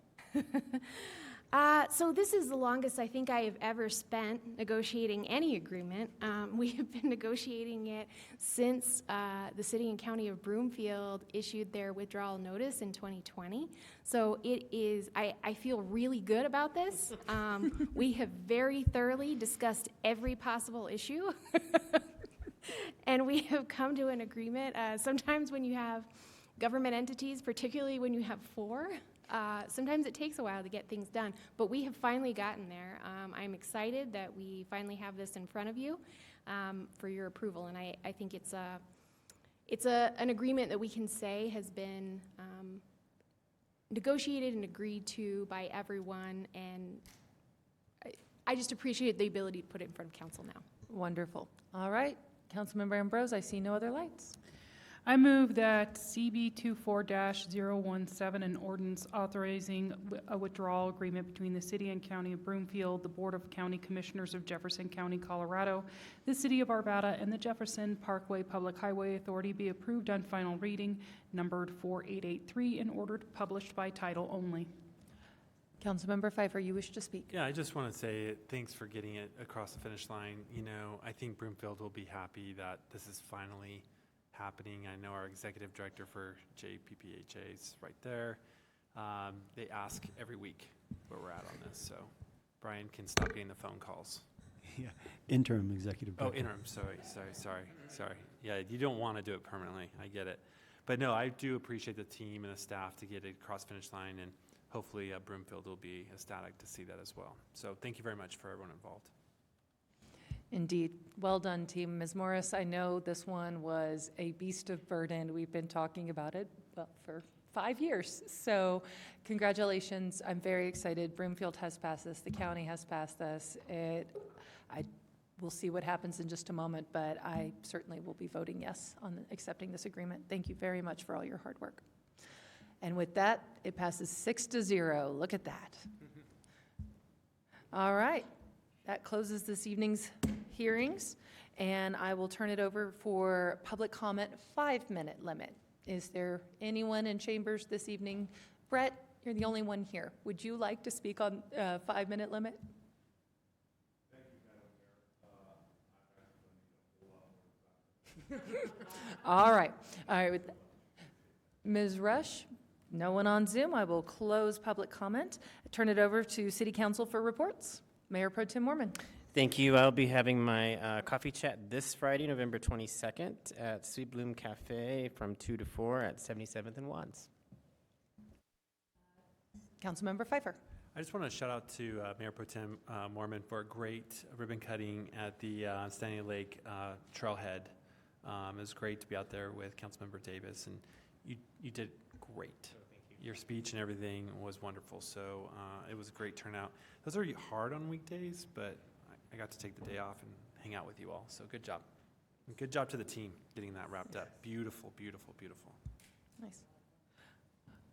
So this is the longest I think I have ever spent negotiating any agreement. We have been negotiating it since the City and County of Broomfield issued their withdrawal notice in 2020. So it is, I feel really good about this. We have very thoroughly discussed every possible issue. And we have come to an agreement. Sometimes when you have government entities, particularly when you have four, sometimes it takes a while to get things done, but we have finally gotten there. I'm excited that we finally have this in front of you for your approval, and I think it's it's an agreement that we can say has been negotiated and agreed to by everyone, and I just appreciate the ability to put it in front of council now. Wonderful. All right, Councilmember Ambrose, I see no other lights. I move that CB 24-017, an ordinance authorizing a withdrawal agreement between the City and County of Broomfield, the Board of County Commissioners of Jefferson County, Colorado, the City of Arvada, and the Jefferson Parkway Public Highway Authority be approved on final reading, numbered 4883, and ordered published by title only. Councilmember Pfeiffer, you wish to speak? Yeah, I just want to say thanks for getting it across the finish line. You know, I think Broomfield will be happy that this is finally happening. I know our executive director for JPPHA is right there. They ask every week where we're at on this, so Brian can stop getting the phone calls. Yeah, interim executive director. Oh, interim, sorry. Yeah, you don't want to do it permanently, I get it. But no, I do appreciate the team and the staff to get it across the finish line, and hopefully Broomfield will be ecstatic to see that as well. So thank you very much for everyone involved. Indeed. Well done, team. Ms. Morris, I know this one was a beast of burden. We've been talking about it, well, for 5 years. So congratulations. I'm very excited. Broomfield has passed this. The county has passed this. We'll see what happens in just a moment, but I certainly will be voting yes on accepting this agreement. Thank you very much for all your hard work. And with that, it passes 6-0. Look at that. All right. That closes this evening's hearings, and I will turn it over for public comment, 5-minute limit. Is there anyone in chambers this evening? Brett, you're the only one here. Would you like to speak on 5-minute limit? Thank you, Madam Mayor. All right. With Ms. Rush, no one on Zoom. I will close public comment. Turn it over to City Council for reports. Mayor Pro Tem Mormon. Thank you. I'll be having my coffee chat this Friday, November 22nd at Sweet Bloom Cafe from 2 to 4 at 77th and Wands. Councilmember Pfeiffer. I just want to shout out to Mayor Pro Tem Mormon for a great ribbon cutting at the Stanley Lake Trailhead. It was great to be out there with Councilmember Davis, and you did great. Your speech and everything was wonderful, so it was a great turnout. Those are hard on weekdays, but I got to take the day off and hang out with you all, so good job. And good job to the team getting that wrapped up. Beautiful, beautiful, beautiful. Nice.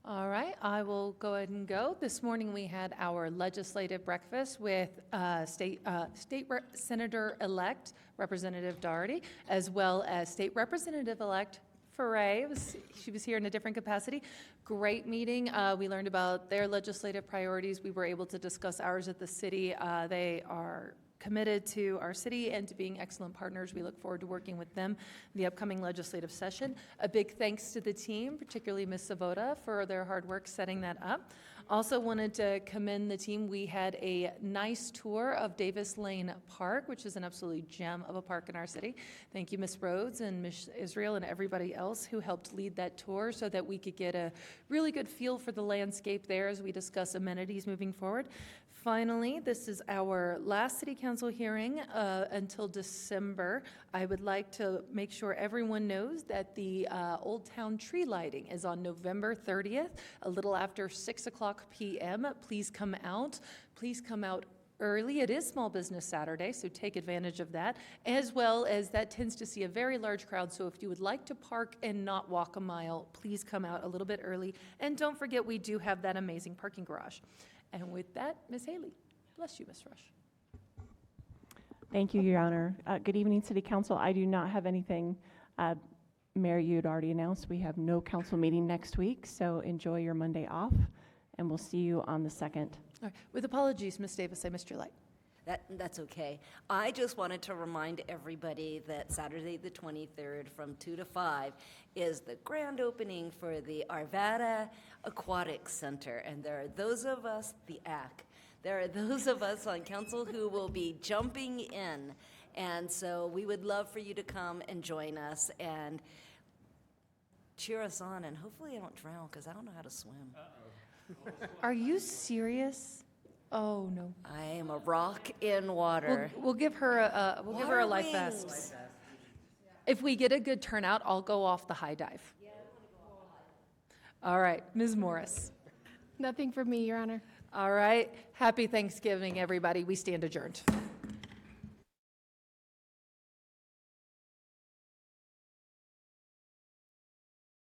All right, I will go ahead and go. This morning we had our legislative breakfast with State Senator-elect Representative Doherty, as well as State Representative-elect Foray. She was here in a different capacity. Great meeting. We learned about their legislative priorities. We were able to discuss ours at the city. They are committed to our city and to being excellent partners. We look forward to working with them in the upcoming legislative session. A big thanks to the team, particularly Ms. Savoda, for their hard work setting that up. Also wanted to commend the team. We had a nice tour of Davis Lane Park, which is an absolutely gem of a park in our city. Thank you, Ms. Rhodes and Ms. Israel and everybody else who helped lead that tour so that we could get a really good feel for the landscape there as we discuss amenities moving forward. Finally, this is our last City Council hearing until December. I would like to make sure everyone knows that the Old Town tree lighting is on November 30th, a little after 6 o'clock p.m. Please come out. Please come out early. It is Small Business Saturday, so take advantage of that, as well as that tends to see a very large crowd. So if you would like to park and not walk a mile, please come out a little bit early. And don't forget, we do have that amazing parking garage. And with that, Ms. Haley. Bless you, Ms. Rush. Thank you, Your Honor. Good evening, City Council. I do not have anything. Mayor, you had already announced we have no council meeting next week, so enjoy your Monday off, and we'll see you on the 2nd. All right. With apologies, Ms. Davis, I missed your light. That's okay. I just wanted to remind everybody that Saturday the 23rd from 2 to 5 is the grand opening for the Arvada Aquatic Center. And there are those of us, the AC, there are those of us on council who will be jumping in. And so we would love for you to come and join us and cheer us on. And hopefully I don't drown because I don't know how to swim. Are you serious? Oh, no. I am a rock in water. We'll give her a life vest. If we get a good turnout, I'll go off the high dive. All right, Ms. Morris. Nothing from me, Your Honor. All right, happy Thanksgiving, everybody. We stand adjourned.